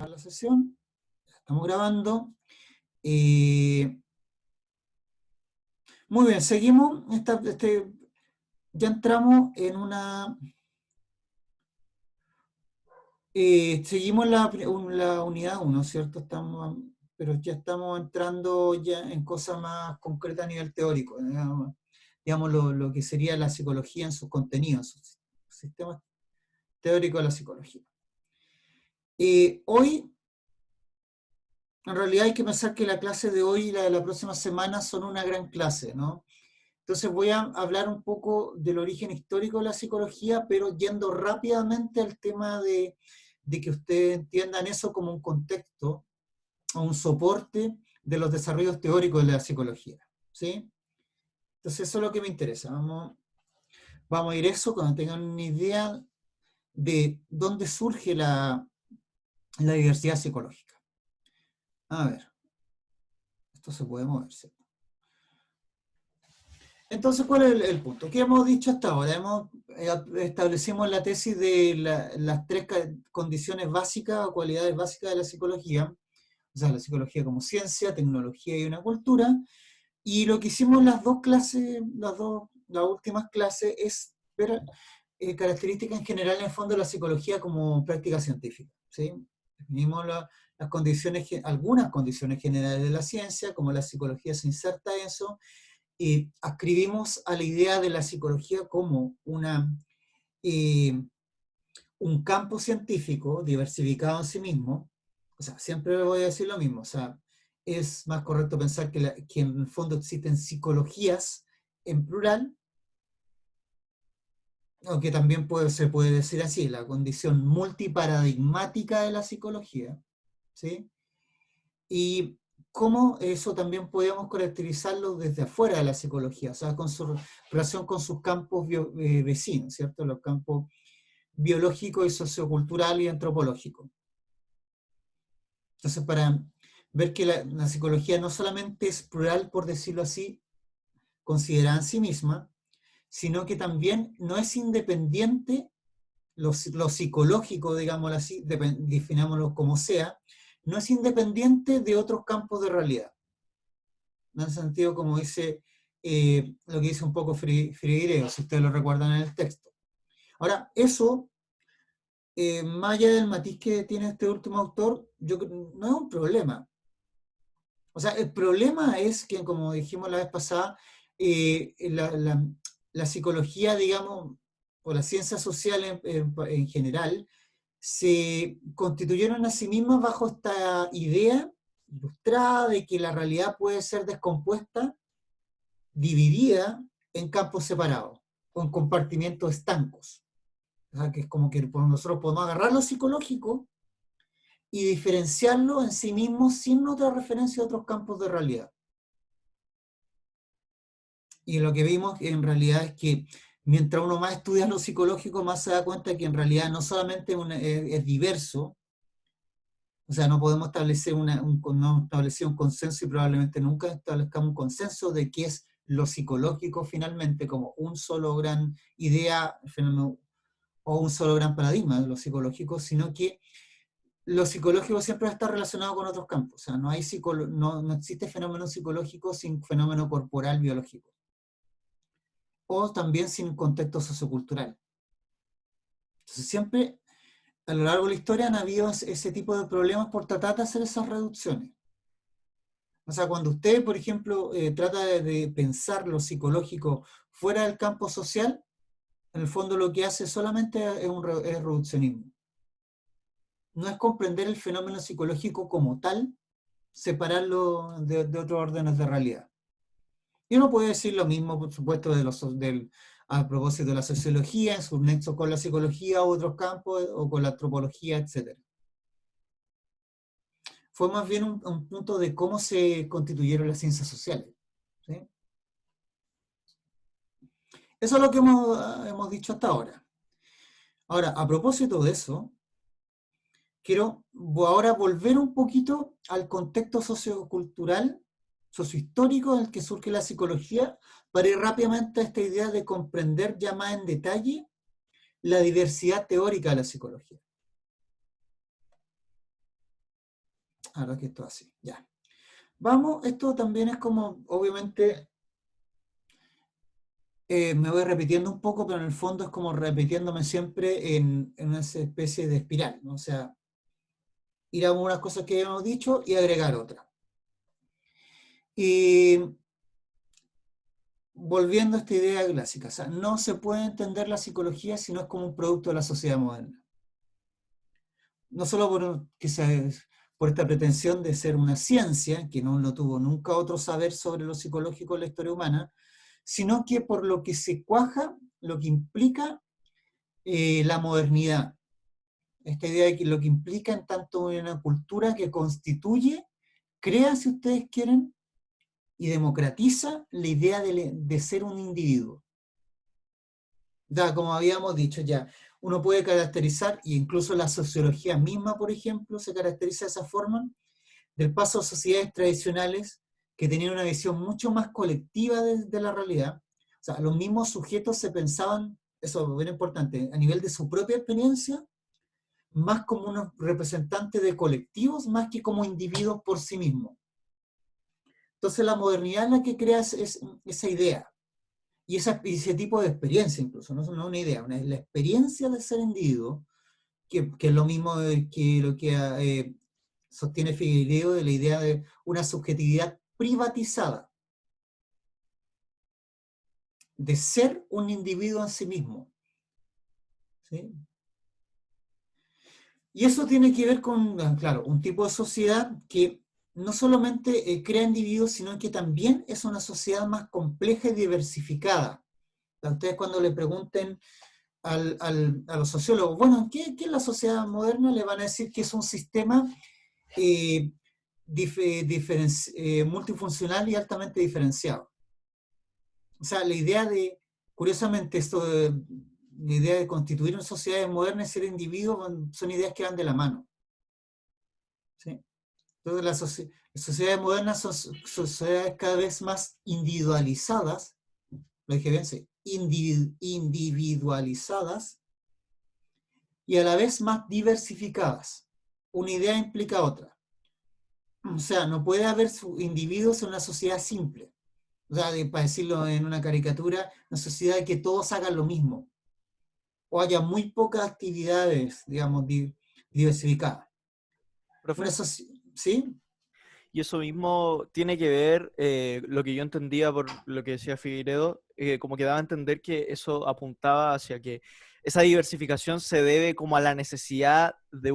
La sesión, estamos grabando. Muy bien, seguimos. Ya entramos en una. Seguimos la unidad 1, ¿cierto? Pero ya estamos entrando ya en cosas más concretas a nivel teórico, digamos lo que sería la psicología en sus contenidos, sus sistemas teóricos de la psicología. Hoy, en realidad hay que pensar que la clase de hoy y la de la próxima semana son una gran clase, ¿no? Entonces voy a hablar un poco del origen histórico de la psicología, pero yendo rápidamente al tema de que ustedes entiendan eso como un contexto o un soporte de los desarrollos teóricos de la psicología, ¿sí? Entonces eso es lo que me interesa. Vamos a ir eso cuando tengan una idea de dónde surge la diversidad psicológica. A ver, esto se puede mover, ¿cierto? Entonces, ¿cuál es el punto? ¿Qué hemos dicho hasta ahora? Establecimos la tesis de las tres condiciones básicas o cualidades básicas de la psicología, o sea, la psicología como ciencia, tecnología y una cultura, y lo que hicimos en las dos clases, las últimas clases, es ver características en general en el fondo de la psicología como práctica científica, ¿sí? Definimos las condiciones, algunas condiciones generales de la ciencia, como la psicología se inserta en eso, y ascribimos a la idea de la psicología como eh, un campo científico diversificado en sí mismo. O sea, siempre voy a decir lo mismo, o sea, es más correcto pensar que en el fondo existen psicologías en plural, aunque también se puede decir así, la condición multiparadigmática de la psicología, ¿sí? Y cómo eso también podemos caracterizarlo desde afuera de la psicología, o sea, con su relación con sus campos vecinos, ¿cierto? Los campos biológico y sociocultural y antropológico. Entonces, para ver que la psicología no solamente es plural, por decirlo así, considerada en sí misma, sino que también no es independiente, lo psicológico, digámoslo así, definámoslo como sea, no es independiente de otros campos de realidad. En el sentido, como dice, lo que dice un poco Frigiredo, si ustedes lo recuerdan en el texto. Ahora, eso más allá del matiz que tiene este último autor, no es un problema. O sea, el problema es que, como dijimos la vez pasada, la psicología, digamos, o la ciencia social en general, se constituyeron a sí mismas bajo esta idea ilustrada de que la realidad puede ser descompuesta, dividida en campos separados, o en compartimientos estancos. O sea, que es como que nosotros podemos agarrar lo psicológico y diferenciarlo en sí mismo sin otra referencia a otros campos de realidad. Y lo que vimos en realidad es que mientras uno más estudia lo psicológico, más se da cuenta que en realidad no solamente es diverso, o sea, no podemos establecer no establecer un consenso y probablemente nunca establezcamos un consenso de qué es lo psicológico finalmente como un solo gran idea, fenómeno, o un solo gran paradigma de lo psicológico, sino que lo psicológico siempre está relacionado con otros campos. O sea, no existe fenómeno psicológico sin fenómeno corporal biológico. O también sin contexto sociocultural. Entonces siempre, a lo largo de la historia, han habido ese tipo de problemas por tratar de hacer esas reducciones. O sea, cuando usted, por ejemplo, trata de pensar lo psicológico fuera del campo social, en el fondo lo que hace solamente es reduccionismo. No es comprender el fenómeno psicológico como tal, separarlo de otros órdenes de realidad. Y uno puede decir lo mismo, por supuesto, a propósito de la sociología, en sus nexos con la psicología u otros campos, o con la antropología, etc. Fue más bien un punto de cómo se constituyeron las ciencias sociales, ¿sí? Eso es lo que hemos dicho hasta ahora. Ahora, a propósito de eso, quiero ahora volver un poquito al contexto sociocultural, sociohistórico en el que surge la psicología, para ir rápidamente a esta idea de comprender ya más en detalle la diversidad teórica de la psicología. Ahora que esto así, ya. Vamos, esto también es como, obviamente, me voy repitiendo un poco, pero en el fondo es como repitiéndome siempre en una especie de espiral, ¿no? O sea, ir a unas cosas que hemos dicho y agregar otras. Y volviendo a esta idea clásica, o sea, no se puede entender la psicología si no es como un producto de la sociedad moderna. No solo por esta pretensión de ser una ciencia, que no lo tuvo nunca otro saber sobre lo psicológico en la historia humana, sino que por lo que se cuaja, lo que implica la modernidad. Esta idea de que lo que implica en tanto una cultura que constituye, crea, si ustedes quieren, y democratiza la idea de ser un individuo. Ya, como habíamos dicho ya, uno puede caracterizar, y incluso la sociología misma, por ejemplo, se caracteriza de esa forma, del paso a sociedades tradicionales que tenían una visión mucho más colectiva de la realidad. O sea, los mismos sujetos se pensaban, eso es muy importante, a nivel de su propia experiencia, más como unos representantes de colectivos, más que como individuos por sí mismos. Entonces la modernidad es la que crea esa idea, y ese tipo de experiencia incluso, no es una idea, la experiencia de ser individuo, que es lo mismo que lo que sostiene Figueiredo de la idea de una subjetividad privatizada, de ser un individuo en sí mismo. ¿Sí? Y eso tiene que ver con, claro, un tipo de sociedad que no solamente crea individuos, sino que también es una sociedad más compleja y diversificada. A ustedes cuando le pregunten a los sociólogos, bueno, ¿qué es la sociedad moderna? Le van a decir que es un sistema eh, multifuncional y altamente diferenciado. O sea, la idea de, curiosamente, la idea de constituir una sociedad moderna y ser individuos son ideas que van de la mano. ¿Sí? Entonces, las sociedades modernas son sociedades cada vez más individualizadas, lo dije bien, sí, individualizadas y a la vez más diversificadas. Una idea implica otra. O sea, no puede haber individuos en una sociedad simple. O sea, para decirlo en una caricatura, una sociedad en que todos hagan lo mismo. O haya muy pocas actividades, digamos, diversificadas. Una Profe. ¿Sí? Y eso mismo tiene que ver, lo que yo entendía por lo que decía Figueiredo, como que daba a entender que eso apuntaba hacia que esa diversificación se debe como a la necesidad de,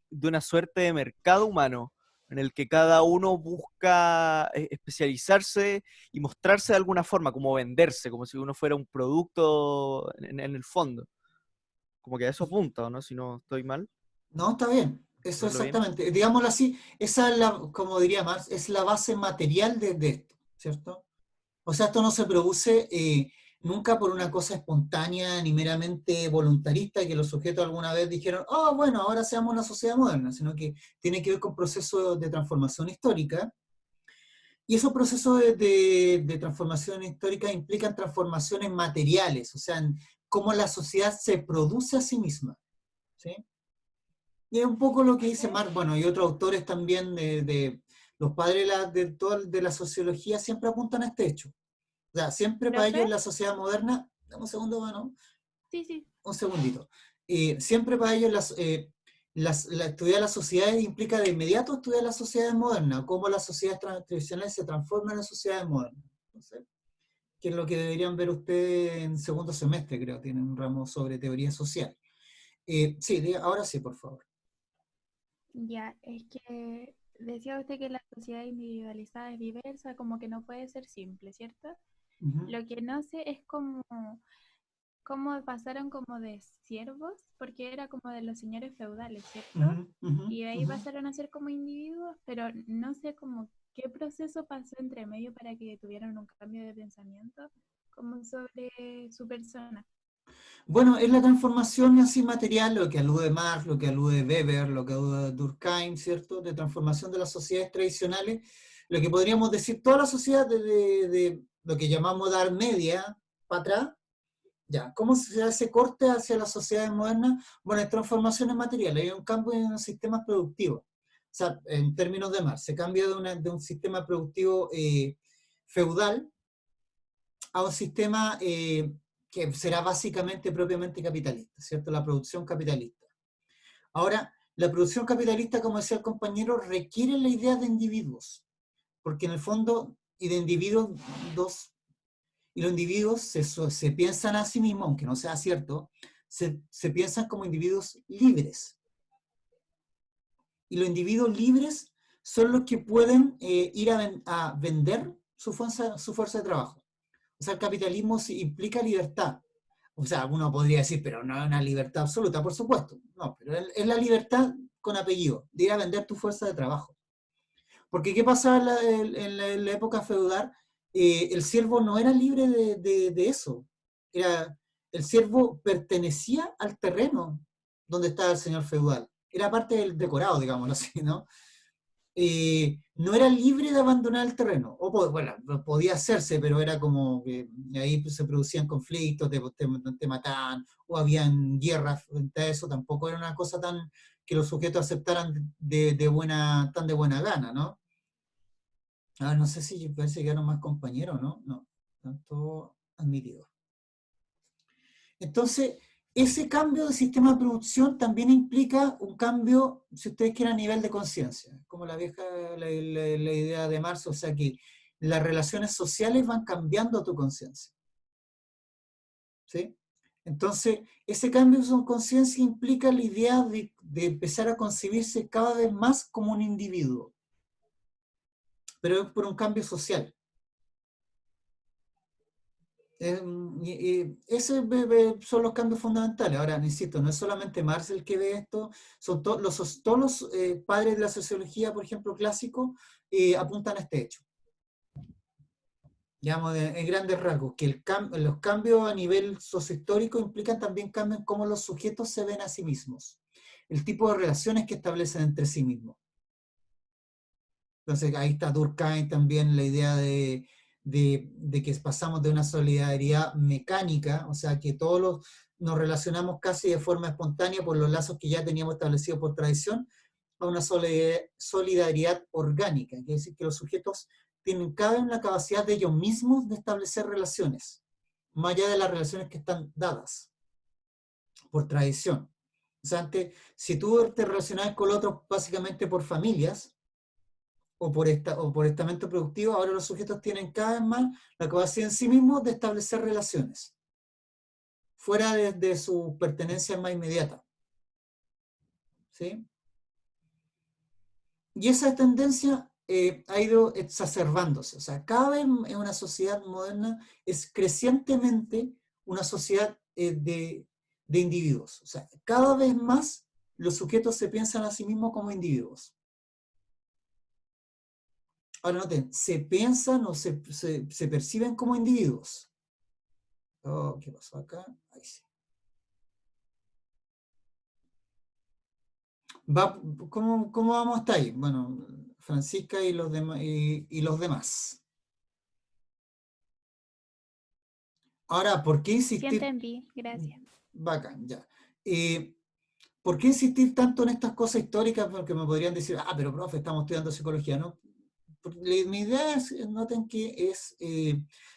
de una suerte de mercado humano, en el que cada uno busca especializarse y mostrarse de alguna forma, como venderse, como si uno fuera un producto en el fondo. Como que a eso apunta, ¿o no? Si no estoy mal, No, está bien. Eso ¿recuerdo bien? exactamente. Digámoslo así, esa es la, como diría Marx, es la base material de esto, ¿cierto? O sea, esto no se produce nunca por una cosa espontánea ni meramente voluntarista que los sujetos alguna vez dijeron, oh, bueno, ahora seamos una sociedad moderna, sino que tiene que ver con procesos de transformación histórica. Y esos procesos de transformación histórica implican transformaciones materiales, o sea, en cómo la sociedad se produce a sí misma. ¿Sí? Y es un poco lo que dice Marx, bueno, y otros autores también los padres de la sociología siempre apuntan a este hecho. O sea, siempre para ellos ¿Profe? la sociedad moderna, dame un segundo, bueno, Sí, sí. un segundito. Siempre para ellos estudiar las sociedades implica de inmediato estudiar las sociedades modernas, cómo las sociedades tradicionales se transforman en las sociedades modernas. Entonces, que es lo que deberían ver ustedes en segundo semestre, creo, tienen un ramo sobre teoría social. Sí, ahora sí, por favor. Ya, es que decía usted que la sociedad individualizada es diversa, como que no puede ser simple, ¿cierto? Ujú, Lo que no sé es cómo pasaron como de siervos, porque era como de los señores feudales, ¿cierto? ujú, ujú, Y de ahí ujú. pasaron a ser como individuos, pero no sé como qué proceso pasó entre medio para que tuvieran un cambio de pensamiento como sobre su persona. Bueno, es la transformación así material, lo que alude Marx, lo que alude Weber, lo que alude Durkheim, ¿cierto? De transformación de las sociedades tradicionales, lo que podríamos decir toda la sociedad de lo que llamamos Edad Media para atrás, ya. ¿Cómo se hace corte hacia las sociedades modernas? Bueno, hay transformaciones materiales, hay un cambio en los sistemas productivos. sea, en términos de Marx, se cambia de un sistema productivo feudal a un sistema que será básicamente propiamente capitalista, ¿cierto? La producción capitalista. Ahora, la producción capitalista, como decía el compañero, requiere la idea de individuos, porque en el fondo, y de individuos, y los individuos se piensan a sí mismos, aunque no sea cierto, se piensan como individuos libres. Y los individuos libres son los que pueden ir a vender su fuerza de trabajo. O sea, el capitalismo implica libertad. O sea, uno podría decir, pero no es una libertad absoluta, por supuesto. No, pero es la libertad con apellido, de ir a vender tu fuerza de trabajo. Porque ¿qué pasaba en la época feudal? El siervo no era libre de eso. El siervo pertenecía al terreno donde estaba el señor feudal. Era parte del decorado, digámoslo así, ¿no? No era libre de abandonar el terreno. Bueno, podía hacerse, pero era como que ahí se producían conflictos, te mataban, o habían guerras frente a eso. Tampoco era una cosa tan que los sujetos aceptaran tan de buena gana, ¿no? No sé si parece que eran más compañeros, ¿no? No, tanto admitido. Entonces, ese cambio de sistema de producción también implica un cambio, si ustedes quieren, a nivel de conciencia, como la idea de Marx, o sea que las relaciones sociales van cambiando tu conciencia. ¿Sí? Entonces, ese cambio de conciencia implica la idea de empezar a concebirse cada vez más como un individuo, pero es por un cambio social. Esos son los cambios fundamentales. Ahora, insisto, no es solamente Marx el que ve esto, son todos los padres de la sociología, por ejemplo, clásicos, apuntan a este hecho. Digamos, en grandes rasgos, que los cambios a nivel sociohistórico implican también cambios en cómo los sujetos se ven a sí mismos, el tipo de relaciones que establecen entre sí mismos. Entonces, ahí está Durkheim también, la idea de que pasamos de una solidaridad mecánica, o sea, que todos nos relacionamos casi de forma espontánea por los lazos que ya teníamos establecidos por tradición, a una solidaridad orgánica, que es decir, que los sujetos tienen cada vez la capacidad de ellos mismos de establecer relaciones, más allá de las relaciones que están dadas por tradición. O sea, antes, si tú te relacionabas con otros básicamente por familias, o por estamento productivo, ahora los sujetos tienen cada vez más la capacidad en sí mismos de establecer relaciones, fuera de su pertenencia más inmediata. ¿Sí? Y esa tendencia ha ido exacerbándose. O sea, cada vez en una sociedad moderna es crecientemente una sociedad de individuos. O sea, cada vez más los sujetos se piensan a sí mismos como individuos. Ahora noten, se piensan o se perciben como individuos. Oh, ¿qué pasó acá? Ahí sí. ¿Cómo vamos hasta ahí? Bueno, Francisca y los demás. Ahora, ¿por qué Sí insistir? entendí, gracias. Bacán, ya. ¿Por qué insistir tanto en estas cosas históricas? Porque me podrían decir, pero profe, estamos estudiando psicología, ¿no? Mi idea es, noten que es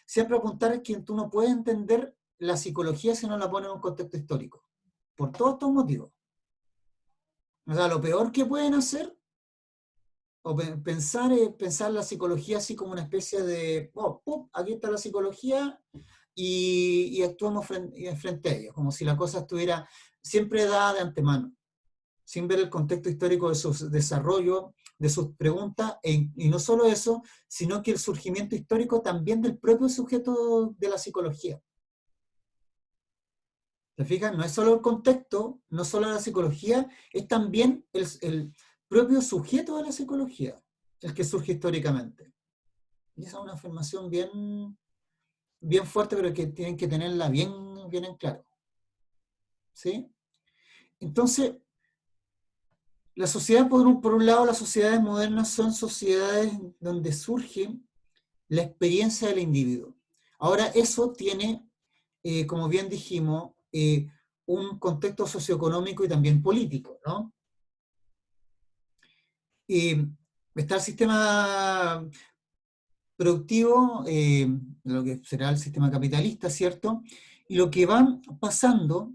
siempre apuntar que tú no puedes entender la psicología si no la pones en un contexto histórico. Por todos estos motivos. O sea, lo peor que pueden hacer, o pensar la psicología así como una especie de, aquí está la psicología y actuamos frente a ella, como si la cosa estuviera siempre dada de antemano, sin ver el contexto histórico de su desarrollo, de sus preguntas, y no solo eso, sino que el surgimiento histórico también del propio sujeto de la psicología. ¿Te fijas? No es solo el contexto, no solo la psicología, es también el propio sujeto de la psicología, el que surge históricamente. Y esa es una afirmación bien fuerte, pero que tienen que tenerla bien en claro. ¿Sí? Entonces, la sociedad, por un lado, las sociedades modernas son sociedades donde surge la experiencia del individuo. Ahora, eso tiene, como bien dijimos, un contexto socioeconómico y también político, ¿no? Eh, Está el sistema productivo, lo que será el sistema capitalista, ¿cierto? Y lo que va pasando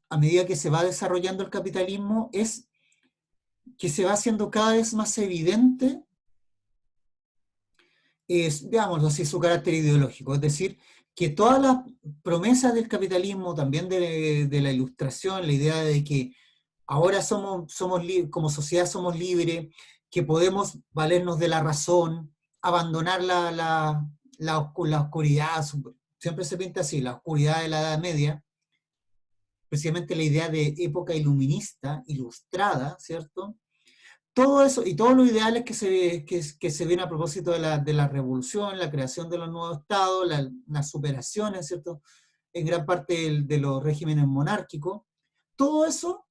a medida que se va desarrollando el capitalismo es que se va haciendo cada vez más evidente, digámoslo así, su carácter ideológico. Es decir, que todas las promesas del capitalismo, también de la ilustración, la idea de que ahora como sociedad somos libres, que podemos valernos de la razón, abandonar la oscuridad, siempre se pinta así, la oscuridad de la Edad Media, precisamente la idea de época iluminista, ilustrada, ¿cierto? Todo eso y todos los ideales que se ven a propósito de la revolución, la creación de los nuevos estados, las superaciones, ¿cierto? En gran parte de los regímenes monárquicos, todo eso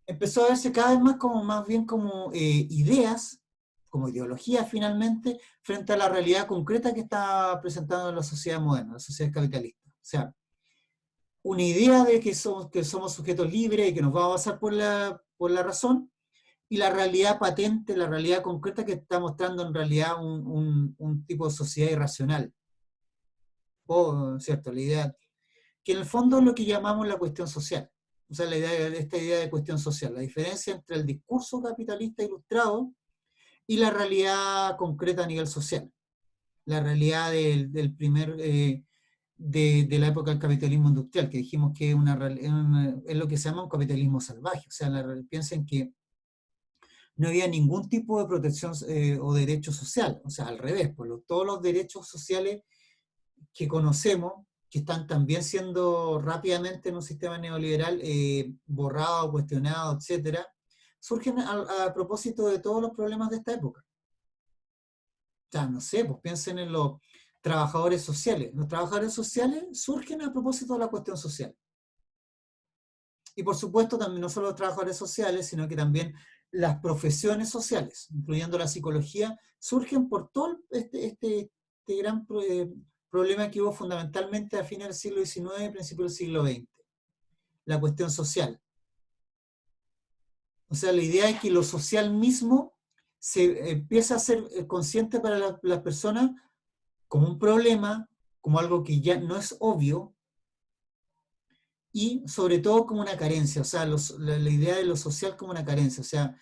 empezó a verse cada vez más como, más bien como ideas, como ideologías finalmente, frente a la realidad concreta que está presentando la sociedad moderna, la sociedad capitalista. O sea, una idea de que somos sujetos libres y que nos vamos a basar por la razón, y la realidad patente, la realidad concreta que está mostrando en realidad un tipo de sociedad irracional. O, ¿cierto? La idea, que en el fondo es lo que llamamos la cuestión social. O sea, esta idea de cuestión social, la diferencia entre el discurso capitalista ilustrado y la realidad concreta a nivel social. La realidad del primer, de la época del capitalismo industrial, que dijimos que es lo que se llama un capitalismo salvaje. O sea, piensen que no había ningún tipo de protección o derecho social, o sea, al revés, todos los derechos sociales que conocemos, que están también siendo rápidamente en un sistema neoliberal borrados, cuestionados, etcétera, surgen a propósito de todos los problemas de esta época. O sea, no sé, pues piensen en los trabajadores sociales. Los trabajadores sociales surgen a propósito de la cuestión social. Y por supuesto también no solo los trabajadores sociales, sino que también las profesiones sociales, incluyendo la psicología, surgen por todo este gran problema que hubo fundamentalmente a fines del siglo XIX y principios del siglo XX, la cuestión social. O sea, la idea es que lo social mismo se empieza a ser consciente para las personas como un problema, como algo que ya no es obvio, y sobre todo como una carencia, o sea, la idea de lo social como una carencia, o sea,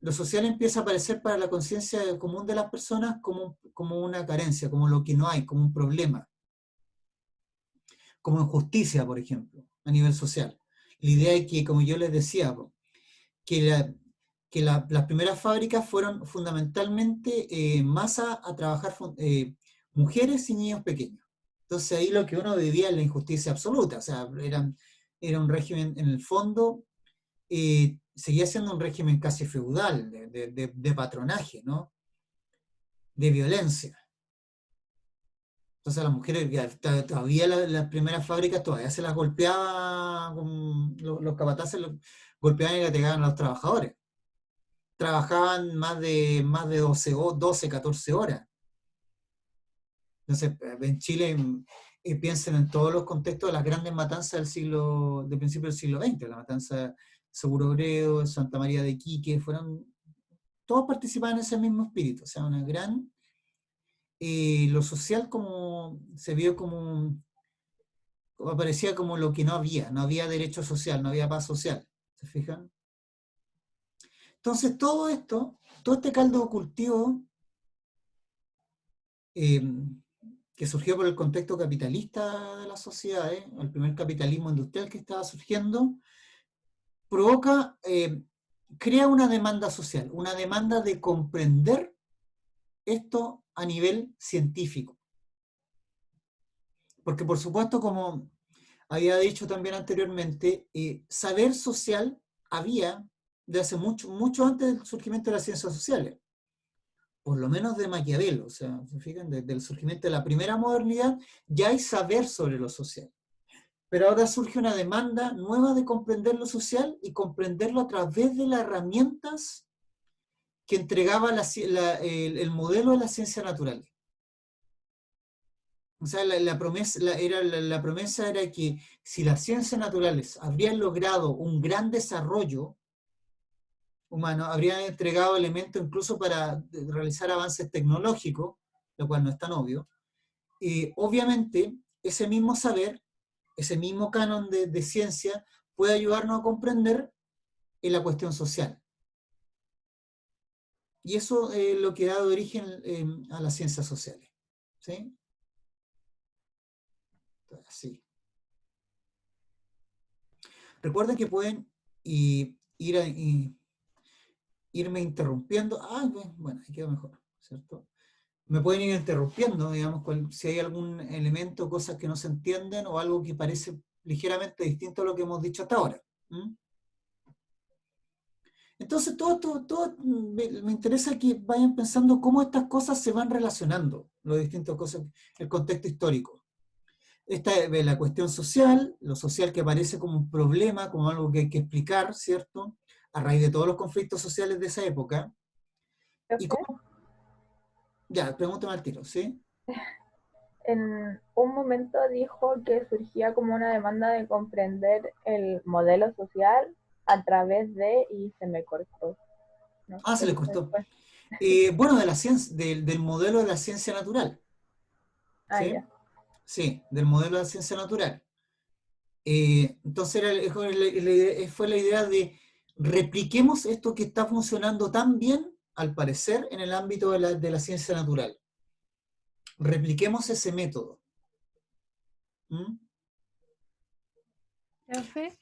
lo social empieza a aparecer para la conciencia común de las personas como una carencia, como lo que no hay, como un problema, como injusticia, por ejemplo, a nivel social. La idea es que, como yo les decía, que, las primeras fábricas fueron fundamentalmente más a trabajar mujeres y niños pequeños. Entonces ahí lo que uno vivía es la injusticia absoluta, o sea, era un régimen en el fondo, seguía siendo un régimen casi feudal, de patronaje, ¿no? De violencia. Entonces las mujeres, todavía las primeras fábricas todavía se las golpeaba, los capataces golpeaban y castigaban a los trabajadores. Trabajaban más de 12, 14 horas. Entonces, en Chile, piensen en todos los contextos de las grandes matanzas del principio del siglo XX, la matanza de Seguro Obrero, Santa María de Iquique, todos participaban en ese mismo espíritu, o sea, una gran, lo social se vio aparecía como lo que no había derecho social, no había paz social, ¿se fijan? Entonces todo esto, todo este caldo de cultivo, eh, que surgió por el contexto capitalista de las sociedades, el primer capitalismo industrial que estaba surgiendo, provoca, crea una demanda social, una demanda de comprender esto a nivel científico. Porque por supuesto, como había dicho también anteriormente, saber social había de hace mucho, mucho antes del surgimiento de las ciencias sociales, por lo menos de Maquiavelo, o sea, ¿se fijan? Desde el surgimiento de la primera modernidad ya hay saber sobre lo social. Pero ahora surge una demanda nueva de comprender lo social y comprenderlo a través de las herramientas que entregaba el modelo de la ciencia natural. O sea, la promesa era que si las ciencias naturales habrían logrado un gran desarrollo, humanos, habrían entregado elementos incluso para realizar avances tecnológicos, lo cual no es tan obvio. Y obviamente, ese mismo saber, ese mismo canon de ciencia, puede ayudarnos a comprender en la cuestión social. Y eso es lo que ha dado origen a las ciencias sociales. ¿Sí? Así. Recuerden que pueden irme interrumpiendo. Ah, bueno, ahí queda mejor, ¿cierto? Me pueden ir interrumpiendo, digamos, si hay algún elemento, cosas que no se entienden o algo que parece ligeramente distinto a lo que hemos dicho hasta ahora. ¿Mm? Entonces, todo me interesa que vayan pensando cómo estas cosas se van relacionando, las distintas cosas, el contexto histórico. Esta es la cuestión social, lo social que aparece como un problema, como algo que hay que explicar, ¿cierto? A raíz de todos los conflictos sociales de esa época. ¿Y Profe, cómo? Ya, pregúntame al tiro, ¿sí? en un momento dijo que surgía como una demanda de comprender el modelo social a través de, y se me cortó. No Ah, se sé le qué cortó. fue. Bueno, de la ciencia, del modelo de la ciencia natural, Ah, ¿sí? ya. Sí, del modelo de la ciencia natural. Entonces fue la idea de repliquemos esto que está funcionando tan bien, al parecer, en el ámbito de la ciencia natural. Repliquemos ese método. ¿Mm? Profe,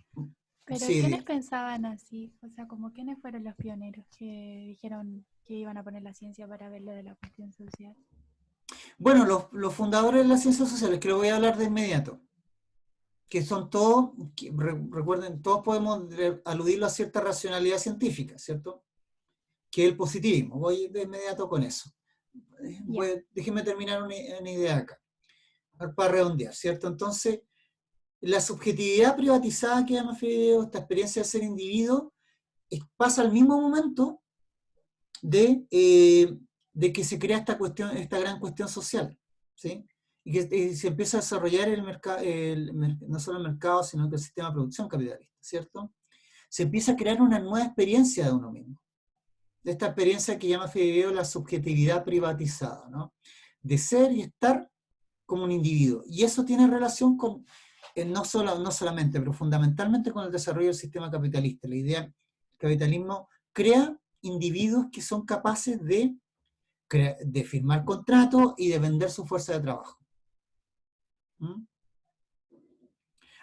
pero ¿quiénes Sí, pensaban así? O sea, como quiénes fueron los pioneros que dijeron que iban a poner la ciencia para ver lo de la cuestión social. bueno, los fundadores de las ciencias sociales, que lo voy a hablar de inmediato, que son todos, recuerden, todos podemos aludirlo a cierta racionalidad científica, ¿cierto? Que es el positivismo. Voy de inmediato con eso. Ya. Déjenme terminar una idea acá, para redondear, ¿cierto? Entonces, la subjetividad privatizada que llama Fideo, esta experiencia de ser individuo, pasa al mismo momento de que se crea esta cuestión, esta gran cuestión social, ¿sí? Y que se empieza a desarrollar el mercado, no solo el mercado, sino que el sistema de producción capitalista, ¿cierto? Se empieza a crear una nueva experiencia de uno mismo. De esta experiencia que llama Fideo la subjetividad privatizada, ¿no? De ser y estar como un individuo. Y eso tiene relación con, no solamente, pero fundamentalmente con el desarrollo del sistema capitalista. La idea del capitalismo crea individuos que son capaces de firmar contratos y de vender su fuerza de trabajo. ¿Mm?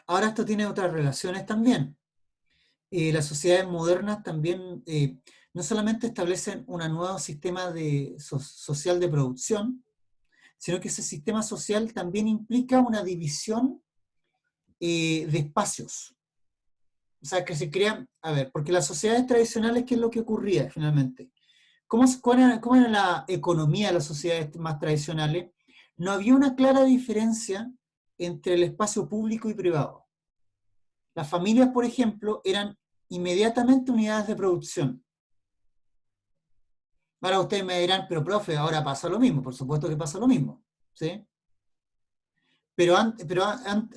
Ahora esto tiene otras relaciones también. Las sociedades modernas también no solamente establecen un nuevo sistema social de producción, sino que ese sistema social también implica una división de espacios. O sea, que se crean, a ver, porque las sociedades tradicionales, ¿qué es lo que ocurría finalmente? ¿Cómo era la economía de las sociedades más tradicionales? No había una clara diferencia entre el espacio público y privado. Las familias, por ejemplo, eran inmediatamente unidades de producción. Ahora ustedes me dirán, pero profe, ahora pasa lo mismo, por supuesto que pasa lo mismo, ¿sí?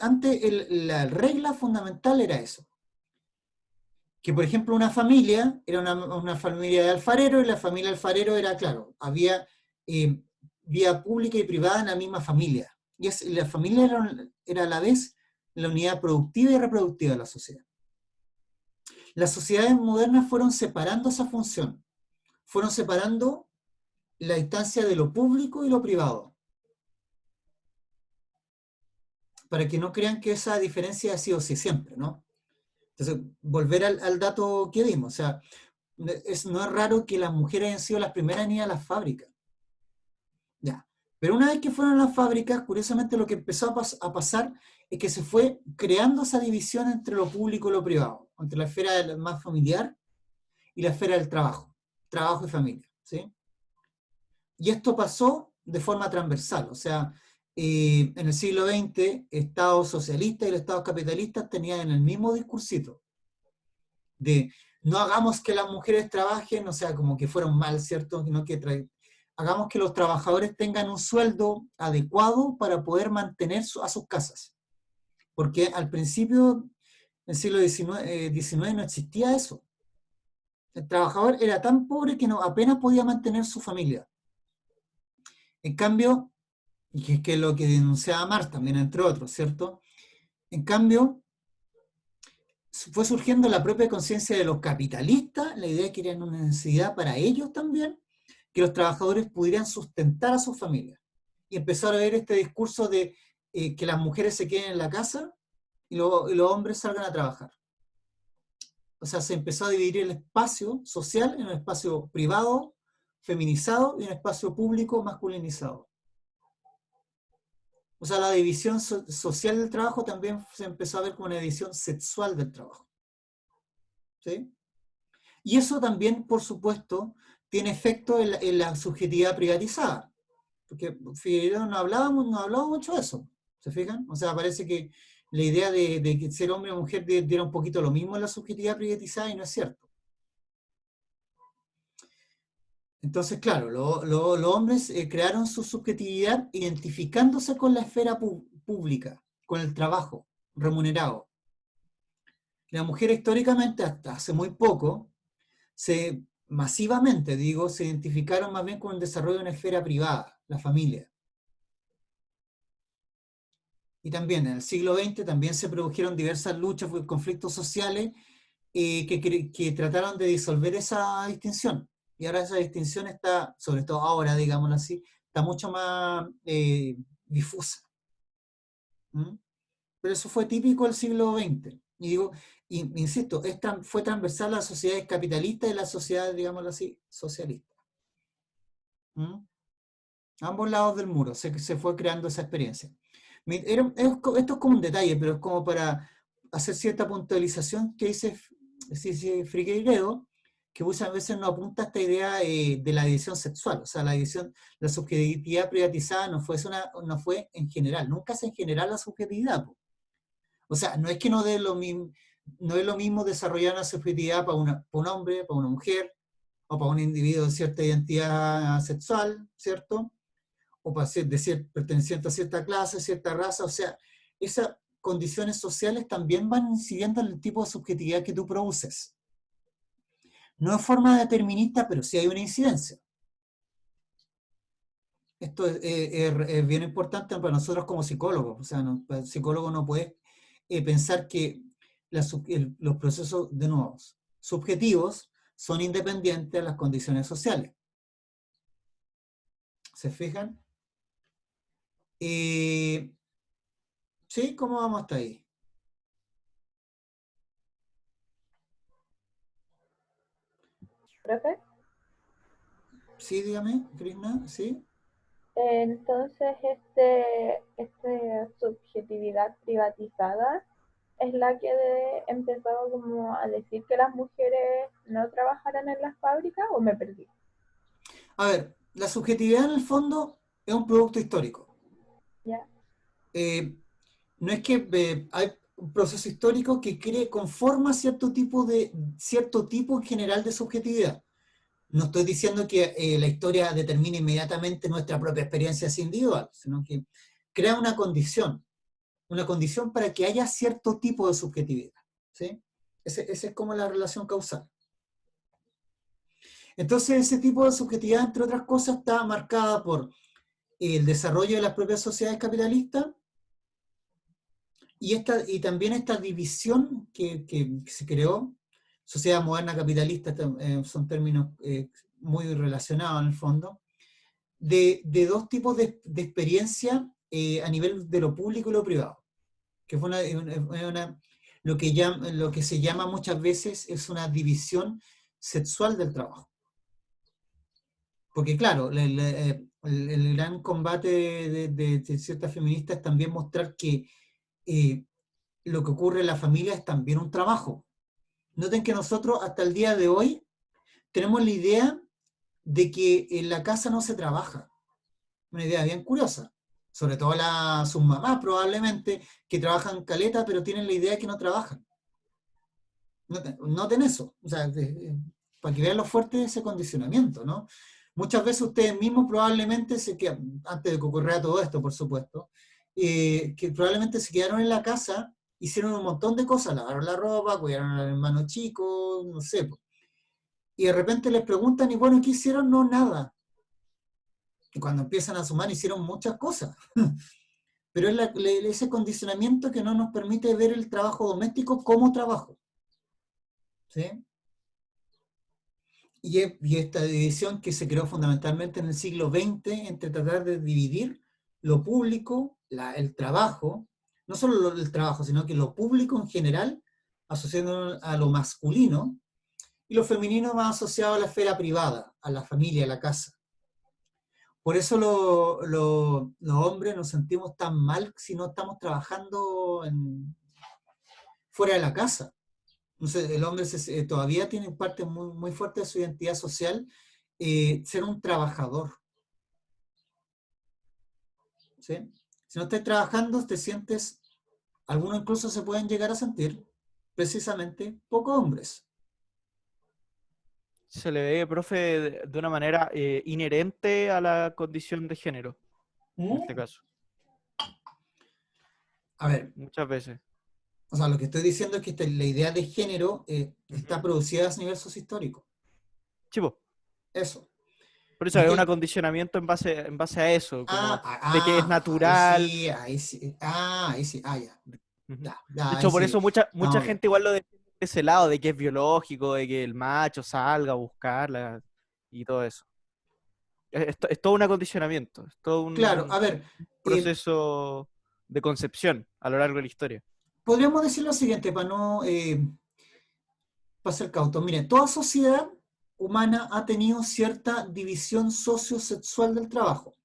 Antes la regla fundamental era eso, que por ejemplo una familia era una familia de alfarero y la familia alfarero era, claro, había vía pública y privada en la misma familia. La familia era a la vez la unidad productiva y reproductiva de la sociedad. Las sociedades modernas fueron separando esa función, fueron separando la distancia de lo público y lo privado, para que no crean que esa diferencia ha sido así siempre, ¿no? Entonces, volver al dato que dimos, o sea, no es raro que las mujeres hayan sido las primeras en ir a las fábricas. Ya. Pero una vez que fueron a las fábricas, curiosamente lo que empezó a pasar es que se fue creando esa división entre lo público y lo privado, entre la esfera más familiar y la esfera del trabajo y familia, ¿sí? Y esto pasó de forma transversal, o sea, en el siglo XX, Estados socialistas y los Estados capitalistas tenían en el mismo discursito de no hagamos que las mujeres trabajen, o sea, como que fueron mal, ¿cierto? Sino que hagamos que los trabajadores tengan un sueldo adecuado para poder mantener a sus casas. Porque al principio, en el siglo XIX no existía eso. El trabajador era tan pobre que no, apenas podía mantener su familia. En cambio, y que es lo que denunciaba Marx también, entre otros, ¿cierto? En cambio, fue surgiendo la propia conciencia de los capitalistas, la idea de que era una necesidad para ellos también, que los trabajadores pudieran sustentar a sus familias. Y empezaron a ver este discurso de que las mujeres se queden en la casa y los hombres salgan a trabajar. O sea, se empezó a dividir el espacio social en un espacio privado, feminizado, y un espacio público, masculinizado. O sea, la división social del trabajo también se empezó a ver como una división sexual del trabajo. ¿Sí? Y eso también, por supuesto, tiene efecto en la subjetividad privatizada. Porque Figueiredo no hablaba mucho de eso, ¿se fijan? O sea, parece que la idea de que ser hombre o mujer diera un poquito lo mismo en la subjetividad privatizada y no es cierto. Entonces, claro, los hombres crearon su subjetividad identificándose con la esfera pública, con el trabajo remunerado. La mujer históricamente, hasta hace muy poco, masivamente, digo, se identificaron más bien con el desarrollo de una esfera privada, la familia. Y también en el siglo XX también se produjeron diversas luchas, conflictos sociales que trataron de disolver esa distinción. Y ahora esa distinción está, sobre todo ahora, digámoslo así, está mucho más difusa. ¿Mm? Pero eso fue típico del siglo XX. Y digo, insisto, fue transversal a las sociedades capitalistas y las sociedades, digámoslo así, socialistas. ¿Mm? A ambos lados del muro se fue creando esa experiencia. Esto es como un detalle, pero es como para hacer cierta puntualización que dice Figueiredo, que muchas veces no apunta a esta idea de la división sexual. O sea, la subjetividad privatizada no fue en general, nunca es en general la subjetividad. O sea, no es que no no es lo mismo desarrollar una subjetividad para un hombre, para una mujer, o para un individuo de cierta identidad sexual, ¿cierto? O para perteneciente a cierta clase, cierta raza. O sea, esas condiciones sociales también van incidiendo en el tipo de subjetividad que tú produces. No es forma determinista, pero sí hay una incidencia. Esto es bien importante para nosotros como psicólogos. O sea, el psicólogo no puede pensar que los procesos, de nuevo, subjetivos son independientes de las condiciones sociales. ¿Se fijan? ¿Sí? ¿Cómo vamos hasta ahí? ¿Profe? Sí, dígame, Krishna, ¿sí? Entonces, esta subjetividad privatizada es la que empezaba como a decir que las mujeres no trabajaran en las fábricas, ¿o me perdí? A ver, la subjetividad en el fondo es un producto histórico. ¿Ya? No es que hay un proceso histórico que conforma cierto tipo en general de subjetividad. No estoy diciendo que la historia determine inmediatamente nuestra propia experiencia individual, sino que crea una condición para que haya cierto tipo de subjetividad. ¿Sí? Esa es como la relación causal. Entonces, ese tipo de subjetividad, entre otras cosas, está marcada por el desarrollo de las propias sociedades capitalistas y también esta división que se creó. Sociedad moderna capitalista son términos muy relacionados en el fondo, de dos tipos de experiencia a nivel de lo público y lo privado, que fue lo que se llama muchas veces es una división sexual del trabajo. Porque claro, el gran combate de ciertas feministas es también mostrar que lo que ocurre en la familia es también un trabajo. Noten que nosotros hasta el día de hoy tenemos la idea de que en la casa no se trabaja. Una idea bien curiosa. Sobre todo sus mamás probablemente, que trabajan caleta, pero tienen la idea de que no trabajan. Noten eso. O sea, para que vean lo fuerte de ese condicionamiento, ¿no? Muchas veces ustedes mismos probablemente antes de que ocurriera todo esto, por supuesto, que probablemente se quedaron en la casa, hicieron un montón de cosas, lavaron la ropa, cuidaron al hermano chico, no sé, y de repente les preguntan, y bueno, ¿qué hicieron? No, nada. Y cuando empiezan a sumar, hicieron muchas cosas. Pero es ese condicionamiento que no nos permite ver el trabajo doméstico como trabajo. ¿Sí? Y esta división que se creó fundamentalmente en el siglo XX entre tratar de dividir lo público, el trabajo, no solo el trabajo, sino que lo público en general, asociando a lo masculino, y lo femenino más asociado a la esfera privada, a la familia, a la casa. Por eso los hombres nos sentimos tan mal si no estamos trabajando fuera de la casa. Entonces, el hombre todavía tiene parte muy, muy fuerte de su identidad social, ser un trabajador. ¿Sí? Si no estás trabajando, te sientes, algunos incluso se pueden llegar a sentir, precisamente, poco hombres. Se le ve, profe, de una manera inherente a la condición de género, en este caso, A ver, muchas veces. o sea, lo que estoy diciendo es que la idea de género está Ujú. producida a nivel sociohistórico. Chivo. Eso. Por eso No es es un que, acondicionamiento en base a eso, como de que es ahí natural. sí, ahí sí, ahí sí, ya, Ujú. ya, De ahí hecho, por sí, eso mucha estamos bien. gente igual lo defiende de ese lado, de que es biológico, de que el macho salga a buscarla y todo eso. Es todo un acondicionamiento, es todo Claro, un a ver, proceso de concepción a lo largo de la historia. podríamos decir lo siguiente, para no, para ser cautos. Miren, toda sociedad humana ha tenido cierta división sociosexual del trabajo.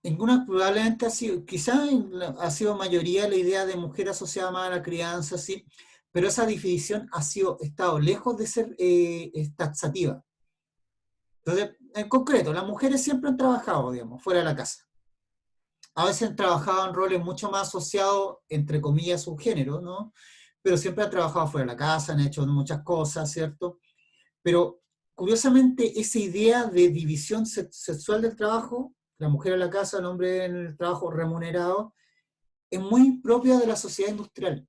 Ninguna probablemente ha sido, quizás ha sido mayoría la idea de mujer asociada más a la crianza, sí, pero esa división estado lejos de ser taxativa. Entonces, en concreto, las mujeres siempre han trabajado, digamos, fuera de la casa. A veces han trabajado en roles mucho más asociados, entre comillas, a su género, ¿no? Pero siempre han trabajado fuera de la casa, han hecho muchas cosas, ¿cierto? Pero, curiosamente, esa idea de división sexual del trabajo, la mujer en la casa, el hombre en el trabajo remunerado, es muy propia de la sociedad industrial.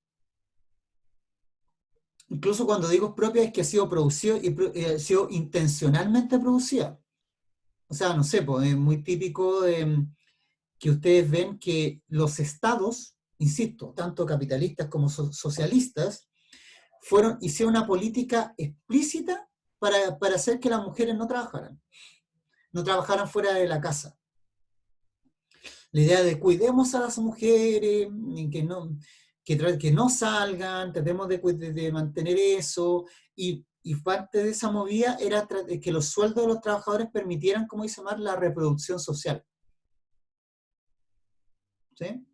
Incluso cuando digo propia es que ha sido producido y ha sido intencionalmente producida. O sea, no sé, pues, es muy típico que ustedes ven que los estados, insisto, tanto capitalistas como socialistas, hicieron una política explícita para hacer que las mujeres no trabajaran fuera de la casa. La idea de cuidemos a las mujeres, que no salgan, tratemos de mantener eso, y parte de esa movida era que los sueldos de los trabajadores permitieran, como dice Mar, la reproducción social. ¿Sí?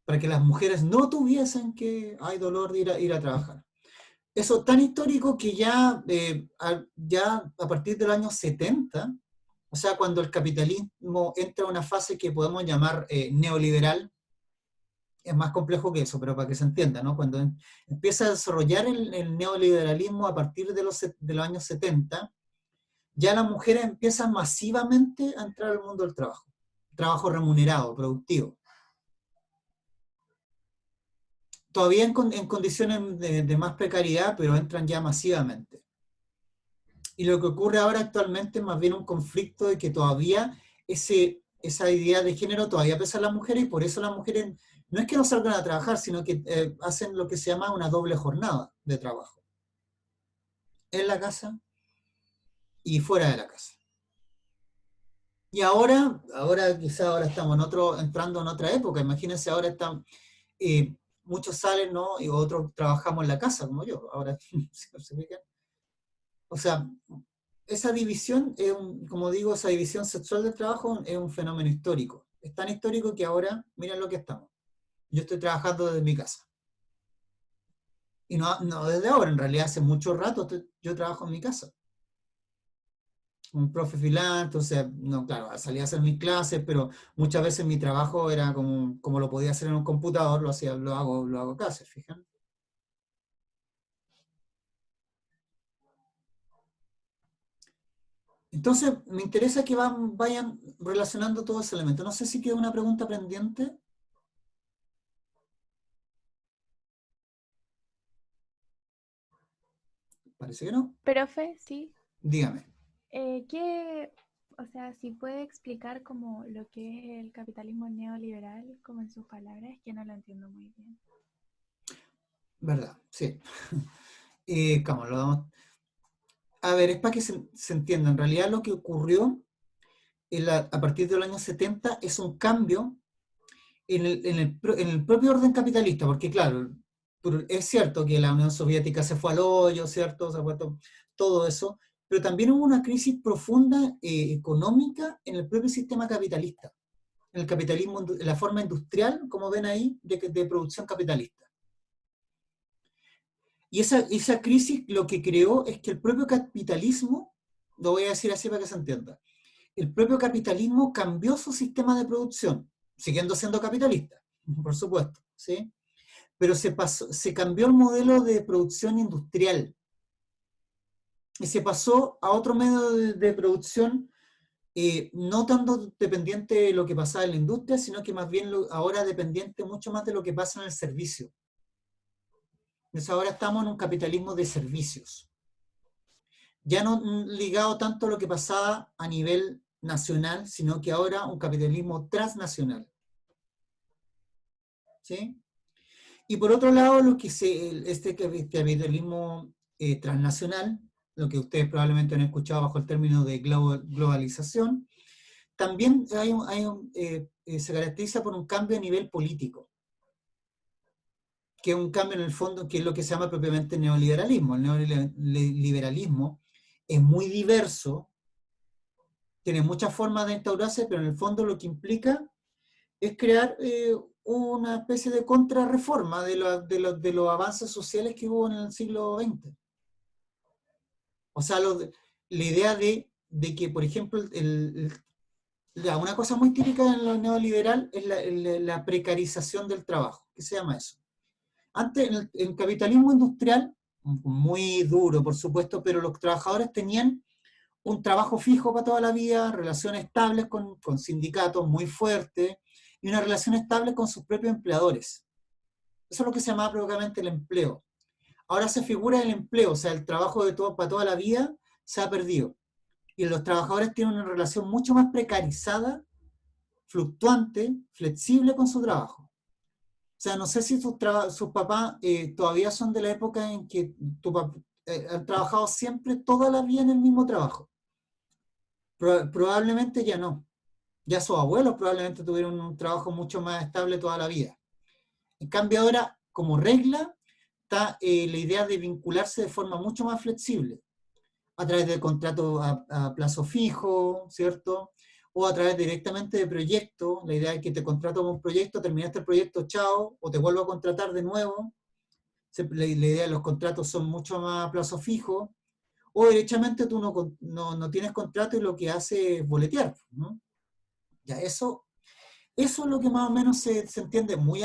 Para que las mujeres no tuviesen que, hay dolor de ir a trabajar. Eso tan histórico que ya a partir del año 70, o sea, cuando el capitalismo entra a una fase que podemos llamar neoliberal, es más complejo que eso, pero para que se entienda, ¿no? Cuando empieza a desarrollar el neoliberalismo a partir de los años 70, ya las mujeres empiezan masivamente a entrar al mundo del trabajo remunerado, productivo. Todavía en condiciones de más precariedad, pero entran ya masivamente. Y lo que ocurre ahora actualmente es más bien un conflicto de que todavía esa idea de género todavía pesa en las mujeres, y por eso las mujeres no es que no salgan a trabajar, sino que hacen lo que se llama una doble jornada de trabajo. En la casa y fuera de la casa. Y quizá ahora estamos entrando en otra época. Imagínense, ahora muchos salen, ¿no? Y otros trabajamos en la casa, como yo. Ahora, ¿se fijan? O sea, esa división, como digo, esa división sexual del trabajo es un fenómeno histórico. Es tan histórico que ahora, miren lo que estamos. Yo estoy trabajando desde mi casa. Y no desde ahora, en realidad hace mucho rato yo trabajo en mi casa. Un profe freelance, o sea, no, claro, salía a hacer mis clases, pero muchas veces mi trabajo era como lo podía hacer en un computador, lo hago acá, ¿se fijan? Entonces, me interesa que vayan relacionando todo ese elemento. No sé si queda una pregunta pendiente. Parece Parece que no. Profe, sí. Dígame. O sea, si puede explicar como lo que es el capitalismo neoliberal, como en sus palabras, que no lo entiendo muy bien. ¿Verdad? Sí. ¿Cómo lo damos? A ver, es para que se entienda. En realidad lo que ocurrió a partir del año 70 es un cambio en el propio orden capitalista, porque claro, es cierto que la Unión Soviética se fue al hoyo, ¿cierto? Se fue todo eso, pero también hubo una crisis profunda económica en el propio sistema capitalista, en el capitalismo, en la forma industrial, como ven ahí, de producción capitalista. Y esa crisis lo que creó es que el propio capitalismo, lo voy a decir así para que se entienda, el propio capitalismo cambió su sistema de producción, siguiendo siendo capitalista, por supuesto, ¿sí? Pero se cambió el modelo de producción industrial y se pasó a otro medio de producción no tanto dependiente de lo que pasaba en la industria, sino que más bien ahora dependiente mucho más de lo que pasa en el servicio. Entonces ahora estamos en un capitalismo de servicios. Ya no ligado tanto a lo que pasaba a nivel nacional, sino que ahora un capitalismo transnacional. ¿Sí? Y por otro lado, este capitalismo transnacional, lo que ustedes probablemente han escuchado bajo el término de globalización, también se caracteriza por un cambio a nivel político, que es un cambio en el fondo, que es lo que se llama propiamente neoliberalismo. El neoliberalismo es muy diverso, tiene muchas formas de instaurarse, pero en el fondo lo que implica es crear una especie de contrarreforma de los avances sociales que hubo en el siglo XX. O sea, la idea de que, por ejemplo, una cosa muy típica en lo neoliberal es la precarización del trabajo. ¿Qué se llama eso? Antes, en el capitalismo industrial, muy duro, por supuesto, pero los trabajadores tenían un trabajo fijo para toda la vida, relaciones estables con sindicatos muy fuertes, y una relación estable con sus propios empleadores. Eso es lo que se llamaba propiamente el empleo. Ahora se figura el empleo, o sea, el trabajo para toda la vida se ha perdido. Y los trabajadores tienen una relación mucho más precarizada, fluctuante, flexible con su trabajo. O sea, no sé si sus papás todavía son de la época en que han trabajado siempre toda la vida en el mismo trabajo. Probablemente ya no. Ya sus abuelos probablemente tuvieron un trabajo mucho más estable toda la vida. En cambio ahora, como regla, está la idea de vincularse de forma mucho más flexible, a través de contrato a plazo fijo, ¿cierto? O a través directamente de proyectos. La idea es que te contrato con un proyecto, terminaste el proyecto, chao, o te vuelvo a contratar de nuevo. La idea de los contratos son mucho más a plazo fijo, o derechamente tú no tienes contrato y lo que hace es boletear, ¿no? Ya, eso es lo que más o menos se entiende muy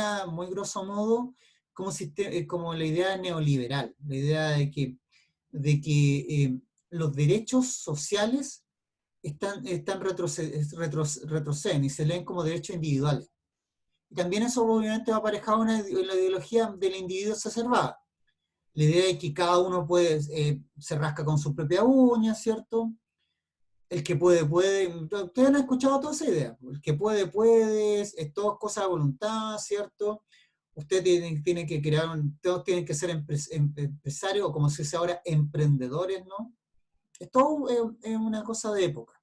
grosso modo como la idea neoliberal, la idea de que los derechos sociales retroceden y se leen como derechos individuales. Y también eso obviamente va aparejado en la ideología del individuo exacerbada. La idea de que cada uno se rasca con su propia uña, ¿cierto? El que puede, puede. Ustedes han escuchado toda esa idea. El que puede, es todo cosa de voluntad, ¿cierto? Usted tiene que todos tienen que ser empresarios, o como se dice ahora, emprendedores, ¿no? Esto es una cosa de época.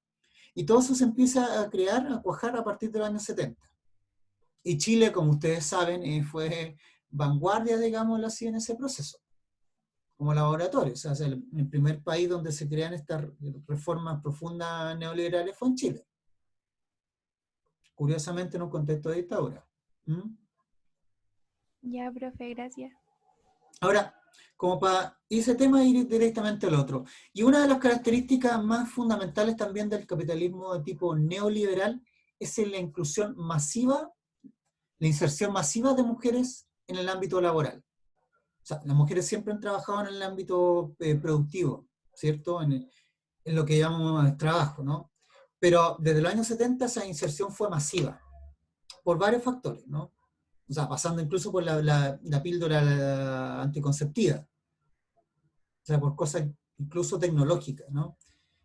Y todo eso se empieza a crear, a cuajar a partir de los años 70. Y Chile, como ustedes saben, fue vanguardia, digámoslo así, en ese proceso, como laboratorio. O sea, el primer país donde se crean estas reformas profundas neoliberales fue en Chile. Curiosamente en un contexto de dictadura. ¿Mm? Ya, profe, gracias. Ahora, como para ese tema ir directamente al otro. Y una de las características más fundamentales también del capitalismo de tipo neoliberal es la inclusión masiva, la inserción masiva de mujeres en el ámbito laboral. O sea, las mujeres siempre han trabajado en el ámbito productivo, ¿cierto? En lo que llamamos trabajo, ¿no? Pero desde los años 70 esa inserción fue masiva, por varios factores, ¿no? O sea, pasando incluso por la píldora anticonceptiva. o sea, por cosas incluso tecnológicas, ¿no?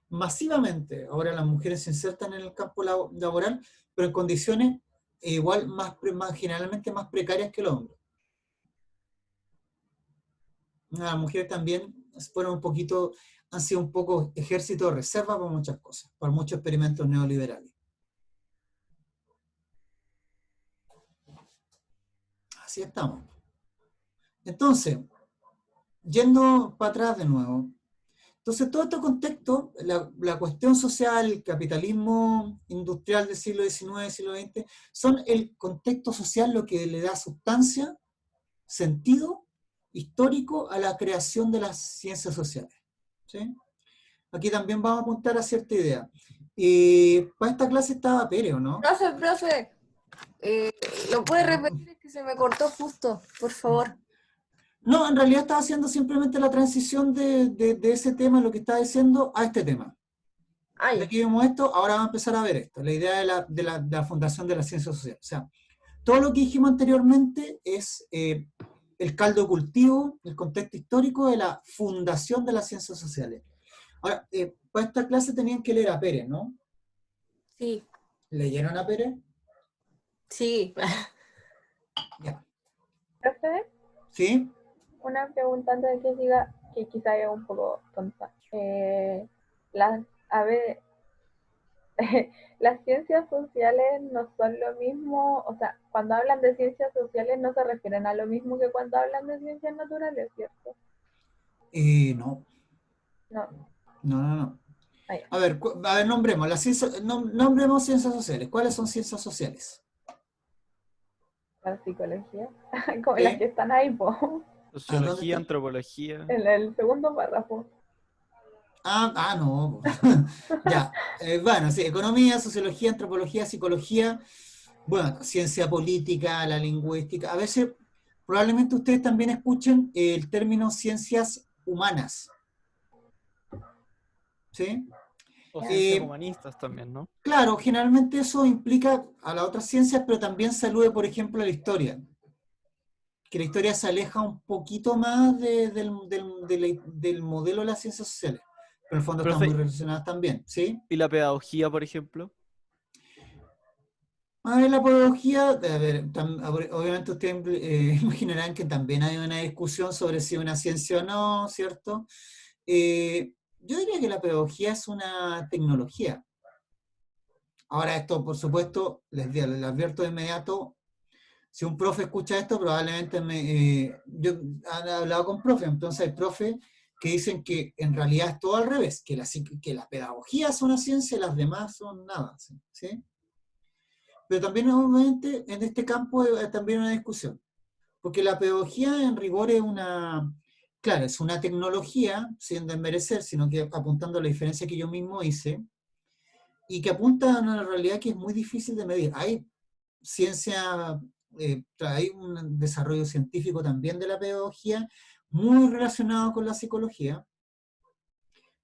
Masivamente, ahora las mujeres se insertan en el campo laboral, pero en condiciones igual generalmente más precarias que los hombres. Las mujeres también fueron un poquito, han sido un poco ejército de reserva por muchas cosas, por muchos experimentos neoliberales. Así estamos. Entonces, yendo para atrás de nuevo, entonces todo este contexto, la cuestión social, el capitalismo industrial del siglo XIX, siglo XX, son el contexto social lo que le da sustancia, sentido histórico a la creación de las ciencias sociales. ¿Sí? Aquí también vamos a apuntar a cierta idea. Para esta clase estaba Pérez, ¿o no? Profe, ¿lo puede repetir? Es que se me cortó justo, por favor. No, en realidad estaba haciendo simplemente la transición de ese tema, lo que estaba diciendo, a este tema. Ah, De ya. aquí vemos esto, ahora vamos a empezar a ver esto, la idea de la fundación de la ciencia social. O sea, todo lo que dijimos anteriormente es el caldo de cultivo, el contexto histórico de la fundación de las ciencias sociales. Ahora, para esta clase tenían que leer a Pérez, ¿no? Sí, ¿Leyeron a Pérez? sí. Ya. Profe, ¿Sí? una pregunta antes de que siga, que quizá es un poco tonta. A ver, las ciencias sociales no son lo mismo, o sea, cuando hablan de ciencias sociales no se refieren a lo mismo que cuando hablan de ciencias naturales, ¿cierto? No. No. No. Ah, ya. A ver, nombremos, nombremos ciencias sociales. ¿Cuáles son ciencias sociales? La psicología, como ¿Sí? las que están ahí, po, Sociología, está? antropología. en el segundo párrafo. No. Ya. Bueno, sí, economía, sociología, antropología, psicología, bueno, ciencia política, la lingüística. A veces, probablemente ustedes también escuchen el término ciencias humanas. ¿Sí? O Ya. ciencias humanistas también, ¿no? Claro, generalmente eso implica a las otras ciencias, pero también se alude, por ejemplo, a la historia. Que la historia se aleja un poquito más del modelo de las ciencias sociales. Pero en el fondo están muy Profe, relacionadas también, ¿sí? ¿y la pedagogía, por ejemplo? A ver, la pedagogía, a ver, obviamente ustedes imaginarán que también hay una discusión sobre si es una ciencia o no, ¿cierto? Yo diría que la pedagogía es una tecnología. Ahora esto, por supuesto, les advierto de inmediato, si un profe escucha esto, probablemente yo he hablado con profes, entonces hay profes que dicen que en realidad es todo al revés, que la pedagogía es una ciencia y las demás son nada, ¿sí? Pero también obviamente en este campo hay también una discusión, porque la pedagogía en rigor es claro, es una tecnología, sin desmerecer, sino que apuntando a la diferencia que yo mismo hice, y que apunta a una realidad que es muy difícil de medir. Hay ciencia, hay un desarrollo científico también de la pedagogía, muy relacionado con la psicología,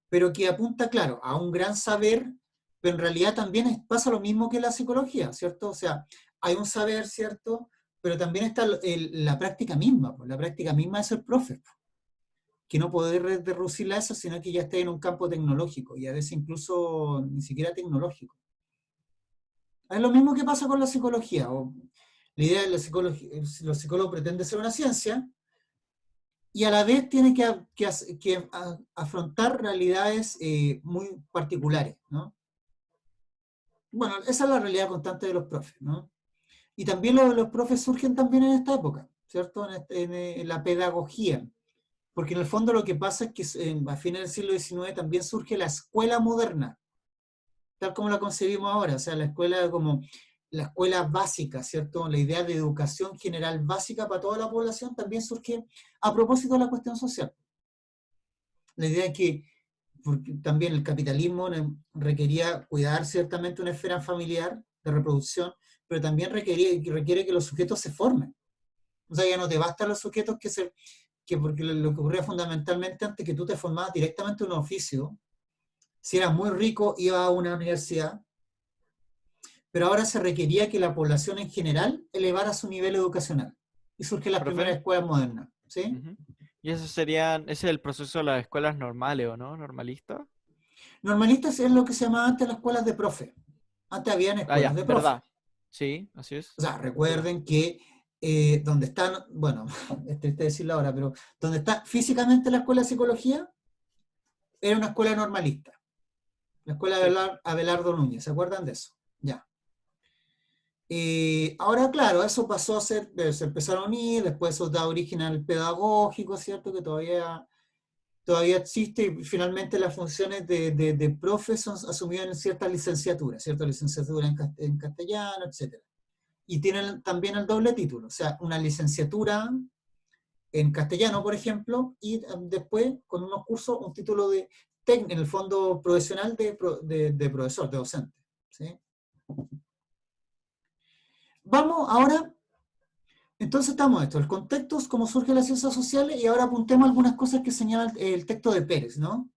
pero que apunta, claro, a un gran saber, pero en realidad también pasa lo mismo que la psicología, ¿cierto? O sea, hay un saber, ¿cierto? Pero también está la práctica misma, pues, la práctica misma es el profe, que no poder reducirla a eso, sino que ya está en un campo tecnológico, y a veces incluso ni siquiera tecnológico. Es lo mismo que pasa con la psicología. La idea de los psicólogos pretende ser una ciencia, y a la vez tiene que afrontar realidades muy particulares, ¿no? Bueno, esa es la realidad constante de los profes, ¿no? Y también los profes surgen también en esta época, ¿cierto? En la pedagogía, porque en el fondo lo que pasa es que a fines del siglo XIX también surge la escuela moderna, tal como la concebimos ahora, o sea, la escuela básica, ¿cierto? La idea de educación general básica para toda la población también surge a propósito de la cuestión social. La idea es que porque también el capitalismo requería cuidar ciertamente una esfera familiar de reproducción, pero también requiere que los sujetos se formen. O sea, ya no te bastan los sujetos porque lo que ocurría fundamentalmente antes, que tú te formabas directamente en un oficio, si eras muy rico ibas a una universidad, pero ahora se requería que la población en general elevara su nivel educacional. Y surgen las primeras ¿Profe? escuelas modernas, ¿sí? Ujú. Y ese es el proceso de las escuelas normales, ¿o no? ¿Normalistas? Normalistas es lo que se llamaba antes las escuelas de profe. Antes habían Ah, escuelas ya, de profe. verdad. Sí, así es. O sea, Verdad. recuerden que donde están, bueno, es triste decirlo ahora, pero donde está físicamente la escuela de psicología, era una escuela normalista. La escuela de Sí. Abelardo Núñez, ¿se acuerdan de eso? Ya. Ahora, claro, eso pasó a ser, se empezaron a unir, después eso da origen al pedagógico, ¿cierto? Que todavía existe y finalmente las funciones de profe son asumidas en ciertas licenciaturas, ¿cierto? Licenciatura en castellano, etc. Y tienen también el doble título, o sea, una licenciatura en castellano, por ejemplo, y después, con unos cursos, un título en el fondo profesional de profesor, de docente. ¿Sí? Vamos ahora, entonces estamos esto, el contexto es cómo surgen las ciencias sociales, y ahora apuntemos algunas cosas que señala el texto de Pérez, ¿no?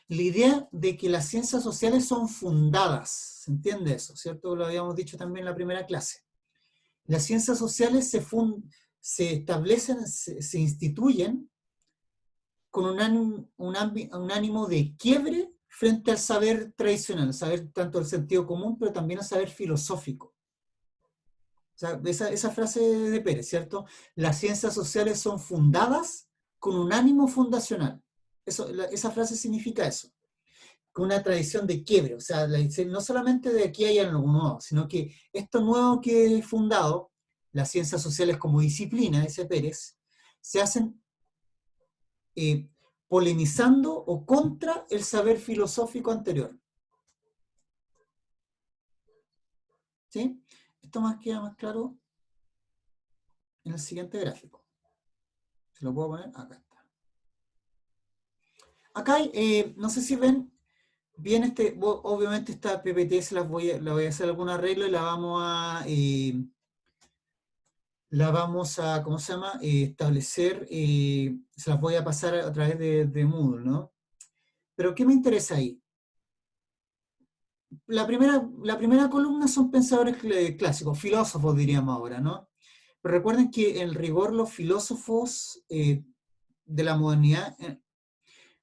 La idea de que las ciencias sociales son fundadas, ¿se entiende eso? ¿Cierto? Lo habíamos dicho también en la primera clase. Las ciencias sociales se establecen, se instituyen con un ánimo de quiebre frente al saber tradicional, saber tanto el sentido común, pero también al saber filosófico. O sea, esa frase de Pérez, ¿cierto? Las ciencias sociales son fundadas con un ánimo fundacional. Esa frase significa eso, con una tradición de quiebre. O sea, no solamente de aquí hay algo nuevo, sino que esto nuevo que he fundado, las ciencias sociales como disciplina, dice Pérez, se hacen eh, polemizando o contra el saber filosófico anterior. ¿Sí? Esto queda más claro en el siguiente gráfico. ¿Se lo puedo poner? Acá está. Acá hay, no sé si ven bien obviamente esta PPT la voy a hacer algún arreglo y la vamos a ¿cómo se llama? Establecer, se las voy a pasar a través de Moodle, ¿no? Pero ¿qué me interesa ahí? La primera columna son pensadores clásicos, filósofos diríamos ahora, ¿no? Pero recuerden que en rigor los filósofos de la modernidad,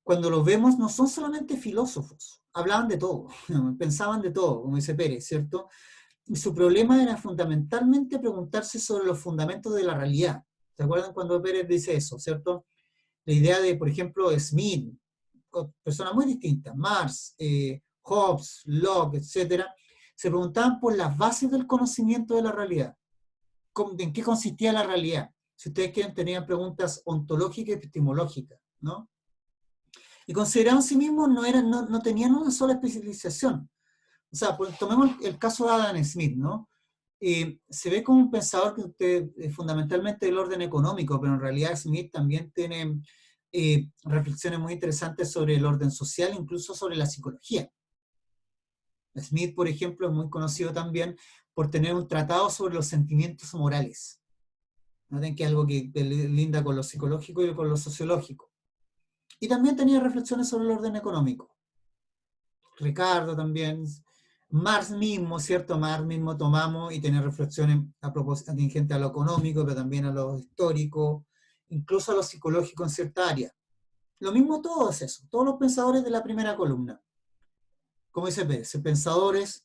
cuando los vemos, no son solamente filósofos, hablaban de todo, pensaban de todo, como dice Pérez, ¿cierto? Y su problema era fundamentalmente preguntarse sobre los fundamentos de la realidad. ¿Se acuerdan cuando Pérez dice eso, cierto? La idea de, por ejemplo, Smith, personas muy distintas, Marx, Hobbes, Locke, etcétera, se preguntaban por las bases del conocimiento de la realidad. ¿En qué consistía la realidad? Si ustedes quieren, tenían preguntas ontológicas y epistemológicas, ¿no? Y consideraban a sí mismos, no tenían una sola especialización. O sea, tomemos el caso de Adam Smith, ¿no? Se ve como un pensador que fundamentalmente del orden económico, pero en realidad Smith también tiene reflexiones muy interesantes sobre el orden social, incluso sobre la psicología. Smith, por ejemplo, es muy conocido también por tener un tratado sobre los sentimientos morales. ¿Noten que es algo que linda con lo psicológico y con lo sociológico? Y también tenía reflexiones sobre el orden económico. Ricardo también, Marx mismo, ¿cierto? Marx mismo tomamos y tiene reflexiones a propósito atingentes a lo económico, pero también a lo histórico, incluso a lo psicológico en cierta área. Lo mismo todo es eso, todos los pensadores de la primera columna. Como dice Pérez, pensadores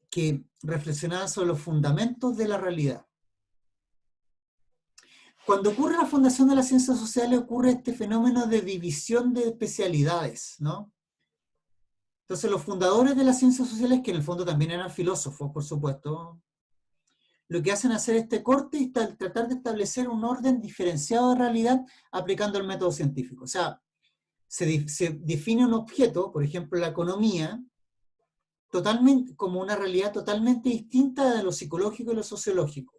que reflexionaban sobre los fundamentos de la realidad. Cuando ocurre la fundación de las ciencias sociales, ocurre este fenómeno de división de especialidades, ¿no? Entonces, los fundadores de las ciencias sociales, que en el fondo también eran filósofos, por supuesto, lo que hacen es hacer este corte y tratar de establecer un orden diferenciado de realidad aplicando el método científico. O sea, se define un objeto, por ejemplo, la economía, totalmente, como una realidad totalmente distinta de lo psicológico y lo sociológico.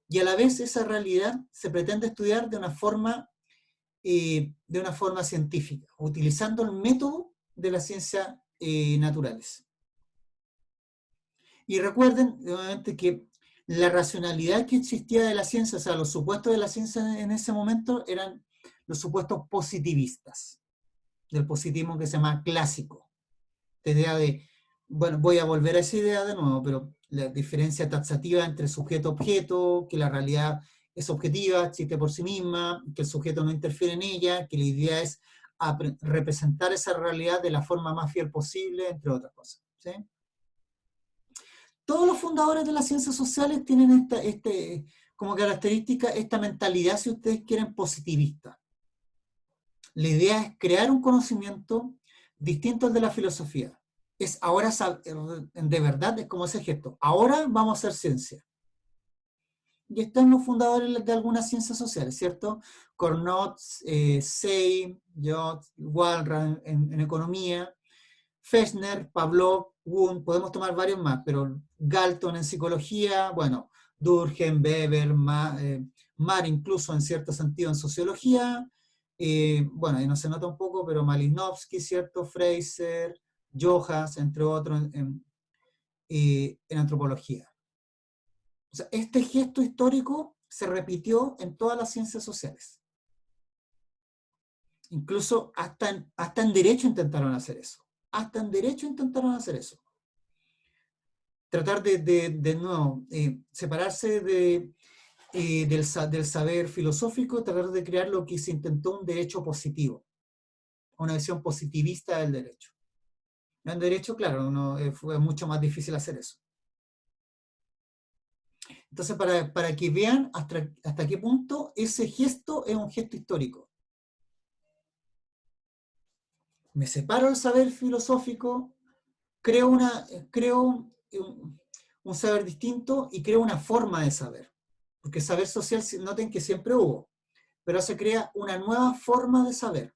Y a la vez esa realidad se pretende estudiar de una forma científica, utilizando el método de las ciencias naturales. Y recuerden, nuevamente, que la racionalidad que existía de la ciencia, o sea, los supuestos de la ciencia en ese momento eran los supuestos positivistas, del positivismo que se llama clásico. La idea de, bueno, voy a volver a esa idea de nuevo, pero la diferencia taxativa entre sujeto-objeto, que la realidad es objetiva, existe por sí misma, que el sujeto no interfiere en ella, que la idea es representar esa realidad de la forma más fiel posible, entre otras cosas. ¿Sí? Todos los fundadores de las ciencias sociales tienen como característica esta mentalidad, si ustedes quieren, positivista. La idea es crear un conocimiento distinto al de la filosofía. Es ahora, de verdad, es como ese gesto. Ahora vamos a hacer ciencia. Y están los fundadores de algunas ciencias sociales, ¿cierto? Cournot, Say, Jod, Walras en economía, Fechner, Pavlov, Wundt, podemos tomar varios más, pero Galton en psicología, bueno, Durkheim, Weber, Mar incluso en cierto sentido en sociología, bueno, ahí no se nota un poco, pero Malinowski, ¿cierto? Fraser, Johas, entre otros, en antropología. O sea, este gesto histórico se repitió en todas las ciencias sociales. Incluso hasta en derecho intentaron hacer eso. Hasta en derecho intentaron hacer eso. Tratar de nuevo, separarse del saber filosófico, tratar de crear lo que se intentó un derecho positivo, una visión positivista del derecho. En derecho, claro, fue mucho más difícil hacer eso. Entonces, para que vean hasta qué punto ese gesto es un gesto histórico. Me separo del saber filosófico, creo un saber distinto y creo una forma de saber. Porque saber social, noten que siempre hubo, pero se crea una nueva forma de saber,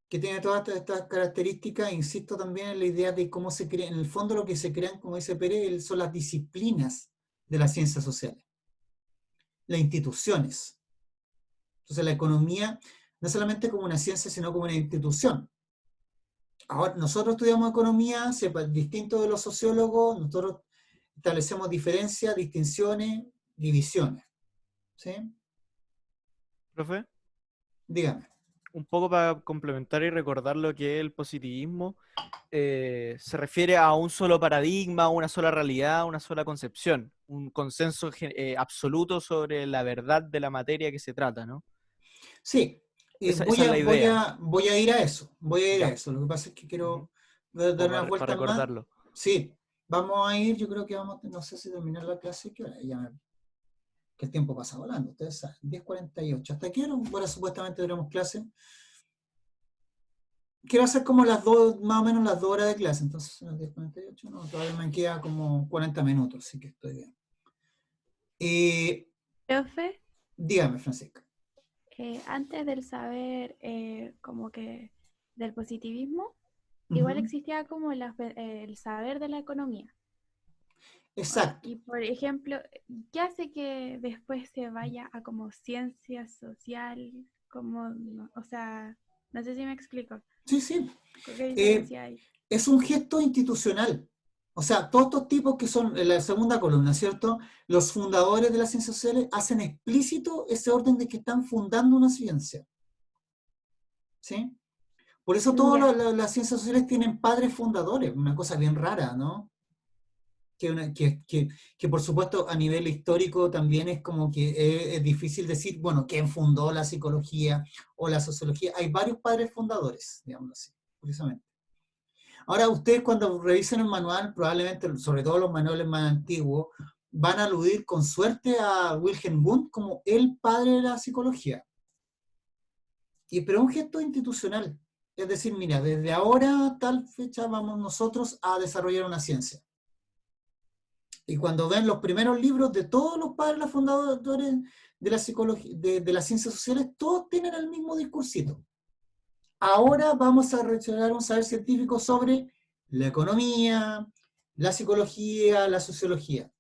que tiene todas estas características, insisto también en la idea de cómo se crea, en el fondo lo que se crean, como dice Pérez, son las disciplinas de las ciencias sociales, las instituciones. Entonces la economía, no solamente como una ciencia, sino como una institución. Ahora, nosotros estudiamos economía, distinto de los sociólogos, nosotros establecemos diferencias, distinciones, divisiones. ¿Sí? Profe, Dígame. un poco para complementar y recordar lo que es el positivismo, se refiere a un solo paradigma, una sola realidad, una sola concepción, un consenso absoluto sobre la verdad de la materia que se trata, ¿no? Sí, Esa es la idea. voy a ir a eso, Ya. Lo que pasa es que quiero Como dar unas para vueltas más. recordarlo. Sí, vamos a ir, yo creo que no sé si terminar la clase, ¿qué hora? Que el tiempo pasa volando, ustedes saben, 10:48. ¿Hasta qué hora? Ahora supuestamente tenemos clase. Quiero hacer como más o menos las 2 horas de clase, entonces son las 10:48, no, todavía me queda como 40 minutos, así que estoy bien. Profe, Dígame, Francisca. antes del saber como que del positivismo, igual existía como el saber de la economía. Exacto. Y por ejemplo, ¿qué hace que después se vaya a como ciencia social? O sea, no sé si me explico. Sí, sí. ¿Qué diferencia hay? Es un gesto institucional. O sea, todos estos tipos que son en la segunda columna, ¿cierto? Los fundadores de las ciencias sociales hacen explícito ese orden de que están fundando una ciencia. ¿Sí? Por eso todas las ciencias sociales tienen padres fundadores, una cosa bien rara, ¿no? Que por supuesto a nivel histórico también es como que es difícil decir, bueno, ¿quién fundó la psicología o la sociología? Hay varios padres fundadores, digamos así, curiosamente. Ahora, ustedes cuando revisen el manual, probablemente, sobre todo los manuales más antiguos, van a aludir con suerte a Wilhelm Wundt como el padre de la psicología. Pero es un gesto institucional. Es decir, mira, desde ahora, tal fecha, vamos nosotros a desarrollar una ciencia. Y cuando ven los primeros libros de todos los padres, los fundadores de la psicología, de las ciencias sociales, todos tienen el mismo discursito. Ahora vamos a desarrollar un saber científico sobre la economía, la psicología, la sociología.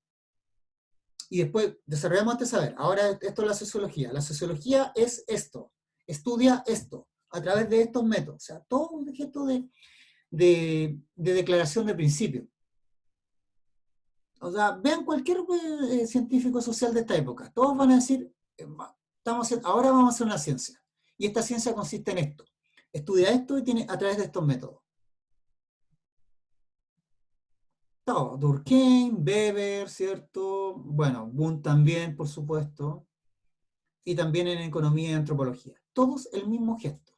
Y después desarrollamos este saber. Ahora esto es la sociología. La sociología es esto. Estudia esto a través de estos métodos. O sea, todo un gesto de declaración de principio. O sea, vean cualquier científico social de esta época. Todos van a decir, ahora vamos a hacer una ciencia. Y esta ciencia consiste en esto. Estudia esto y tiene a través de estos métodos. Todo, Durkheim, Weber, ¿cierto? Bueno, Wundt también, por supuesto, y también en economía y antropología. Todos el mismo gesto,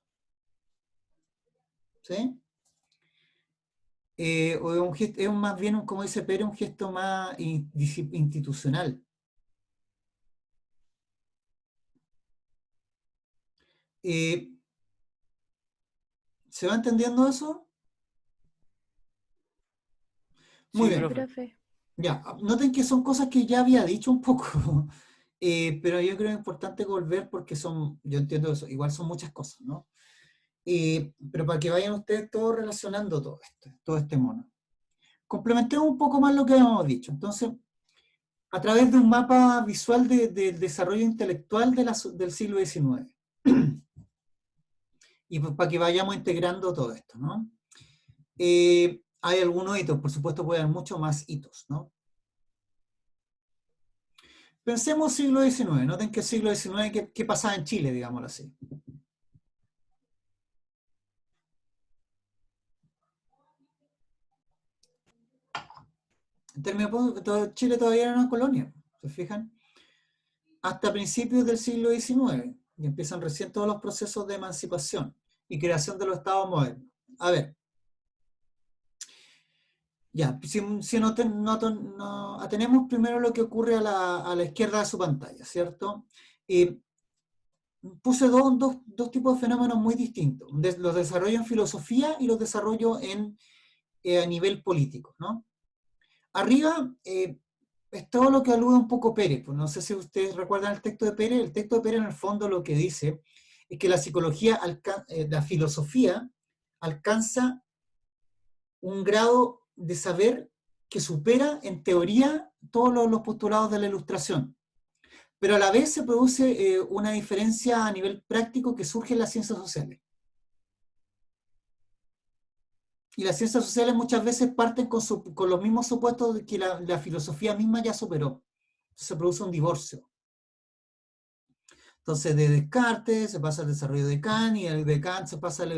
¿sí? O es un gesto, es más bien, como dice Pérez, un gesto más institucional. Eh, ¿Se va entendiendo eso? Muy Sí, Sí, bien. profe. profe. Ya, noten que son cosas que ya había dicho un poco, pero yo creo que es importante volver porque son, yo entiendo eso, igual son muchas cosas, ¿no? Pero para que vayan ustedes todos relacionando todo esto, todo este mono. Complementemos un poco más lo que habíamos dicho. Entonces, a través de un mapa visual del desarrollo intelectual del siglo XIX. Y pues para que vayamos integrando todo esto, ¿no? Hay algunos hitos, por supuesto puede haber muchos más hitos, ¿no? Pensemos siglo XIX, noten que el siglo XIX, ¿qué pasaba en Chile, digámoslo así? En términos de Chile todavía era una colonia, ¿se fijan? Hasta principios del siglo XIX, y empiezan recién todos los procesos de emancipación y creación de los estados modernos. A ver, ya, si atenemos primero lo que ocurre a la izquierda de su pantalla, ¿cierto? Puse dos tipos de fenómenos muy distintos, los desarrollo en filosofía y los desarrollo a nivel político, ¿no? Arriba es todo lo que alude un poco Pérez, pues no sé si ustedes recuerdan el texto de Pérez en el fondo lo que dice es que la psicología, la filosofía alcanza un grado de saber que supera en teoría todos los postulados de la Ilustración, pero a la vez se produce una diferencia a nivel práctico que surge en las ciencias sociales. Y las ciencias sociales muchas veces parten con los mismos supuestos de que la filosofía misma ya superó. Se produce un divorcio. Entonces, de Descartes se pasa al desarrollo de Kant, y de Kant se pasa lo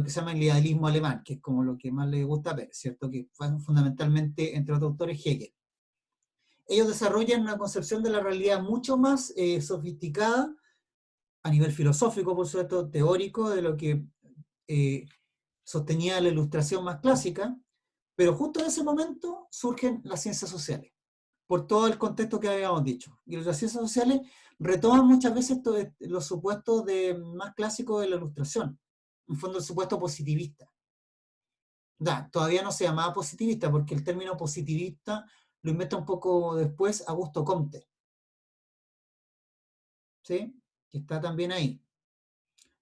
que se llama el idealismo alemán, que es como lo que más le gusta ver, ¿cierto? Que fue fundamentalmente, entre otros autores, Hegel. Ellos desarrollan una concepción de la realidad mucho más sofisticada a nivel filosófico, por supuesto, teórico, de lo que sostenía la Ilustración más clásica, pero justo en ese momento surgen las ciencias sociales, por todo el contexto que habíamos dicho. Y las ciencias sociales retoman muchas veces los supuestos más clásicos de la Ilustración, en fondo el supuesto positivista. Todavía no se llamaba positivista, porque el término positivista lo inventa un poco después Augusto Comte, ¿sí? Que está también ahí.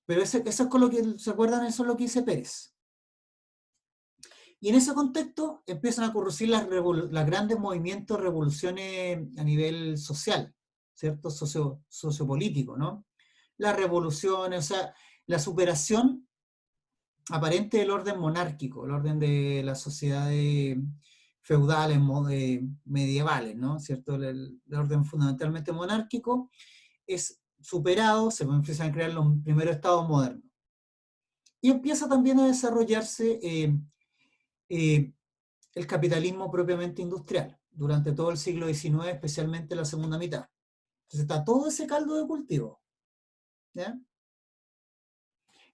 Pero eso es con lo que, ¿se acuerdan? Eso es lo que dice Pérez. Y en ese contexto empiezan a ocurrir las grandes movimientos, revoluciones a nivel social, ¿cierto? Sociopolítico, ¿no? Las revoluciones, o sea, la superación aparente del orden monárquico, el orden de las sociedades feudales, medievales, ¿no? ¿Cierto? El orden fundamentalmente monárquico es superado, se empiezan a crear los primeros estados modernos. Y empieza también a desarrollarse el capitalismo propiamente industrial, durante todo el siglo XIX, especialmente la segunda mitad. Entonces está todo ese caldo de cultivo, ¿ya?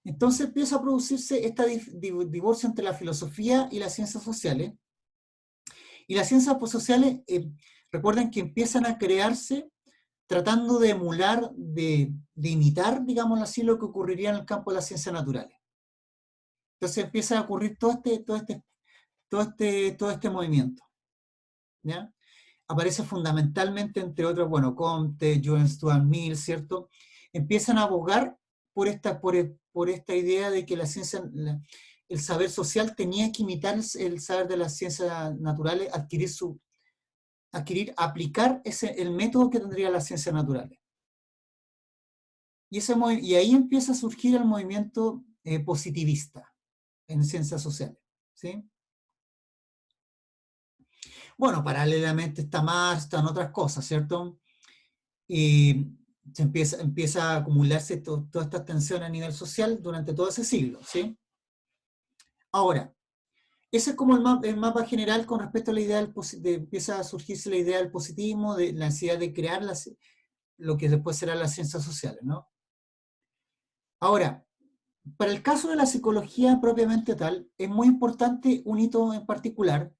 Entonces empieza a producirse este divorcio entre la filosofía y las ciencias sociales. Y las ciencias sociales, recuerden que empiezan a crearse tratando de emular, de imitar, digamos así, lo que ocurriría en el campo de las ciencias naturales. Entonces empieza a ocurrir todo este movimiento, ¿ya? Aparece fundamentalmente, entre otros, bueno, Comte, John Stuart Mill, ¿cierto? Empiezan a abogar por esta idea de que la ciencia, el saber social tenía que imitar el saber de las ciencias naturales, aplicar el método que tendría las ciencias naturales. Y ahí empieza a surgir el movimiento positivista en ciencias sociales, ¿sí? Bueno, paralelamente está Marx, están otras cosas, ¿cierto? Y empieza a acumularse toda esta tensión a nivel social durante todo ese siglo, ¿sí? Ahora, Ese es como el mapa general con respecto a la idea empieza a surgirse la idea del positivismo, de la necesidad de crear lo que después serán las ciencias sociales, ¿no? Ahora, para el caso de la psicología propiamente tal, es muy importante un hito en particular,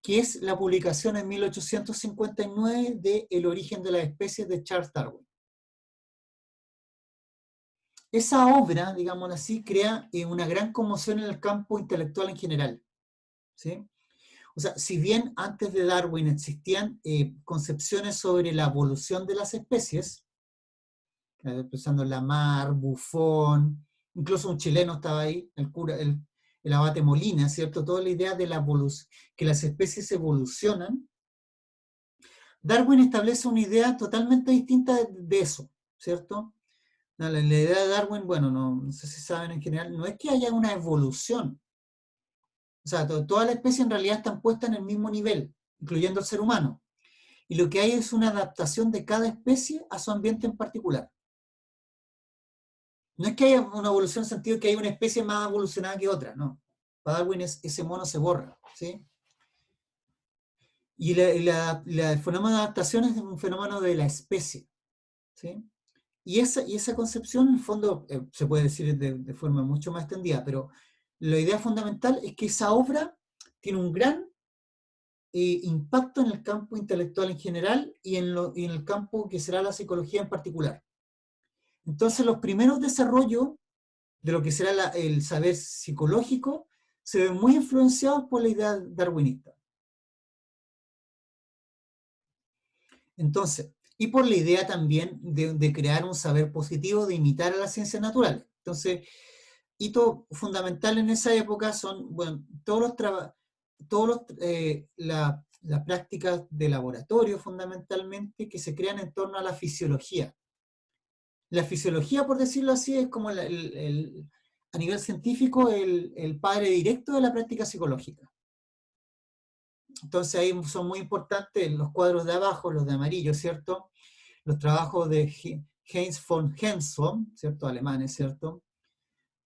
que es la publicación en 1859 de El origen de las especies de Charles Darwin. Esa obra, digamos así, crea una gran conmoción en el campo intelectual en general, ¿sí? O sea, si bien antes de Darwin existían concepciones sobre la evolución de las especies, pensando en Lamarck, Buffon, incluso un chileno estaba ahí, el abate Molina, ¿cierto? Toda la idea de la evolución, que las especies evolucionan. Darwin establece una idea totalmente distinta de eso, ¿cierto? La idea de Darwin, bueno, no sé si saben en general, no es que haya una evolución. O sea, todas las especies en realidad están puestas en el mismo nivel, incluyendo el ser humano. Y lo que hay es una adaptación de cada especie a su ambiente en particular. No es que haya una evolución en el sentido de que hay una especie más evolucionada que otra, no. Para Darwin ese mono se borra, ¿sí? Y el fenómeno de adaptación es un fenómeno de la especie, ¿sí? Y esa concepción, en el fondo, se puede decir de forma mucho más extendida, pero la idea fundamental es que esa obra tiene un gran impacto en el campo intelectual en general y en el campo que será la psicología en particular. Entonces, los primeros desarrollos de lo que será el saber psicológico se ven muy influenciados por la idea darwinista. Entonces, y por la idea también de crear un saber positivo, de imitar a las ciencias naturales. Entonces, hito fundamental en esa época son, bueno, las prácticas de laboratorio fundamentalmente que se crean en torno a la fisiología. La fisiología, por decirlo así, es como a nivel científico el padre directo de la práctica psicológica. Entonces ahí son muy importantes los cuadros de abajo, los de amarillo, ¿cierto? Los trabajos de Heinz von Henson, ¿cierto? Alemanes, ¿cierto?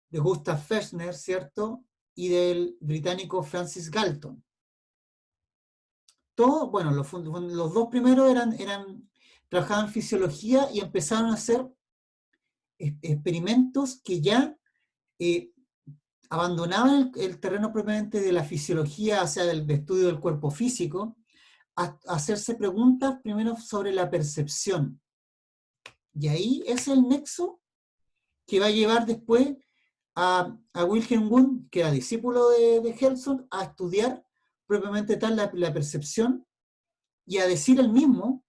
De Gustav Fechner, ¿cierto? Y del británico Francis Galton. Todo, bueno, los dos primeros trabajaban en fisiología y empezaron a hacer experimentos que ya abandonaban el terreno propiamente de la fisiología, o sea, del estudio del cuerpo físico, a hacerse preguntas primero sobre la percepción. Y ahí es el nexo que va a llevar después a Wilhelm Wundt, que era discípulo de Gelson, a estudiar propiamente tal la percepción y a decir él mismo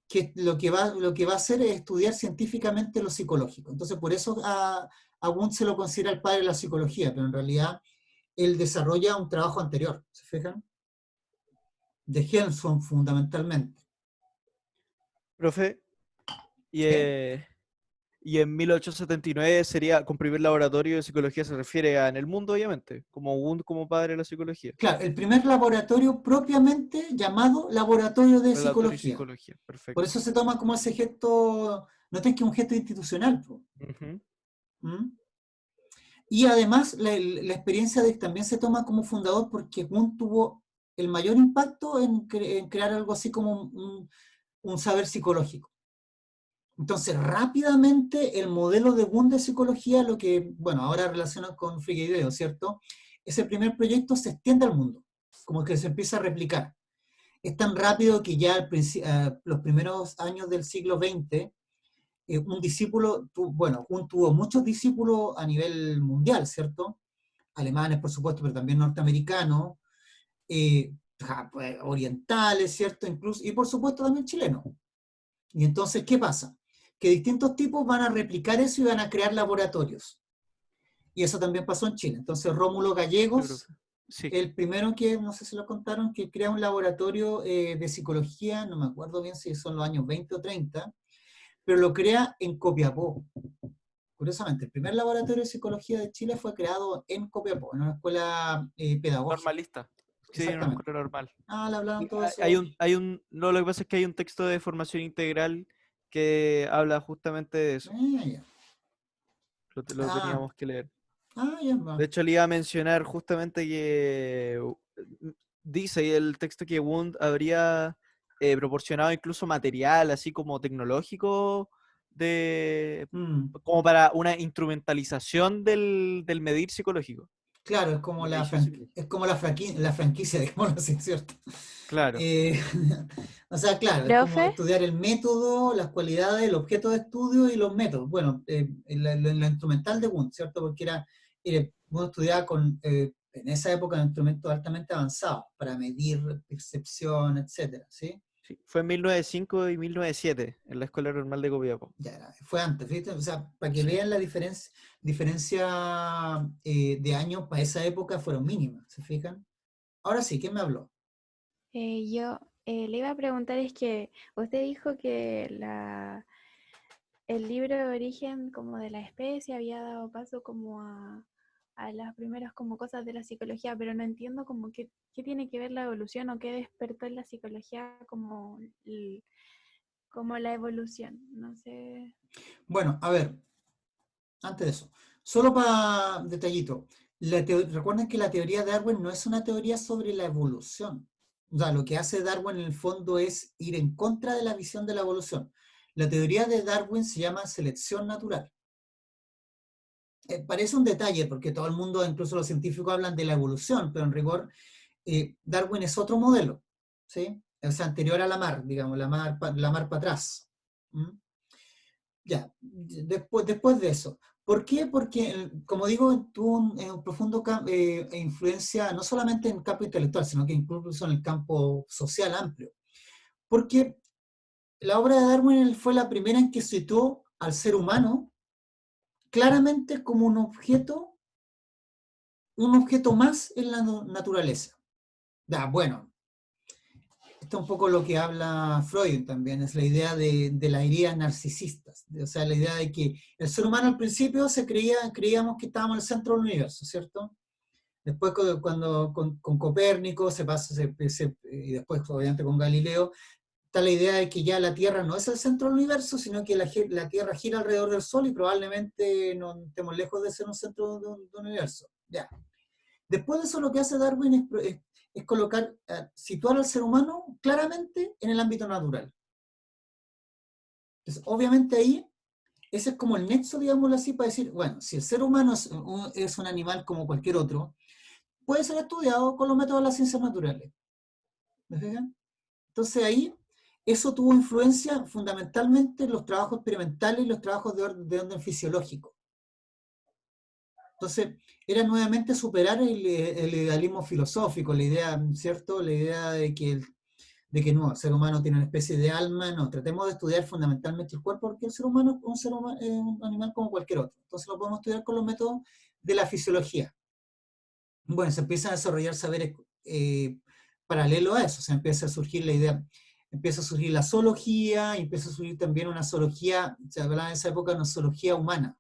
que lo que va a hacer es estudiar científicamente lo psicológico. Entonces, por eso a Wundt se lo considera el padre de la psicología, pero en realidad él desarrolla un trabajo anterior, ¿se fijan? De Gelson fundamentalmente. Profe, y, ¿Sí? y en 1879 sería, con primer laboratorio de psicología se refiere a en el mundo, obviamente, como Wundt como padre de la psicología. Claro, el primer laboratorio propiamente llamado Laboratorio de Laboratorio y Psicología. psicología, Por perfecto. eso se toma como ese gesto, no es que es un gesto institucional. Ujú. ¿Mm? Y además la experiencia también se toma como fundador porque Wundt tuvo el mayor impacto en crear algo así como un saber psicológico. Entonces, rápidamente el modelo de Wundt de psicología, lo que, bueno, ahora relaciona con Frege y Beo, ¿cierto? Ese primer proyecto se extiende al mundo, como que se empieza a replicar. Es tan rápido que ya los primeros años del siglo XX, un discípulo, bueno, Wundt tuvo muchos discípulos a nivel mundial, ¿cierto? Alemanes, por supuesto, pero también norteamericanos, pues, orientales, ¿cierto? Incluso, y por supuesto también chilenos. Y entonces, ¿qué pasa? Que distintos tipos van a replicar eso y van a crear laboratorios. Y eso también pasó en Chile. Entonces, Rómulo Sí, Gallegos, profe. Sí. el primero que, no sé si lo contaron, que crea un laboratorio de psicología, no me acuerdo bien si son los años 20 o 30, pero lo crea en Copiapó. Curiosamente, el primer laboratorio de psicología de Chile fue creado en Copiapó, en una escuela pedagógica. Normalista. Sí, en una Exactamente. escuela normal. Le hablaban todo eso. No, lo que pasa es que hay un texto de formación integral que habla justamente de eso. Ya. Lo Ah, teníamos que leer. Ah, ya va. De hecho, le iba a mencionar justamente que dice el texto que Wundt habría proporcionado incluso material, así como tecnológico, Mm, como para una instrumentalización del medir psicológico, claro, la medición psicológica. es como la franquicia, digámoslo así, ¿cierto? Claro, Eh, o sea, claro, es como Profe, estudiar el método, las cualidades, el objeto de estudio y los métodos. Bueno, en la instrumental de Wundt, ¿cierto? Porque Wundt estudiaba en esa época instrumentos altamente avanzados para medir percepción, etcétera, ¿sí? sí. Fue en 1905 y 1907 en la Escuela Normal de Copiapó. Fue antes, ¿viste? O sea, para que Sí. vean la diferencia de años para esa época fueron mínimas, ¿se fijan? Ahora sí, ¿quién me habló? yo le iba a preguntar, es que usted dijo que el libro de origen como de la especie había dado paso como a las primeras como cosas de la psicología, pero no entiendo como qué tiene que ver la evolución o qué despertó en la psicología como la evolución. No sé. Bueno, a ver, antes de eso, solo para detallito, recuerden que la teoría de Darwin no es una teoría sobre la evolución. O sea, lo que hace Darwin en el fondo es ir en contra de la visión de la evolución. La teoría de Darwin se llama selección natural. Parece un detalle porque todo el mundo, incluso los científicos, hablan de la evolución, pero en rigor Darwin es otro modelo, ¿sí? O sea, anterior a Lamarck, digamos, Lamarck para atrás. ¿Mm? Ya, después de eso. ¿Por qué? Porque, como digo, tuvo un profundo influencia no solamente en el campo intelectual, sino que incluso en el campo social amplio. Porque la obra de Darwin fue la primera en que situó al ser humano claramente como un objeto más en la naturaleza. Ya, bueno, esto es un poco lo que habla Freud también, es la idea de las heridas narcisistas, o sea, la idea de que el ser humano al principio creíamos que estábamos en el centro del universo, ¿cierto? Después cuando con Copérnico y después obviamente con Galileo, está la idea de que ya la Tierra no es el centro del universo, sino que la Tierra gira alrededor del Sol y probablemente no estemos lejos de ser un centro de un universo. Ya. Después de eso lo que hace Darwin es colocar, situar al ser humano claramente en el ámbito natural. Entonces, obviamente ahí, ese es como el nexo, digámoslo así, para decir, bueno, si el ser humano es un animal como cualquier otro, puede ser estudiado con los métodos de las ciencias naturales. ¿Me fijan? Entonces ahí, eso tuvo influencia fundamentalmente en los trabajos experimentales y los trabajos de orden fisiológico. Entonces, era nuevamente superar el idealismo filosófico, la idea, ¿cierto? La idea de que no, el ser humano tiene una especie de alma, no, tratemos de estudiar fundamentalmente el cuerpo porque el ser humano es un animal como cualquier otro. Entonces lo podemos estudiar con los métodos de la fisiología. Bueno, se empiezan a desarrollar saberes paralelo a eso, o sea, empieza a surgir la idea, empieza a surgir la zoología, y empieza a surgir también una zoología, se hablaba en esa época de una zoología humana.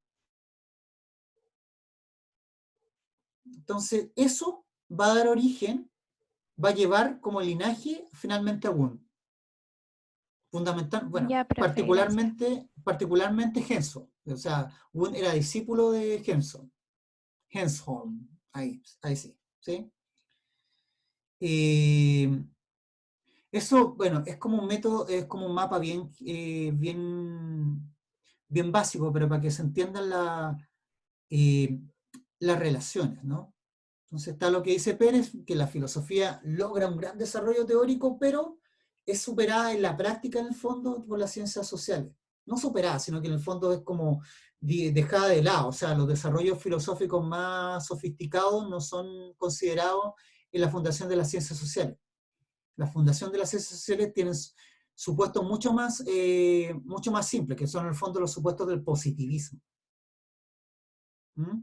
Entonces, eso va a dar origen, va a llevar como linaje finalmente a Wundt. Fundamental, bueno, Ya, profe, gracias. particularmente Henson. O sea, Wundt era discípulo de Hensholm, ahí sí, ¿sí? Eh, Eso, bueno, es como un método, es como un mapa bien básico, pero para que se entiendan eh, las relaciones, ¿no? Entonces está lo que dice Pérez, que la filosofía logra un gran desarrollo teórico, pero es superada en la práctica, en el fondo, por las ciencias sociales. No superada, sino que en el fondo es como dejada de lado. O sea, los desarrollos filosóficos más sofisticados no son considerados en la fundación de las ciencias sociales. La fundación de las ciencias sociales tiene supuestos mucho más simples, que son en el fondo los supuestos del positivismo. ¿Mm?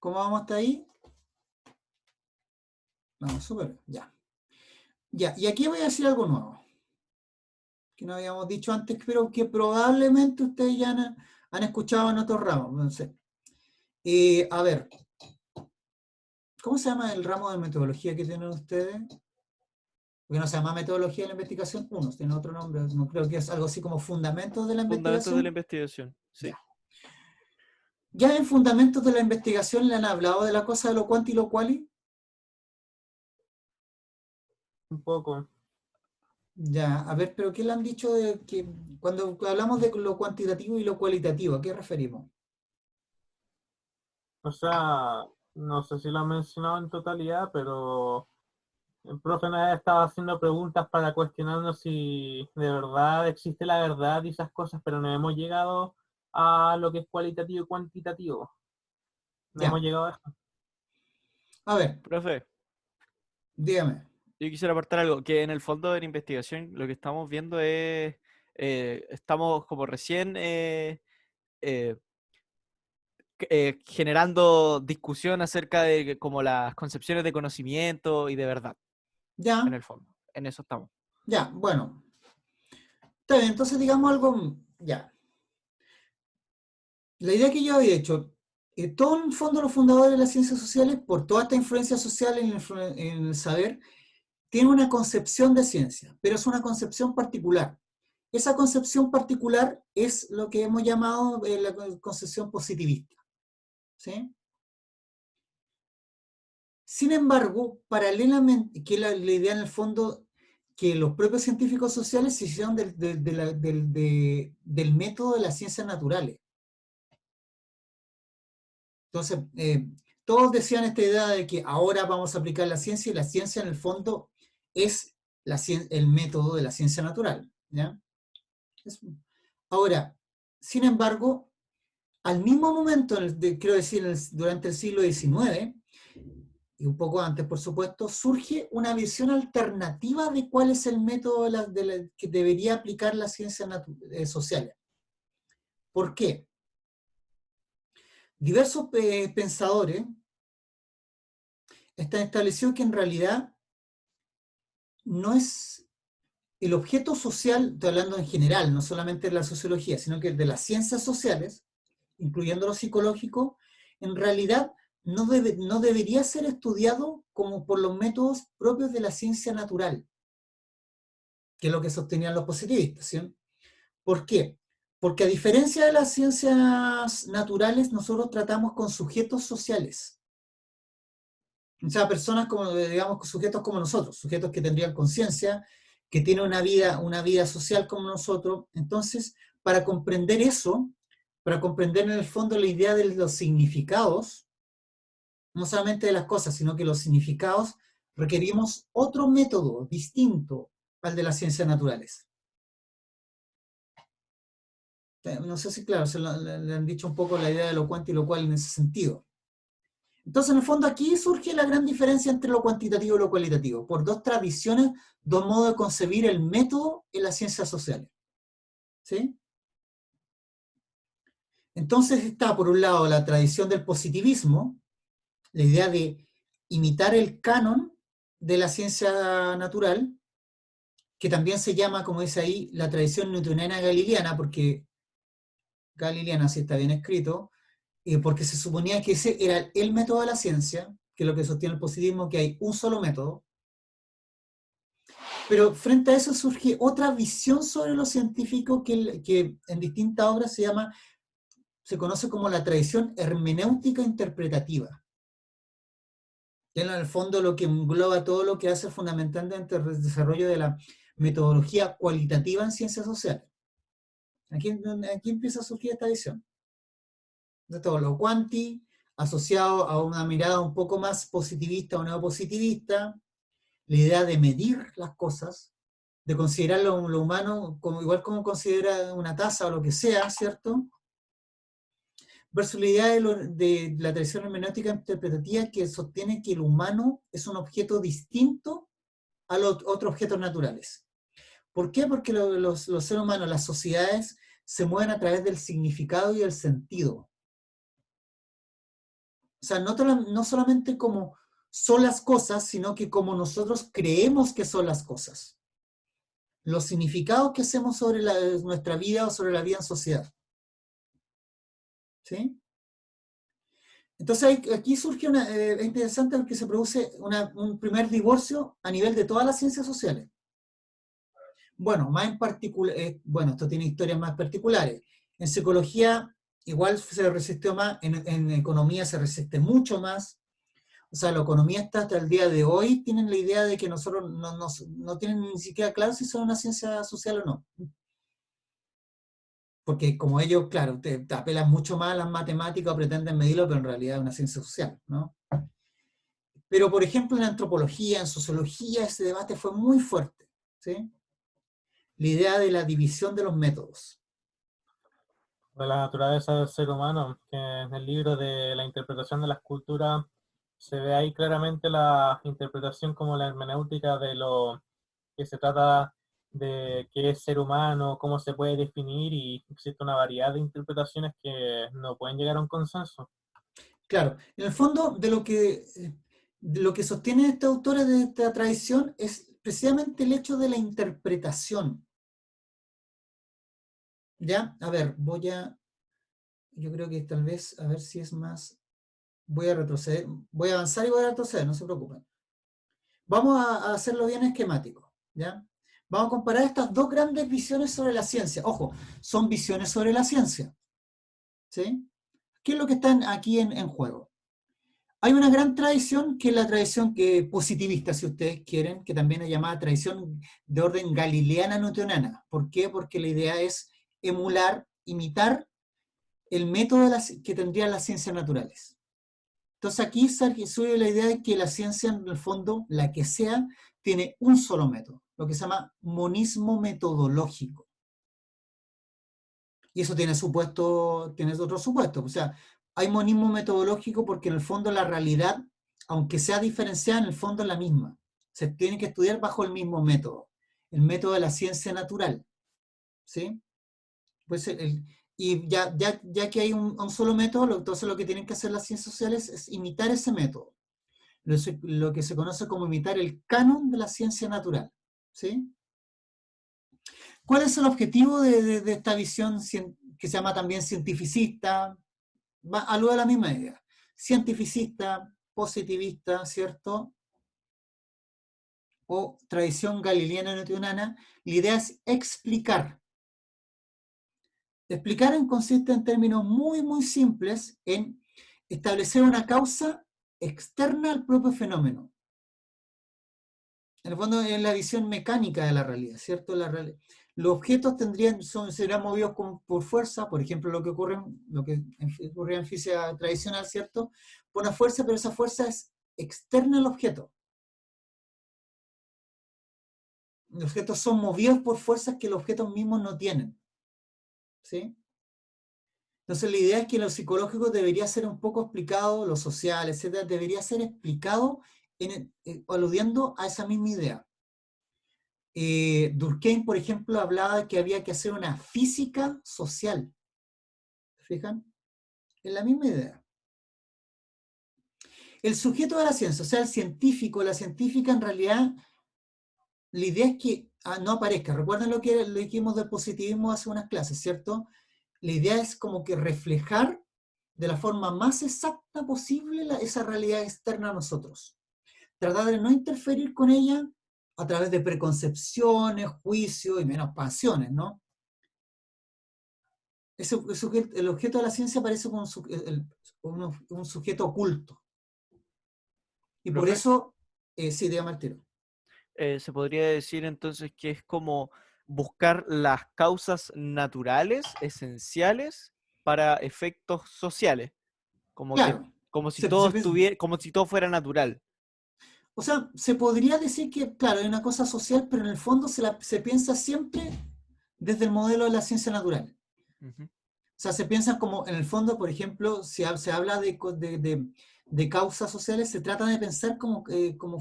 ¿Cómo vamos hasta ahí? Vamos, súper, ya. Ya, y aquí voy a decir algo nuevo, que no habíamos dicho antes, pero que probablemente ustedes ya han escuchado en otros ramos. No sé. A ver, ¿cómo se llama el ramo de metodología que tienen ustedes? Porque no se llama metodología de la investigación, tiene otro nombre, no creo que es algo así como fundamentos de la Fundamentos de la investigación. investigación, sí. Ya. ¿Ya en fundamentos de la investigación le han hablado de la cosa de lo cuanti y lo quali? Un poco. Ya, a ver, pero ¿qué le han dicho de que cuando hablamos de lo cuantitativo y lo cualitativo, ¿a qué referimos? O sea, no sé si lo han mencionado en totalidad, pero el profe una vez estaba haciendo preguntas para cuestionarnos si de verdad existe la verdad y esas cosas, pero no hemos llegado a lo que es cualitativo y cuantitativo. No hemos Ya, llegado a eso. a ver, Profe, dígame. yo quisiera aportar algo, que en el fondo de la investigación lo que estamos viendo es, estamos como recién eh, generando discusión acerca de como las concepciones de conocimiento y de verdad, en Ya, el fondo. En eso estamos. ya, bueno. Está bien, entonces digamos algo, ya. La idea que yo había hecho, todo en el fondo los fundadores de las ciencias sociales, por toda esta influencia social en el saber, tienen una concepción de ciencia, pero es una concepción particular. Esa concepción particular es lo que hemos llamado la concepción positivista. ¿Sí? Sin embargo, paralelamente, que la idea en el fondo, que los propios científicos sociales se hicieron del método de las ciencias naturales. Entonces, todos decían esta idea de que ahora vamos a aplicar la ciencia y la ciencia en el fondo es el método de la ciencia natural. ¿Ya? Ahora, sin embargo, al mismo momento, quiero decir, durante el siglo XIX, y un poco antes, por supuesto, surge una visión alternativa de cuál es el método que debería aplicar las ciencias sociales. ¿Por qué? Diversos pensadores están establecidos que en realidad no es el objeto social, estoy hablando en general, no solamente de la sociología, sino que de las ciencias sociales, incluyendo lo psicológico, en realidad no debería ser estudiado como por los métodos propios de la ciencia natural, que es lo que sostenían los positivistas. ¿Sí? ¿Por qué? Porque a diferencia de las ciencias naturales, nosotros tratamos con sujetos sociales. O sea, personas como, digamos, sujetos como nosotros, sujetos que tendrían conciencia, que tienen una vida social como nosotros. Entonces, para comprender eso, para comprender en el fondo la idea de los significados, no solamente de las cosas, sino que los significados, requerimos otro método distinto al de las ciencias naturales. No sé si, claro, le han dicho un poco la idea de lo cuanti y lo cual en ese sentido. Entonces, en el fondo, aquí surge la gran diferencia entre lo cuantitativo y lo cualitativo, por dos tradiciones, dos modos de concebir el método en las ciencias sociales. ¿Sí? Entonces está, por un lado, la tradición del positivismo, la idea de imitar el canon de la ciencia natural, que también se llama, como dice ahí, la tradición newtoniana galileana, porque galileana, si está bien escrito, porque se suponía que ese era el método de la ciencia, que es lo que sostiene el positivismo, que hay un solo método. Pero frente a eso surge otra visión sobre lo científico que en distintas obras se conoce como la tradición hermenéutica interpretativa, que es en el fondo lo que engloba todo lo que hace fundamentalmente el desarrollo de la metodología cualitativa en ciencias sociales. Aquí empieza a surgir esta visión. De todo lo cuanti, asociado a una mirada un poco más positivista o neopositivista, la idea de medir las cosas, de considerar lo humano como, igual como considera una taza o lo que sea, ¿cierto? Versus la idea de la tradición hermenéutica interpretativa que sostiene que el humano es un objeto distinto a los otros objetos naturales. ¿Por qué? Porque los seres humanos, las sociedades, se mueven a través del significado y del sentido. O sea, no solamente como son las cosas, sino que como nosotros creemos que son las cosas. Los significados que hacemos sobre nuestra vida o sobre la vida en sociedad. ¿Sí? Entonces aquí surge es interesante porque se produce un primer divorcio a nivel de todas las ciencias sociales. Bueno, más en particular, bueno, esto tiene historias más particulares. En psicología igual se resistió más, en economía se resiste mucho más. O sea, los economistas hasta el día de hoy tienen la idea de que nosotros no tienen ni siquiera claro si son una ciencia social o no. Porque como ellos, claro, te apelan mucho más a las matemáticas o pretenden medirlo, pero en realidad es una ciencia social, ¿no? Pero, por ejemplo, en antropología, en sociología, ese debate fue muy fuerte, ¿sí? La idea de la división de los métodos. De la naturaleza del ser humano, que en el libro de la interpretación de las culturas se ve ahí claramente la interpretación como la hermenéutica de lo que se trata de qué es ser humano, cómo se puede definir, y existe una variedad de interpretaciones que no pueden llegar a un consenso. Claro, en el fondo de lo que sostienen estos autores de esta tradición es precisamente el hecho de la interpretación. ¿Ya? A ver, yo creo que tal vez, a ver si es más, voy a retroceder, voy a avanzar y voy a retroceder, no se preocupen. Vamos a hacerlo bien esquemático, ¿ya? Vamos a comparar estas dos grandes visiones sobre la ciencia. Ojo, son visiones sobre la ciencia, ¿sí? ¿Qué es lo que está aquí en juego? Hay una gran tradición, que es la tradición positivista, si ustedes quieren, que también es llamada tradición de orden galileana-newtoniana. ¿Por qué? Porque la idea es emular, imitar el método que tendrían las ciencias naturales. Entonces aquí surge la idea de que la ciencia, en el fondo, la que sea, tiene un solo método, lo que se llama monismo metodológico. Y eso tiene otro supuesto. O sea, hay monismo metodológico porque en el fondo la realidad, aunque sea diferenciada, en el fondo es la misma. Se tiene que estudiar bajo el mismo método, el método de la ciencia natural. ¿Sí? Pues y ya que hay un solo método, entonces lo que tienen que hacer las ciencias sociales es imitar ese método. Lo que se conoce como imitar el canon de la ciencia natural. ¿Sí? ¿Cuál es el objetivo de esta visión que se llama también cientificista? Alude a la misma idea. Cientificista, positivista, ¿cierto? O tradición galileana-newtoniana. La idea es explicar. Explicar consiste en términos muy, muy simples en establecer una causa externa al propio fenómeno. En el fondo es la visión mecánica de la realidad, ¿cierto? Los objetos serán movidos por fuerza, por ejemplo, lo que ocurre en física tradicional, ¿cierto? Por una fuerza, pero esa fuerza es externa al objeto. Los objetos son movidos por fuerzas que los objetos mismos no tienen, ¿sí? Entonces la idea es que lo psicológico debería ser un poco explicado, lo social, etcétera, debería ser explicado aludiendo a esa misma idea. Durkheim, por ejemplo, hablaba que había que hacer una física social. ¿Se fijan? Es la misma idea. El sujeto de la ciencia, o sea, el científico, la científica, en realidad, la idea es que no aparezca. Recuerden lo que dijimos del positivismo hace unas clases, ¿cierto? La idea es como que reflejar de la forma más exacta posible esa realidad externa a nosotros. Tratar de no interferir con ella a través de preconcepciones, juicios y menos pasiones, ¿no? El objeto de la ciencia parece como un sujeto oculto. Y por Profe, eso, sí, dígame al tiro. se podría decir entonces que es como buscar las causas naturales, esenciales, para efectos sociales. Como que, Claro, como si se, todo se- como si todo fuera natural. o sea, se podría decir que, claro, hay una cosa social, pero en el fondo se piensa siempre desde el modelo de la ciencia natural. Ujú. O sea, se piensa como, en el fondo, por ejemplo, si se habla de causas sociales, se trata de pensar como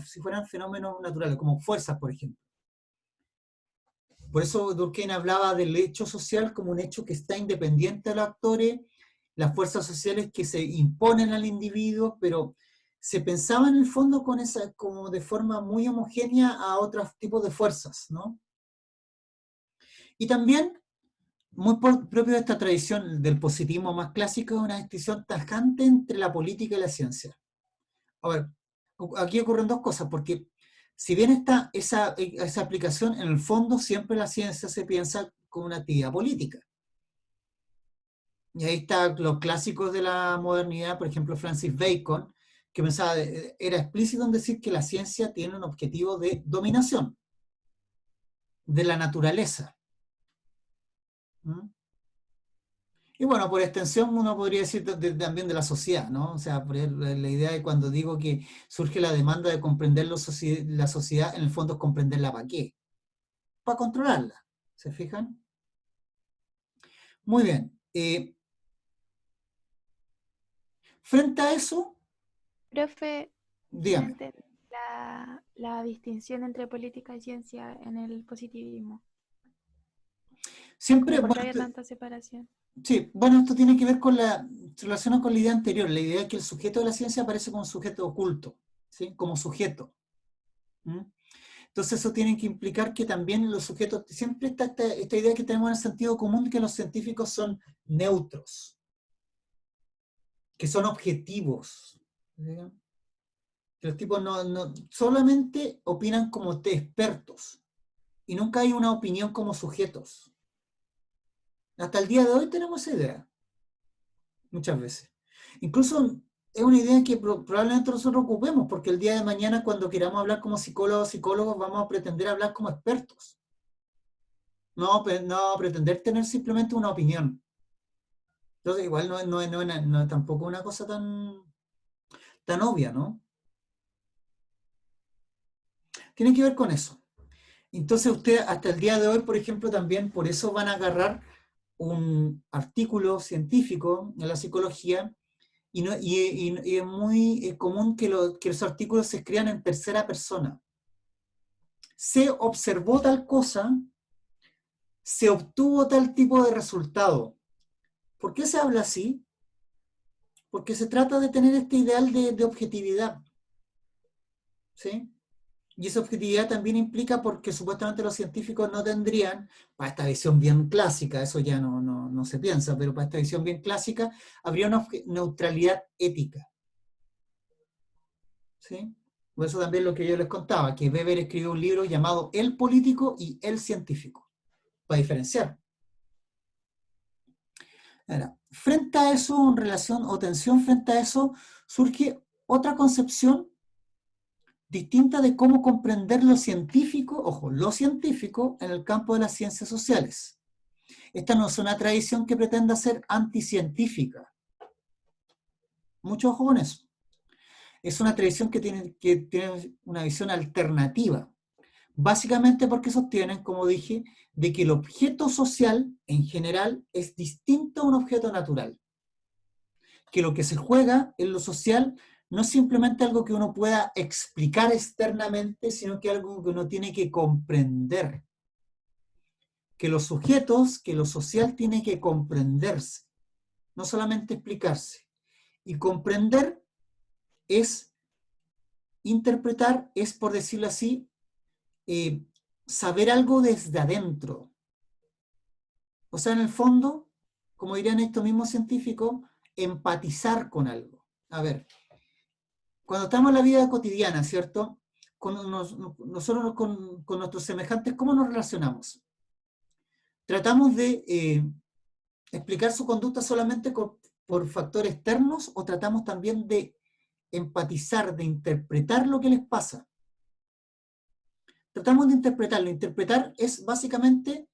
si fueran fenómenos naturales, como fuerzas, por ejemplo. Por eso Durkheim hablaba del hecho social como un hecho que está independiente de los actores, las fuerzas sociales que se imponen al individuo, pero se pensaba en el fondo como de forma muy homogénea a otros tipos de fuerzas, ¿no? Y también, muy propio de esta tradición del positivismo más clásico, es una distinción tajante entre la política y la ciencia. A ver, aquí ocurren dos cosas, porque si bien está esa aplicación, en el fondo siempre la ciencia se piensa como una actividad política. Y ahí están los clásicos de la modernidad, por ejemplo, Francis Bacon, que pensaba, era explícito en decir que la ciencia tiene un objetivo de dominación de la naturaleza. ¿Mm? Y bueno, por extensión uno podría decir también de la sociedad, ¿no? O sea, la idea de cuando digo que surge la demanda de comprender la sociedad, en el fondo es comprenderla para qué, para controlarla. ¿Se fijan? Muy bien. Frente a eso, Profe, no dígame. entendí la distinción entre política y ciencia en el positivismo. Siempre, Como por qué bueno, había tanta separación. sí, bueno, esto tiene que ver con se relaciona con la idea anterior, la idea de que el sujeto de la ciencia aparece como un sujeto oculto, ¿sí? Como sujeto. ¿Mm? Entonces eso tiene que implicar que también los sujetos, siempre está esta idea que tenemos en el sentido común de que los científicos son neutros, que son objetivos. ¿Sí? Que los tipos solamente opinan como expertos y nunca hay una opinión como sujetos. Hasta el día de hoy tenemos esa idea, muchas veces. Incluso es una idea que probablemente nosotros ocupemos, porque el día de mañana cuando queramos hablar como psicólogos, vamos a pretender hablar como expertos. No pretender tener simplemente una opinión. Entonces, igual no es tampoco una cosa tan obvia, ¿no? Tiene que ver con eso. Entonces, usted hasta el día de hoy, por ejemplo, también por eso van a agarrar un artículo científico en la psicología y es muy común que los artículos se escriban en tercera persona. Se observó tal cosa, se obtuvo tal tipo de resultado. ¿Por qué se habla así? Porque se trata de tener este ideal de objetividad. ¿Sí? Y esa objetividad también implica porque supuestamente los científicos no tendrían, para esta visión bien clásica, eso ya no se piensa, pero para esta visión bien clásica, habría una neutralidad ética. ¿Sí? Por eso también lo que yo les contaba, que Weber escribió un libro llamado El político y el científico, para diferenciar. Ahora, frente a eso, en relación o tensión frente a eso, surge otra concepción distinta de cómo comprender lo científico, ojo, lo científico en el campo de las ciencias sociales. Esta no es una tradición que pretenda ser anticientífica. Mucho ojo con eso. Es una tradición que tiene una visión alternativa. Básicamente porque sostienen, como dije, de que el objeto social en general es distinto a un objeto natural. Que lo que se juega en lo social no es simplemente algo que uno pueda explicar externamente, sino que algo que uno tiene que comprender. Que los sujetos, que lo social tiene que comprenderse, no solamente explicarse. Y comprender es interpretar, es, por decirlo así, saber algo desde adentro. O sea, en el fondo, como dirían estos mismos científicos, empatizar con algo. A ver, cuando estamos en la vida cotidiana, ¿cierto? Nosotros con nuestros semejantes, ¿cómo nos relacionamos? ¿Tratamos de explicar su conducta solamente por factores externos o tratamos también de empatizar, de interpretar lo que les pasa? Tratamos de interpretarlo. Interpretar es básicamente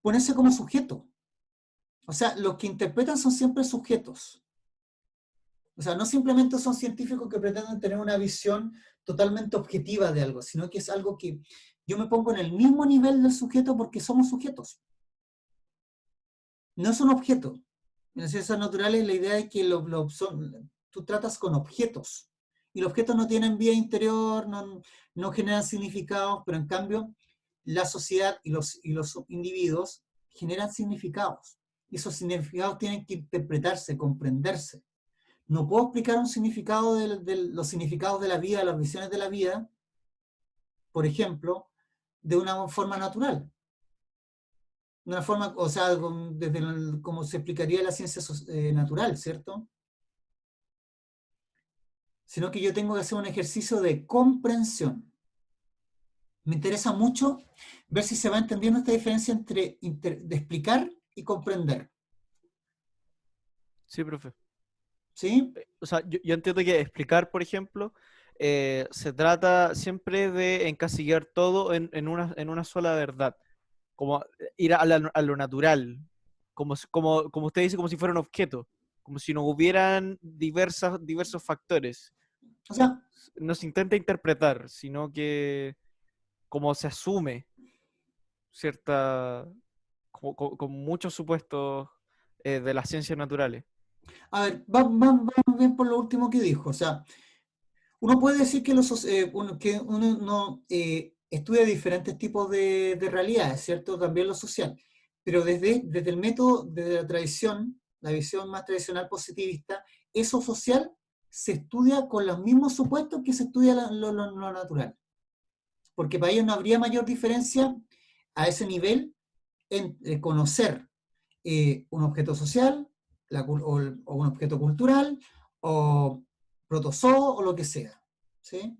ponerse como sujeto. O sea, los que interpretan son siempre sujetos. O sea, no simplemente son científicos que pretenden tener una visión totalmente objetiva de algo, sino que es algo que yo me pongo en el mismo nivel del sujeto porque somos sujetos. No es un objeto. En las ciencias naturales la idea es que tú tratas con objetos. Y los objetos no tienen vida interior, no generan significados, pero en cambio la sociedad y los individuos generan significados. Y esos significados tienen que interpretarse, comprenderse. No puedo explicar un significado de los significados de la vida, las visiones de la vida, por ejemplo, de una forma natural. De una forma, o sea, como se explicaría la ciencia natural, ¿cierto? Sino que yo tengo que hacer un ejercicio de comprensión. Me interesa mucho ver si se va entendiendo esta diferencia entre de explicar y comprender. Sí, profe. ¿Sí? O sea, yo entiendo que explicar, por ejemplo, se trata siempre de encasillar todo en una sola verdad, como ir a lo natural, como usted dice, como si fuera un objeto, como si no hubieran diversos factores. O sea, No se intenta interpretar, sino que como se asume cierta, con muchos supuestos de las ciencias naturales. a ver, vamos bien por lo último que dijo. O sea, uno puede decir que, que uno no estudia diferentes tipos de realidades, ¿cierto? También lo social. Pero desde el método, desde la tradición, la visión más tradicional positivista, eso social se estudia con los mismos supuestos que se estudia lo natural. Porque para ellos no habría mayor diferencia a ese nivel en conocer un objeto social o un objeto cultural o protozoo o lo que sea. ¿Sí?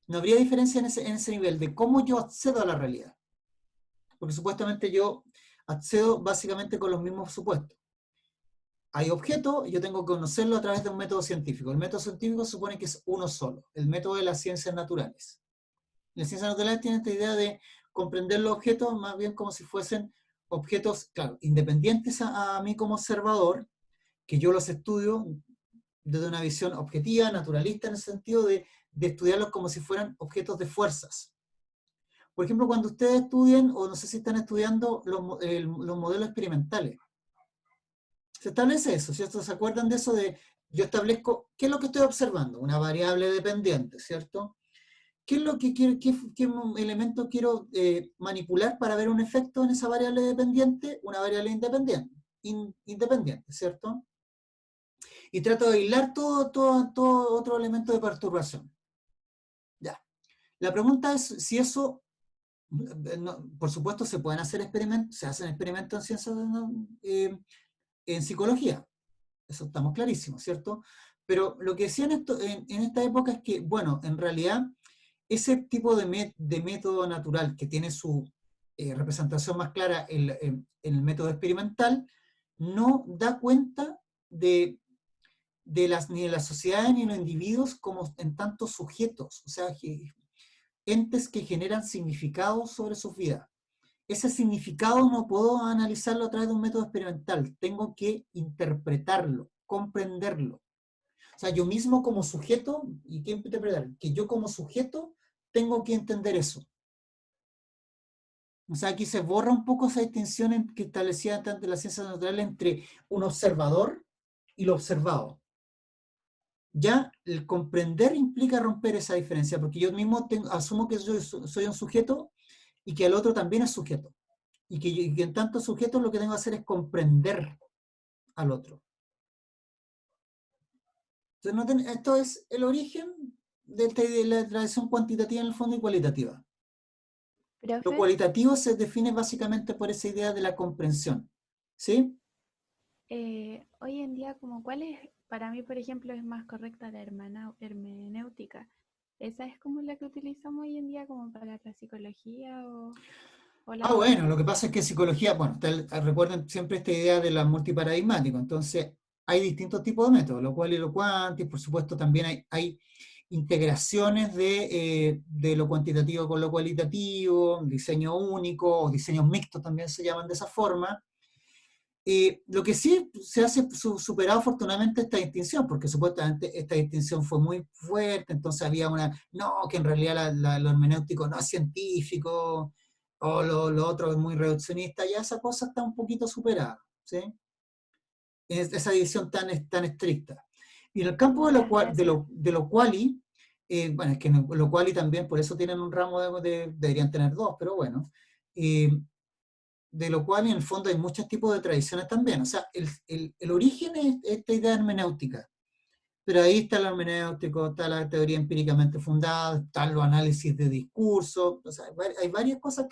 No habría diferencia en ese nivel de cómo yo accedo a la realidad. Porque supuestamente yo accedo básicamente con los mismos supuestos. Hay objetos y yo tengo que conocerlo a través de un método científico. El método científico supone que es uno solo, el método de las ciencias naturales. Las ciencias naturales tienen esta idea de comprender los objetos más bien como si fuesen objetos, claro, independientes a mí como observador, que yo los estudio desde una visión objetiva, naturalista, en el sentido de estudiarlos como si fueran objetos de fuerzas. Por ejemplo, cuando ustedes estudian, o no sé si están estudiando los modelos experimentales, se establece eso, ¿cierto? ¿Se acuerdan de eso de yo establezco qué es lo que estoy observando? Una variable dependiente, ¿cierto? ¿Qué es lo que quiero, qué elemento quiero manipular para ver un efecto en esa variable dependiente? Una variable independiente, ¿cierto? Y trato de aislar todo otro elemento de perturbación. Ya. La pregunta es si eso, no, por supuesto, se pueden hacer experimentos, se hacen experimentos en ciencias, en psicología, eso estamos clarísimos, ¿cierto? Pero lo que decían en esta época es que, bueno, en realidad, ese tipo de método natural que tiene su representación más clara en el método experimental, no da cuenta ni de las sociedades ni de los individuos como en tantos sujetos, o sea, entes que generan significados sobre sus vidas. Ese significado no puedo analizarlo a través de un método experimental, tengo que interpretarlo, comprenderlo. O sea, yo mismo como sujeto, ¿y qué interpretar? Que yo como sujeto tengo que entender eso. O sea, aquí se borra un poco esa distinción que establecía antes de las ciencias naturales entre un observador y lo observado. Ya el comprender implica romper esa diferencia, porque yo mismo asumo que yo soy un sujeto y que el otro también es sujeto. Y que en tanto sujeto lo que tengo que hacer es comprender al otro. Entonces, esto es el origen de la tradición cuantitativa en el fondo y cualitativa. Lo Profe, cualitativo se define básicamente por esa idea de la comprensión. ¿Sí? hoy en día, como cuál es, para mí, por ejemplo, es más correcta la hermenéutica. ¿Esa es como la que utilizamos hoy en día como para la psicología o la Bueno, lo que psicología? pasa es que psicología, bueno, recuerden siempre esta idea de la multiparadigmático, entonces hay distintos tipos de métodos, lo cual y lo cuanti, por supuesto también hay integraciones de lo cuantitativo con lo cualitativo, diseño único, o diseños mixtos también se llaman de esa forma. Lo que sí se hace superado afortunadamente esta distinción, porque supuestamente esta distinción fue muy fuerte, entonces había no, que en realidad lo hermenéutico no es científico, o lo otro es muy reduccionista, ya esa cosa está un poquito superada, ¿sí? Esa división tan estricta. Y en el campo Ya, gracias. de lo quali, bueno, es que en lo quali también, por eso tienen un ramo deberían tener dos, pero bueno, eh, de lo cual en el fondo hay muchos tipos de tradiciones también. O sea, el origen es esta idea hermenéutica, pero ahí está el hermenéutico, está la teoría empíricamente fundada, están los análisis de discurso, o sea, hay varias cosas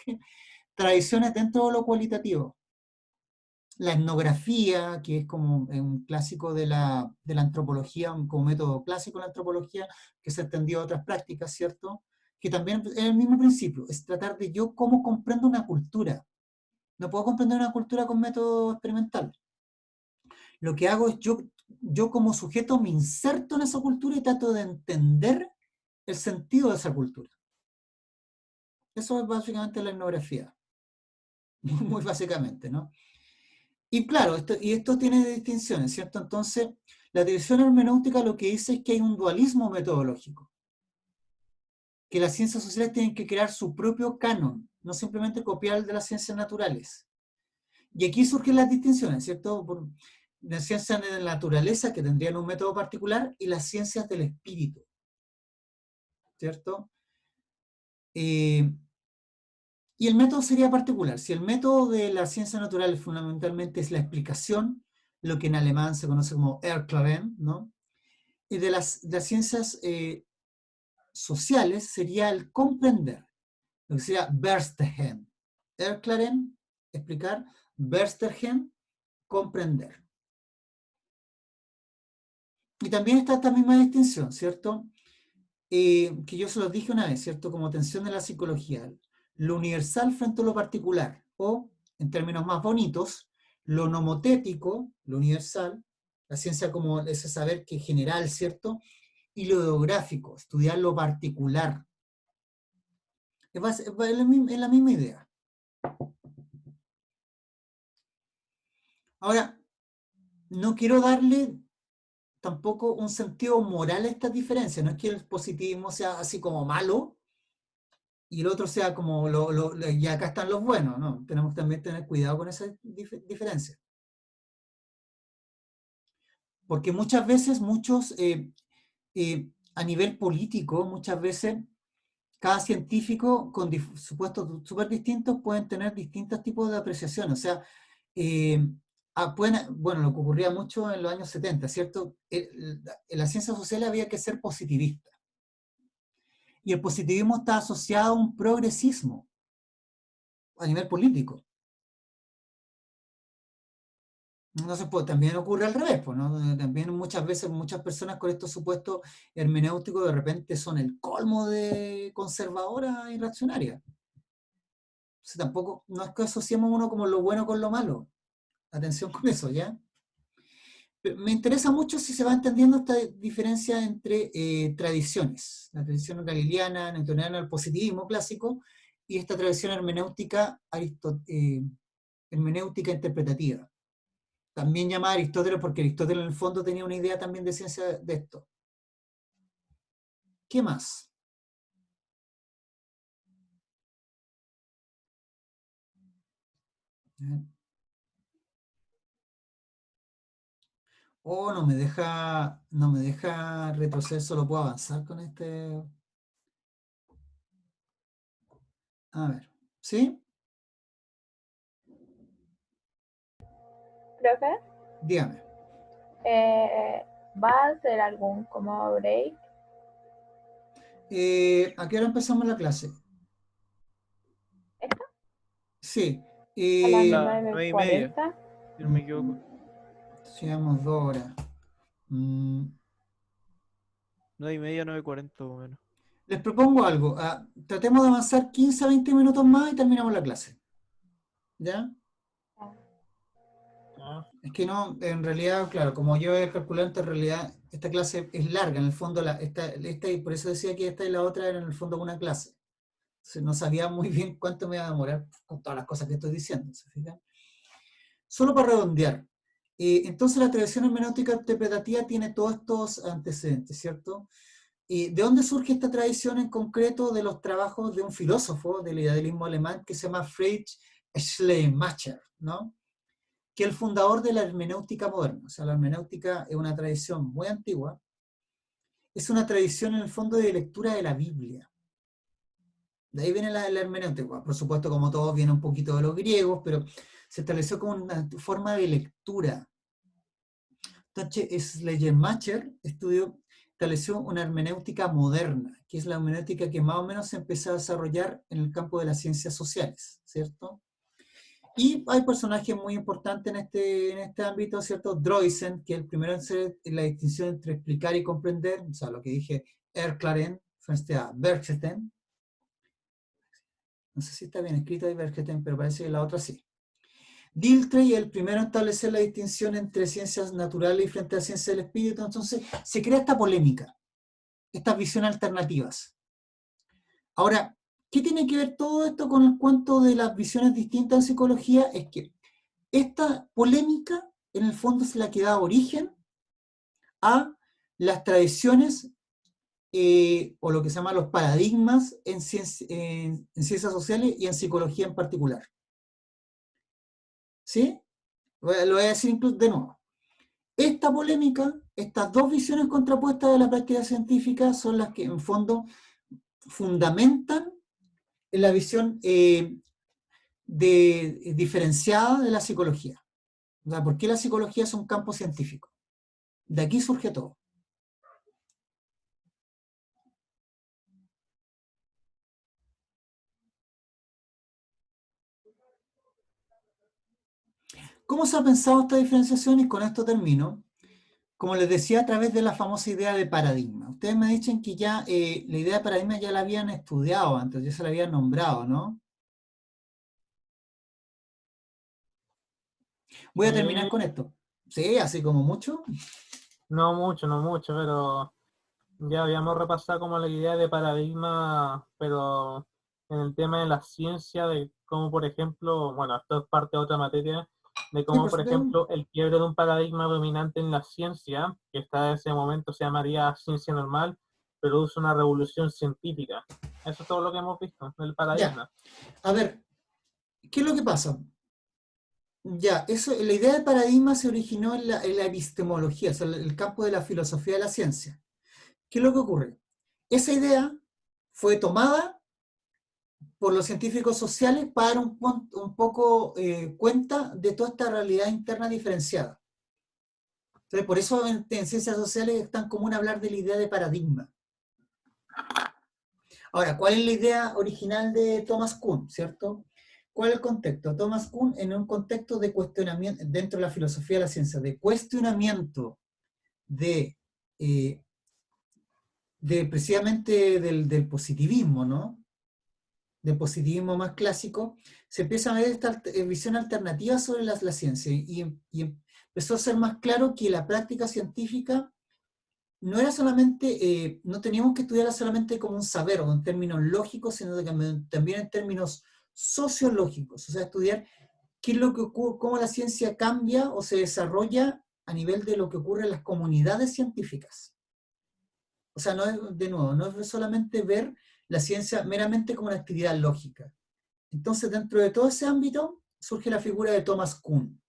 tradiciones dentro de lo cualitativo. La etnografía, que es como un clásico de la antropología, como método clásico de la antropología, que se extendió a otras prácticas, ¿cierto? Que también es el mismo principio, es tratar de yo cómo comprendo una cultura. No puedo comprender una cultura con método experimental. lo que hago es yo como sujeto me inserto en esa cultura y trato de entender el sentido de esa cultura. Eso es básicamente la etnografía, muy básicamente, ¿no? Y claro, esto tiene distinciones, ¿cierto? Entonces, la división hermenéutica lo que dice es que hay un dualismo metodológico, que las ciencias sociales tienen que crear su propio canon, no simplemente copiar el de las ciencias naturales. Y aquí surgen las distinciones, ¿cierto? Las ciencias de la naturaleza, que tendrían un método particular, y las ciencias del espíritu, ¿cierto? Y el método sería particular. Si el método de las ciencias naturales fundamentalmente es la explicación, lo que en alemán se conoce como Erklären, ¿no? Y de las ciencias sociales sería el comprender, lo que sería Verstehen. Erklären, explicar, Verstehen, comprender. Y también está esta misma distinción, ¿cierto? Que yo se los dije una vez, ¿cierto? Como tensión de la psicología. Lo universal frente a lo particular, o, en términos más bonitos, lo nomotético, lo universal, la ciencia como ese saber que es general, ¿cierto? Y lo geográfico, estudiar lo particular. Es la misma idea. Ahora, no quiero darle tampoco un sentido moral a estas diferencias, no es que el positivismo sea así como malo, y el otro sea como, y acá están los buenos, ¿no? Tenemos también que tener cuidado con esa diferencia. Porque muchas veces, a nivel político, muchas veces, cada científico con supuestos súper distintos pueden tener distintos tipos de apreciación. O sea, bueno, lo que ocurría mucho en los años 70, ¿cierto? En la ciencia social había que ser positivista. Y el positivismo está asociado a un progresismo a nivel político. Entonces, pues, también ocurre al revés, pues, ¿no? También muchas veces muchas personas con estos supuestos hermenéuticos de repente son el colmo de conservadoras y reaccionarias. Entonces, tampoco, no es que asociemos uno como lo bueno con lo malo. Atención con eso, ¿ya? Pero me interesa mucho si se va entendiendo esta diferencia entre tradiciones. La tradición galileana, newtoniana, el positivismo clásico, y esta tradición hermenéutica interpretativa. También llamada Aristóteles, porque Aristóteles en el fondo tenía una idea también de ciencia de esto. ¿Qué más? Oh, no me deja retroceder, solo puedo avanzar con este. A ver, ¿sí? Profe, Dígame. ¿va a hacer algún como break? ¿A qué hora empezamos la clase? ¿Esta? Sí. A las Las 9:30, 9:40. si no me equivoco. Llevamos 2 horas. 9:30, 9:40 o menos. Les propongo algo. Tratemos de avanzar 15 a 20 minutos más y terminamos la clase. ¿Ya? Es que no, en realidad, claro, como yo he calculado, en realidad esta clase es larga, en el fondo, y por eso decía que esta y la otra eran en el fondo una clase. Entonces, no sabía muy bien cuánto me iba a demorar con todas las cosas que estoy diciendo, ¿se fijan? Solo para redondear. Entonces la tradición hermenéutica interpretativa tiene todos estos antecedentes, ¿cierto? ¿De dónde surge esta tradición en concreto? De los trabajos de un filósofo del idealismo alemán que se llama Friedrich Schleiermacher, ¿no? Que es el fundador de la hermenéutica moderna. O sea, la hermenéutica es una tradición muy antigua. Es una tradición en el fondo de lectura de la Biblia. De ahí viene la hermenéutica. Por supuesto, como todo, viene un poquito de los griegos, pero se estableció como una forma de lectura. Entonces, Schleiermacher estableció una hermenéutica moderna, que es la hermenéutica que más o menos se empezó a desarrollar en el campo de las ciencias sociales, ¿cierto? Y hay personajes muy importantes en este ámbito, ¿cierto? Droysen, que es el primero en hacer la distinción entre explicar y comprender, o sea, lo que dije, Erklären, frente a Bergstein. No sé si está bien escrito ahí Bergstein, pero parece que la otra sí. Dilthey es el primero en establecer la distinción entre ciencias naturales y frente a la ciencia del espíritu. Entonces se crea esta polémica, estas visiones alternativas. Ahora, ¿qué tiene que ver todo esto con el cuento de las visiones distintas en psicología? Es que esta polémica, en el fondo, es la que da origen a las tradiciones o lo que se llama los paradigmas en ciencias sociales y en psicología en particular. ¿Sí? Lo voy a decir incluso de nuevo. Esta polémica, estas dos visiones contrapuestas de la práctica científica son las que en fondo fundamentan la visión diferenciada de la psicología. O sea, ¿por qué la psicología es un campo científico? De aquí surge todo. ¿Cómo se ha pensado esta diferenciación? Y con esto termino. Como les decía, a través de la famosa idea de paradigma. Ustedes me dicen que ya la idea de paradigma ya la habían estudiado antes, ya se la habían nombrado, ¿no? Voy a terminar con esto. Sí, así como mucho. No mucho, no mucho, pero ya habíamos repasado como la idea de paradigma, pero en el tema de la ciencia, de cómo, por ejemplo, bueno, esto es parte de otra materia, de Sí, cómo, por por supuesto. ejemplo, el quiebre de un paradigma dominante en la ciencia, que está en ese momento se llamaría ciencia normal, produce una revolución científica. Eso es todo lo que hemos visto del Ya, paradigma. a ver, ¿qué es lo que pasa? Ya, eso, la idea de paradigma se originó en la epistemología, o sea, el campo de la filosofía de la ciencia. ¿Qué es lo que ocurre? Esa idea fue tomada por los científicos sociales para dar un poco cuenta de toda esta realidad interna diferenciada. Entonces, por eso en ciencias sociales es tan común hablar de la idea de paradigma. Ahora, ¿cuál es la idea original de Thomas Kuhn, cierto? ¿Cuál es el contexto? Thomas Kuhn, en un contexto de cuestionamiento, dentro de la filosofía de la ciencia, de cuestionamiento de, eh, precisamente del positivismo, ¿no? Del positivismo más clásico, se empieza a ver esta visión alternativa sobre la ciencia y empezó a ser más claro que la práctica científica no era solamente, no teníamos que estudiarla solamente como un saber o en términos lógicos, sino también en términos sociológicos, o sea, estudiar qué es lo que ocurre, cómo la ciencia cambia o se desarrolla a nivel de lo que ocurre en las comunidades científicas. O sea, no es, de nuevo, no es solamente ver la ciencia meramente como una actividad lógica. Entonces, dentro de todo ese ámbito, surge la figura de Thomas Kuhn,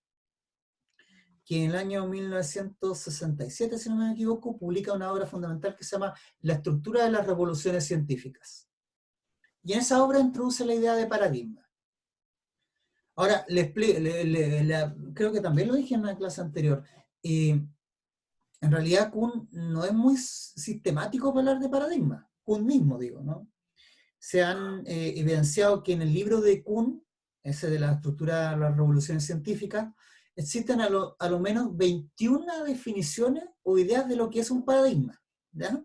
que en el año 1967, si no me equivoco, publica una obra fundamental que se llama La estructura de las revoluciones científicas. Y en esa obra introduce la idea de paradigma. Ahora, creo que también lo dije en una clase anterior, en realidad Kuhn no es muy sistemático para hablar de paradigma, Kuhn mismo digo, ¿no? Se han evidenciado que en el libro de Kuhn, ese de la estructura de las revoluciones científicas, existen a lo menos 21 definiciones o ideas de lo que es un paradigma, ¿ya?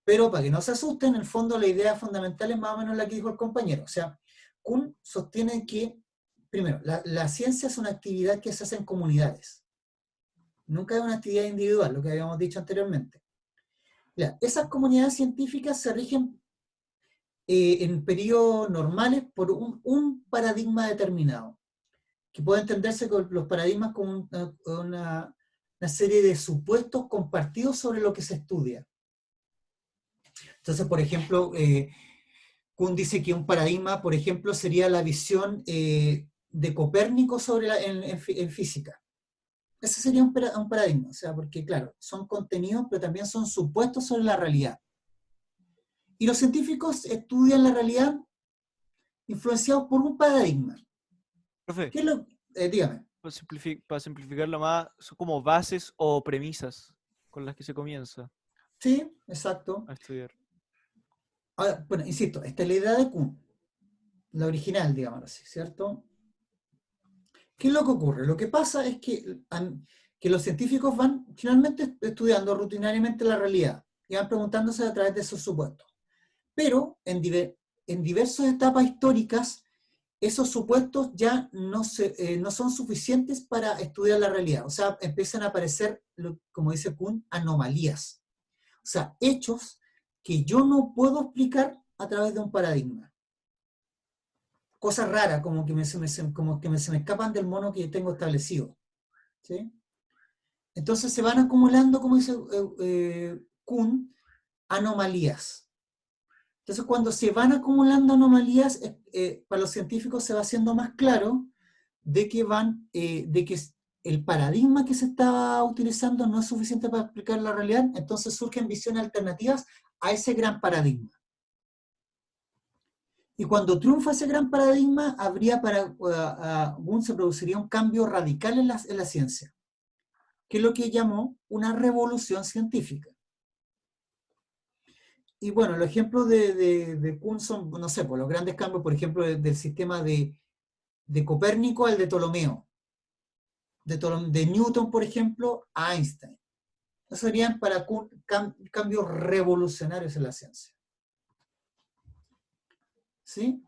Pero para que no se asusten, en el fondo la idea fundamental es más o menos la que dijo el compañero. O sea, Kuhn sostiene que, primero, la ciencia es una actividad que se hace en comunidades. Nunca es una actividad individual, lo que habíamos dicho anteriormente. Ya, esas comunidades científicas se rigen en periodos normales por un paradigma determinado, que puede entenderse con los paradigmas como una serie de supuestos compartidos sobre lo que se estudia. Entonces, por ejemplo, Kuhn dice que un paradigma, por ejemplo, sería la visión de Copérnico sobre en física. Ese sería un paradigma, o sea, porque claro, son contenidos, pero también son supuestos sobre la realidad. Y los científicos estudian la realidad influenciados por un paradigma. Profe, ¿Qué es lo? Dígame. para simplificarlo más, son como bases o premisas con las que se comienza Sí, exacto. a estudiar. Ahora, bueno, insisto, esta es la idea de Kuhn, la original, digamos así, ¿cierto? ¿Qué es lo que ocurre? Lo que pasa es que los científicos van finalmente estudiando rutinariamente la realidad y van preguntándose a través de esos supuestos. Pero en diversas etapas históricas esos supuestos ya no son suficientes para estudiar la realidad. O sea, empiezan a aparecer, como dice Kuhn, anomalías. O sea, hechos que yo no puedo explicar a través de un paradigma. Cosas raras, como que se me escapan del mono que tengo establecido. ¿Sí? Entonces se van acumulando, como dice Kuhn, anomalías. Entonces cuando se van acumulando anomalías, para los científicos se va haciendo más claro de que el paradigma que se está utilizando no es suficiente para explicar la realidad, entonces surgen visiones alternativas a ese gran paradigma. Y cuando triunfa ese gran paradigma, se produciría un cambio radical en la ciencia, que es lo que llamó una revolución científica. Y bueno, los ejemplos de Kuhn son, no sé, por los grandes cambios, por ejemplo, del sistema de Copérnico al de Ptolomeo, de Newton, por ejemplo, a Einstein. Esos serían para Kuhn cambios revolucionarios en la ciencia. ¿Sí?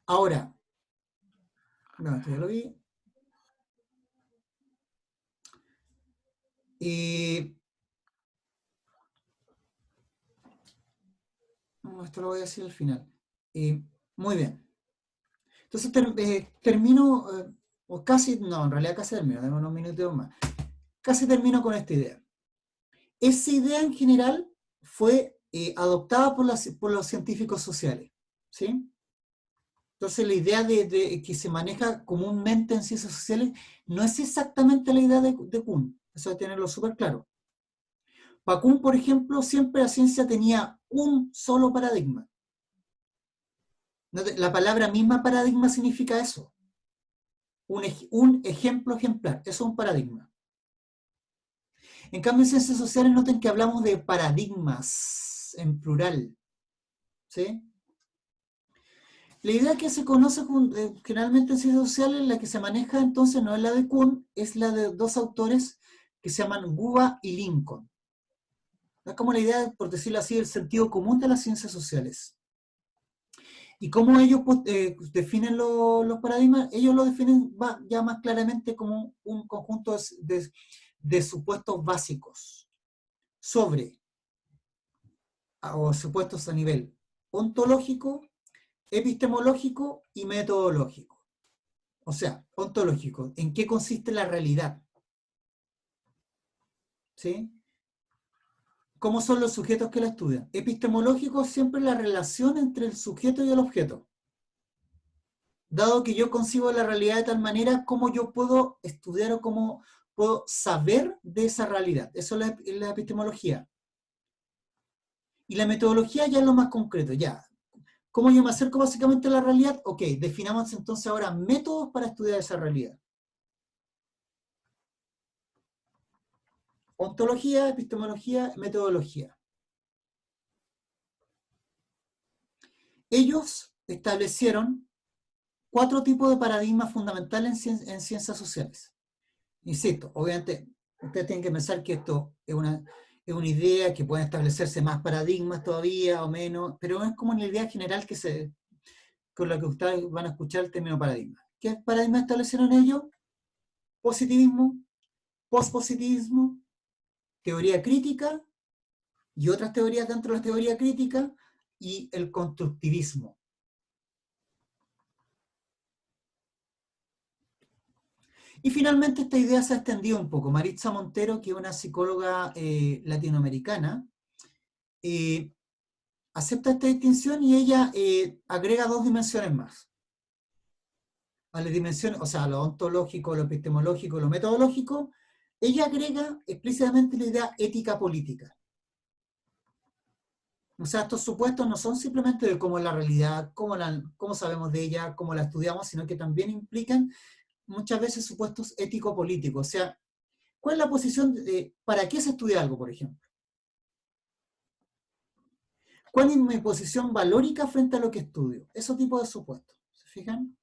Ahora, no, esto ya lo vi. Esto lo voy a decir al final. Muy bien. Entonces termino, o casi, no, en realidad casi termino, tengo unos minutos más. Casi termino con esta idea. Esa idea en general fue adoptada por los científicos sociales. ¿Sí? Entonces la idea que se maneja comúnmente en ciencias sociales no es exactamente la idea de Kuhn. Eso hay que tenerlo súper claro. Para Kuhn, por ejemplo, siempre la ciencia tenía un solo paradigma. La palabra misma paradigma significa eso. Un ejemplo ejemplar. Eso es un paradigma. En cambio, en ciencias sociales noten que hablamos de paradigmas en plural. ¿Sí? La idea que se conoce generalmente en ciencias sociales, la que se maneja entonces no es la de Kuhn, es la de dos autores que se llaman Guba y Lincoln. Es como la idea, por decirlo así, del sentido común de las ciencias sociales. Y cómo ellos definen los paradigmas, ellos lo definen ya más claramente como un conjunto de supuestos básicos o supuestos a nivel ontológico, epistemológico y metodológico. O sea, ontológico, ¿en qué consiste la realidad? ¿Sí? ¿Cómo son los sujetos que la estudian? Epistemológico, siempre la relación entre el sujeto y el objeto. Dado que yo concibo la realidad de tal manera, ¿cómo yo puedo estudiar o cómo puedo saber de esa realidad? Eso es la epistemología. Y la metodología ya es lo más concreto, ya. ¿Cómo yo me acerco básicamente a la realidad? Ok, definamos entonces ahora métodos para estudiar esa realidad. Ontología, epistemología, metodología. Ellos establecieron 4 tipos de paradigmas fundamentales en ciencias sociales. Insisto, obviamente, ustedes tienen que pensar que esto es una idea que pueden establecerse más paradigmas todavía o menos, pero es como una idea general con la que ustedes van a escuchar el término paradigma. ¿Qué paradigma establecieron ellos? Positivismo, pospositivismo, teoría crítica y otras teorías dentro de la teoría crítica y el constructivismo. Y finalmente esta idea se ha extendido un poco. Maritza Montero, que es una psicóloga latinoamericana, acepta esta distinción y ella agrega 2 dimensiones más. A las dimensiones, o sea, lo ontológico, lo epistemológico, lo metodológico, ella agrega explícitamente la idea ética política. O sea, estos supuestos no son simplemente de cómo es la realidad, cómo sabemos de ella, cómo la estudiamos, sino que también implican muchas veces supuestos ético-políticos. O sea, ¿cuál es la posición para qué se estudia algo, por ejemplo? ¿Cuál es mi posición valórica frente a lo que estudio? Esos tipos de supuestos. ¿Se fijan?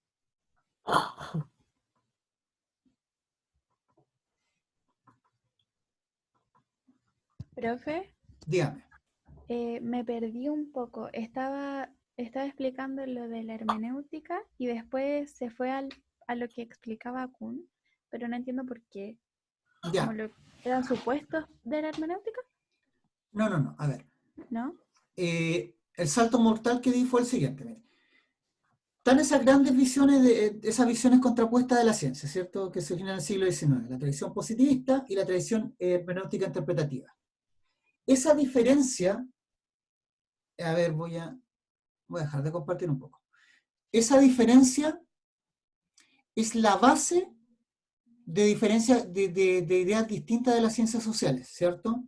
Profe, Dígame. me perdí un poco. Estaba estaba explicando lo de la hermenéutica y después se fue a lo que explicaba Kuhn, pero no entiendo por qué. Como Ya, ¿eran supuestos de la hermenéutica? no, a ver. ¿No? El salto mortal que di fue el siguiente. Mire. Están esas grandes visiones, esas visiones contrapuestas de la ciencia, ¿cierto? Que surgieron en el siglo XIX, la tradición positivista y la tradición hermenéutica interpretativa. Esa diferencia, a ver, voy a dejar de compartir un poco. Esa diferencia es la base de diferencia de ideas distintas de las ciencias sociales, ¿cierto?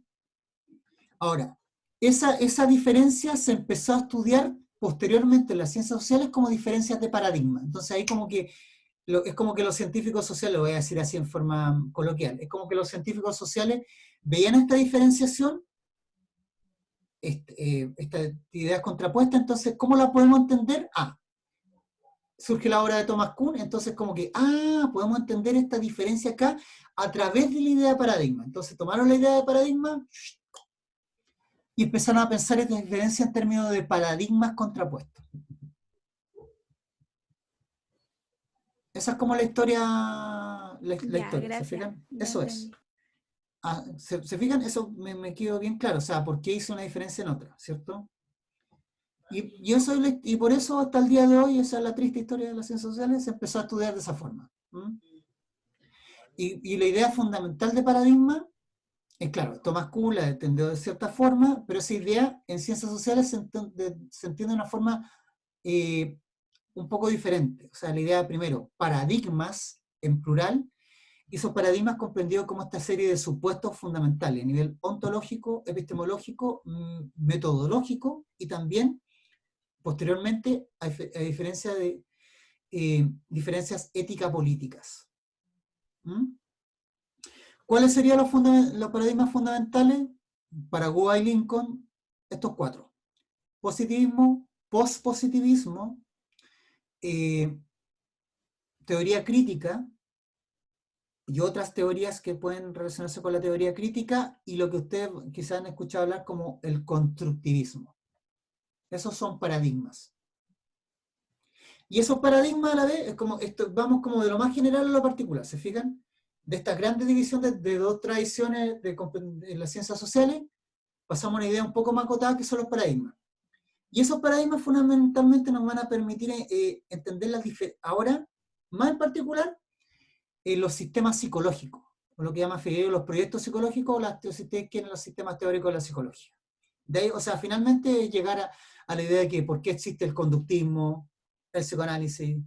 Ahora, esa diferencia se empezó a estudiar posteriormente en las ciencias sociales como diferencias de paradigma. Entonces ahí como que es como que los científicos sociales, lo voy a decir así en forma coloquial, es como que los científicos sociales veían esta diferenciación, esta idea contrapuesta, entonces, ¿cómo la podemos entender? Surge la obra de Thomas Kuhn, entonces como que, podemos entender esta diferencia acá a través de la idea de paradigma. Entonces tomaron la idea de paradigma y empezaron a pensar esta diferencia en términos de paradigmas contrapuestos. Esa es como la historia, la Ya, historia, ¿se gracias. fijan? Ya Eso es. entendí. ¿Se fijan? Eso me quedó bien claro, o sea, ¿por qué hizo una diferencia en otra, cierto? Y por eso hasta el día de hoy, esa es la triste historia de las ciencias sociales, se empezó a estudiar de esa forma. Y la idea fundamental de paradigma es, claro, Thomas Kuhn la entendió de cierta forma, pero esa idea en ciencias sociales se entiende de una forma un poco diferente. O sea, la idea, primero, paradigmas en plural, y esos paradigmas comprendidos como esta serie de supuestos fundamentales a nivel ontológico, epistemológico, metodológico y también, posteriormente, a diferencia de diferencias ética-políticas. ¿Cuáles serían los paradigmas fundamentales? Para Goa y Lincoln, estos cuatro. Positivismo, pospositivismo, teoría crítica, y otras teorías que pueden relacionarse con la teoría crítica, y lo que ustedes quizás han escuchado hablar como el constructivismo. Esos son paradigmas. Y esos paradigmas a la vez, vamos como de lo más general a lo particular, ¿se fijan? De esta grande división de dos tradiciones en las ciencias sociales, pasamos a una idea un poco más acotada que son los paradigmas. Y esos paradigmas fundamentalmente nos van a permitir entender ahora, más en particular, los sistemas psicológicos, o lo que llama Figueiredo los proyectos psicológicos, o si ustedes quieren, los sistemas teóricos de la psicología. De ahí, o sea, finalmente llegar a la idea de que por qué existe el conductismo, el psicoanálisis,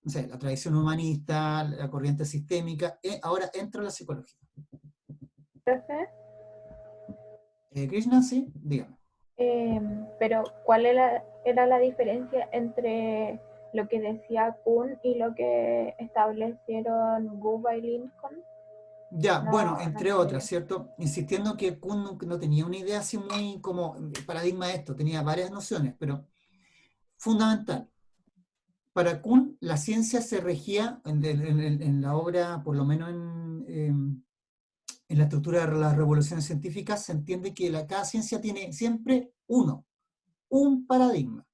no sé, la tradición humanista, la corriente sistémica, ahora entra la psicología. Profe, Krishna, sí, dígame. pero ¿cuál era la diferencia entre lo que decía Kuhn y lo que establecieron Guba y Lincoln? Ya, bueno, No entre entendí otras, bien. ¿cierto? Insistiendo que Kuhn no tenía una idea así muy como paradigma de esto, tenía varias nociones, pero fundamental. Para Kuhn, la ciencia se regía en la obra, por lo menos en la estructura de las revoluciones científicas, se entiende que cada ciencia tiene siempre un paradigma.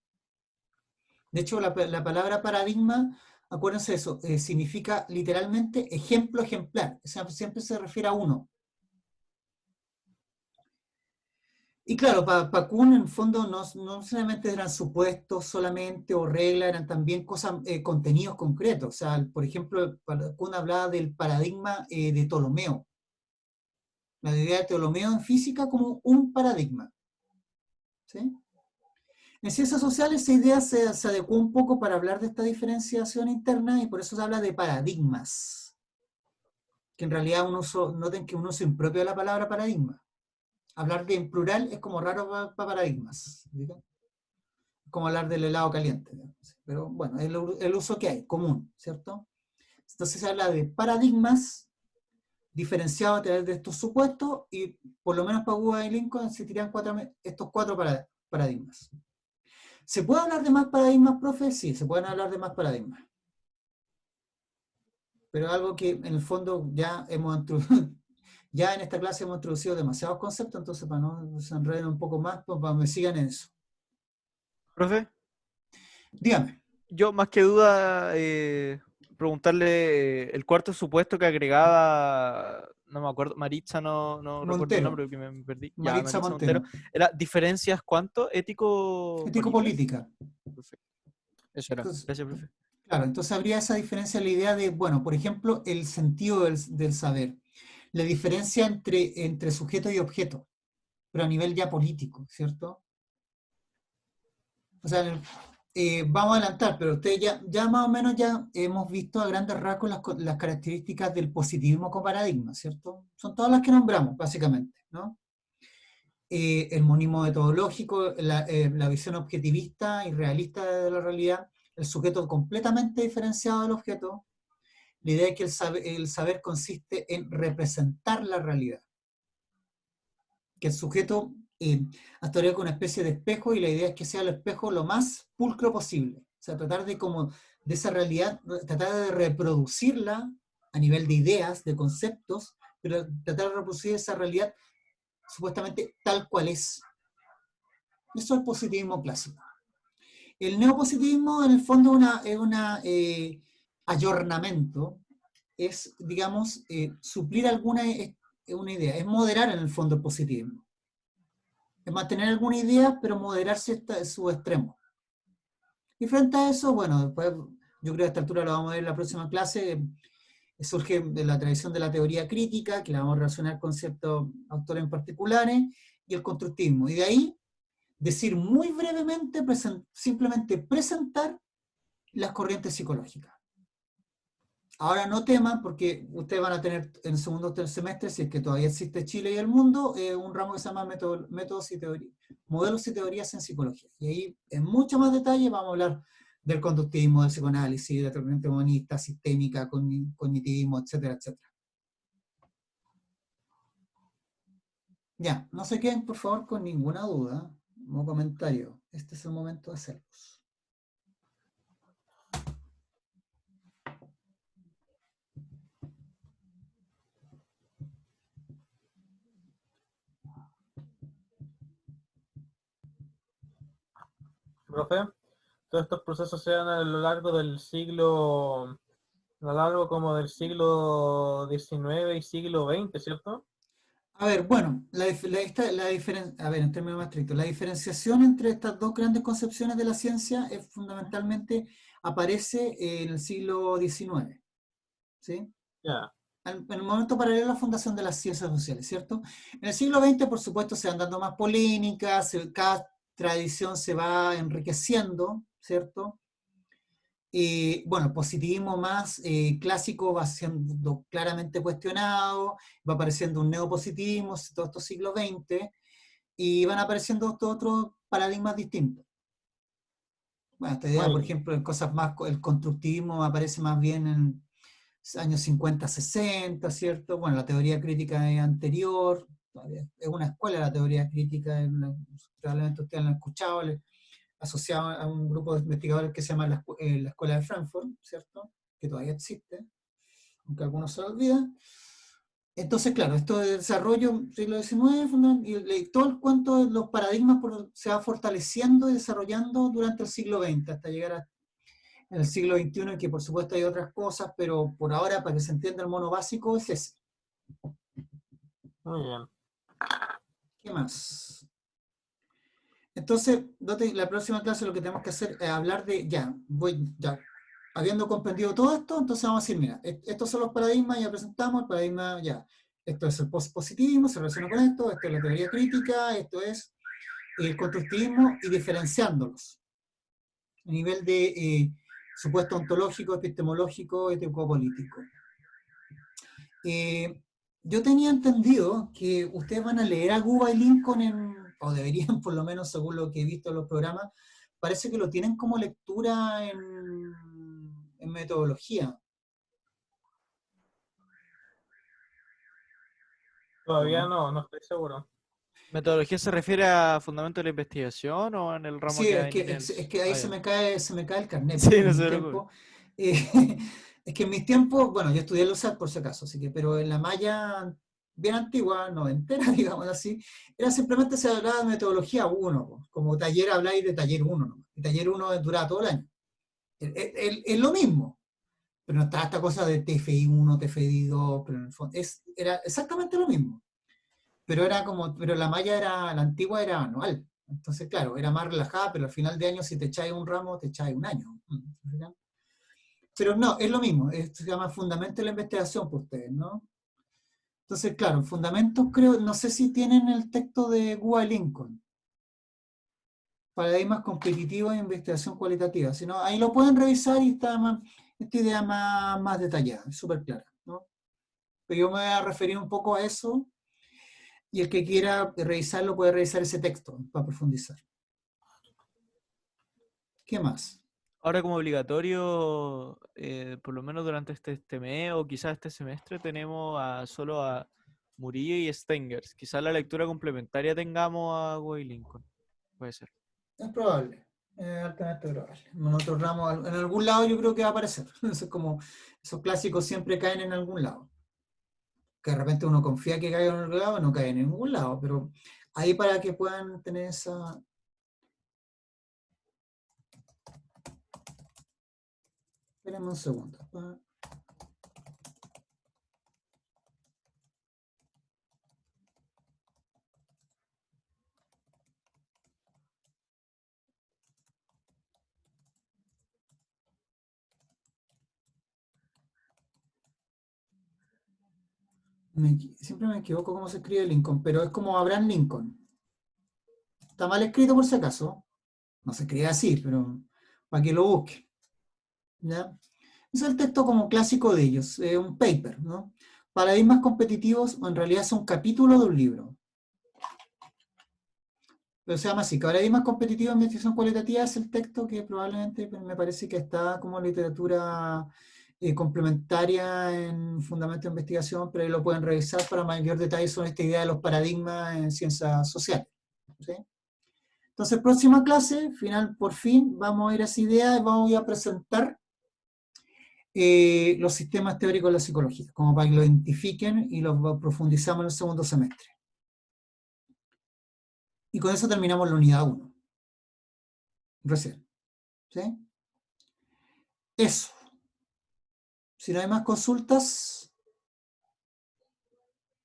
De hecho, la palabra paradigma, acuérdense de eso, significa literalmente ejemplo ejemplar, o sea, siempre se refiere a uno. Y claro, para Kuhn en el fondo no solamente eran supuestos solamente o reglas, eran también cosas, contenidos concretos. O sea, por ejemplo, Kuhn hablaba del paradigma de Ptolomeo. La idea de Ptolomeo en física como un paradigma. ¿Sí? En ciencias sociales esa idea se adecuó un poco para hablar de esta diferenciación interna y por eso se habla de paradigmas. Que en realidad noten que un uso impropio de la palabra paradigma. Hablar de en plural es como raro para paradigmas. ¿Digo? Como hablar del helado caliente, digamos. Pero bueno, es el uso que hay, común, ¿cierto? Entonces se habla de paradigmas diferenciados a través de estos supuestos y por lo menos para Google y Lincoln existirían estos cuatro paradigmas. ¿Se puede hablar de más paradigmas, profe? Sí, se pueden hablar de más paradigmas. Pero algo que en el fondo ya ya en esta clase hemos introducido demasiados conceptos, entonces para no se enreden un poco más, pues para que me sigan en eso. ¿Profe? Dígame. Yo, más que duda, preguntarle el cuarto supuesto que agregaba, no me acuerdo, Maritza, no recuerdo el Montero, nombre porque me perdí. Ya, Maritza Maritza Montero. Montero. Era diferencias, ¿cuánto? ¿Ético-políticas? Ético-política. Perfecto. Eso era. Entonces, Gracias, profe. claro, entonces habría esa diferencia en la idea de, bueno, por ejemplo, el sentido del saber. La diferencia entre sujeto y objeto, pero a nivel ya político, ¿cierto? O sea, vamos a adelantar, pero ustedes ya más o menos ya hemos visto a grandes rasgos las características del positivismo como paradigma, ¿cierto? Son todas las que nombramos, básicamente, ¿no? El monismo metodológico, la visión objetivista y realista de la realidad, el sujeto completamente diferenciado del objeto, la idea es que el saber consiste en representar la realidad, que el sujeto actuaría con una especie de espejo y la idea es que sea el espejo lo más pulcro posible, o sea, tratar de esa realidad, tratar de reproducirla a nivel de ideas, de conceptos, pero tratar de reproducir esa realidad supuestamente tal cual es. Eso es el positivismo clásico. El neopositivismo, en el fondo, es un ayornamiento, es, digamos, suplir una idea, es moderar en el fondo el positivismo. Es mantener alguna idea, pero moderarse su extremo. Y frente a eso, bueno, después, yo creo que a esta altura lo vamos a ver en la próxima clase, surge de la tradición de la teoría crítica, que la vamos a relacionar con ciertos autores en particulares, y el constructivismo. Y de ahí, decir muy brevemente, simplemente presentar las corrientes psicológicas. Ahora no teman, porque ustedes van a tener en el segundo o tercer semestre, si es que todavía existe Chile y el mundo, un ramo que se llama métodos y modelos y teorías en psicología. Y ahí, en mucho más detalle, vamos a hablar del conductivismo, del psicoanálisis, de la corriente humanista, sistémica, cognitivismo, etcétera, etcétera. Ya, no se queden, por favor, con ninguna duda o comentario. Este es el momento de hacerlos. Profe, todos estos procesos se dan a lo largo del siglo, a lo largo como del siglo XIX y siglo XX, ¿cierto? A ver, bueno, a ver, en términos más estrictos, la diferenciación entre estas dos grandes concepciones de la ciencia es fundamentalmente aparece en el siglo XIX, ¿sí? Ya. En el momento paralelo a la fundación de las ciencias sociales, ¿cierto? En el siglo XX, por supuesto, se van dando más polémicas, cada tradición se va enriqueciendo, ¿cierto? Bueno, el positivismo más clásico va siendo claramente cuestionado, va apareciendo un neopositivismo, todos estos siglos XX, y van apareciendo estos otros paradigmas distintos. Bueno, esta idea, por ejemplo, en cosas más, el constructivismo aparece más bien en años 50, 60, ¿cierto? Bueno, la teoría crítica es anterior, es una escuela la teoría crítica, probablemente ustedes la han escuchado, asociado a un grupo de investigadores que se llama la Escuela de Frankfurt, ¿cierto? Que todavía existe, aunque algunos se lo olvidan. Entonces, claro, esto de desarrollo siglo XIX, y todo el cuento de los paradigmas se va fortaleciendo y desarrollando durante el siglo XX, hasta llegar en el siglo XXI, en que por supuesto hay otras cosas, pero por ahora, para que se entienda el mono básico, es ese. Muy bien. ¿Qué más? Entonces, la próxima clase lo que tenemos que hacer es hablar de, ya, habiendo comprendido todo esto, entonces vamos a decir, mira, estos son los paradigmas, ya presentamos el paradigma, ya, esto es el positivismo, se relaciona con esto es la teoría crítica, esto es el constructivismo, y diferenciándolos a nivel de supuesto ontológico, epistemológico, ético-político. Yo tenía entendido que ustedes van a leer a Guba y Lincoln, o deberían por lo menos según lo que he visto en los programas, parece que lo tienen como lectura en metodología. Todavía no estoy seguro. ¿Metodología se refiere a fundamento de la investigación o en el ramo Sí, que es hay que, en el... es que ahí se me cae el carnet. Sí, En no mis se preocupe. tiempos, es que en mis tiempos, bueno, yo estudié en los SAT por si acaso, así que, pero en la malla bien antigua, noventera, digamos así, era simplemente se hablaba de metodología 1, como taller habláis de taller 1, ¿no? Y taller 1 duraba todo el año. Es lo mismo, pero no estaba esta cosa de TFI 1, TFI 2, pero en el fondo era exactamente lo mismo. Pero la antigua era anual. Entonces, claro, era más relajada, pero al final de año si te echáis un ramo, te echáis un año. Pero no, es lo mismo, esto se llama fundamento de la investigación por ustedes, ¿no? Entonces, claro, fundamentos creo, no sé si tienen el texto de Guy Lincoln, paradigmas competitivos e investigación cualitativa, si no, ahí lo pueden revisar y está esta idea más detallada, es súper clara, ¿no? Pero yo me voy a referir un poco a eso, y el que quiera revisarlo puede revisar ese texto para profundizar. ¿Qué más? Ahora como obligatorio, por lo menos durante este mes o quizás este semestre, tenemos solo a Murillo y Stengers. Quizás la lectura complementaria tengamos a Guy Lincoln. Puede ser. Es probable, es altamente probable. En otro ramo, en algún lado yo creo que va a aparecer. Eso es como, esos clásicos siempre caen en algún lado. Que de repente uno confía que caiga en algún lado, no cae en ningún lado, pero ahí para que puedan tener esa... Espérenme un segundo. Siempre me equivoco cómo se escribe Lincoln, pero es como Abraham Lincoln. Está mal escrito por si acaso. No se escribe así, pero para que lo busquen. ¿Ya? Es el texto como clásico de ellos, un paper, ¿no? Paradigmas competitivos, en realidad es un capítulo de un libro. Pero se llama así, Paradigmas competitivos en investigación cualitativa, es el texto que probablemente me parece que está como literatura complementaria en fundamento de investigación, pero ahí lo pueden revisar para mayor detalle sobre esta idea de los paradigmas en ciencias sociales. ¿Sí? Entonces, próxima clase, por fin, vamos a ir a esa idea y vamos a presentar los sistemas teóricos de la psicología, como para que lo identifiquen y lo profundizamos en el segundo semestre. Y con eso terminamos la unidad 1. Recién. ¿Sí? Eso. Si no hay más consultas,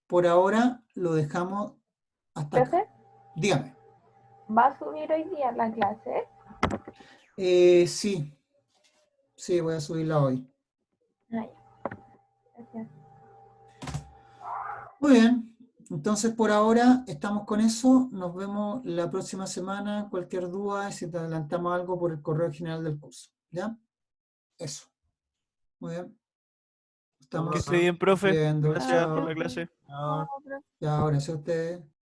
por ahora lo dejamos hasta acá. ¿Profe? Dígame. ¿Va a subir hoy día la clase? Sí. Sí, voy a subirla hoy. Ah, ya. Gracias. Muy bien. Entonces, por ahora estamos con eso. Nos vemos la próxima semana. Cualquier duda, si te adelantamos algo por el correo general del curso. ¿Ya? Eso. Muy bien. Que Estamos esté bien, profe. viendo. Gracias por Chao. la clase. Chao. Chao, profe. Chao, gracias a ustedes.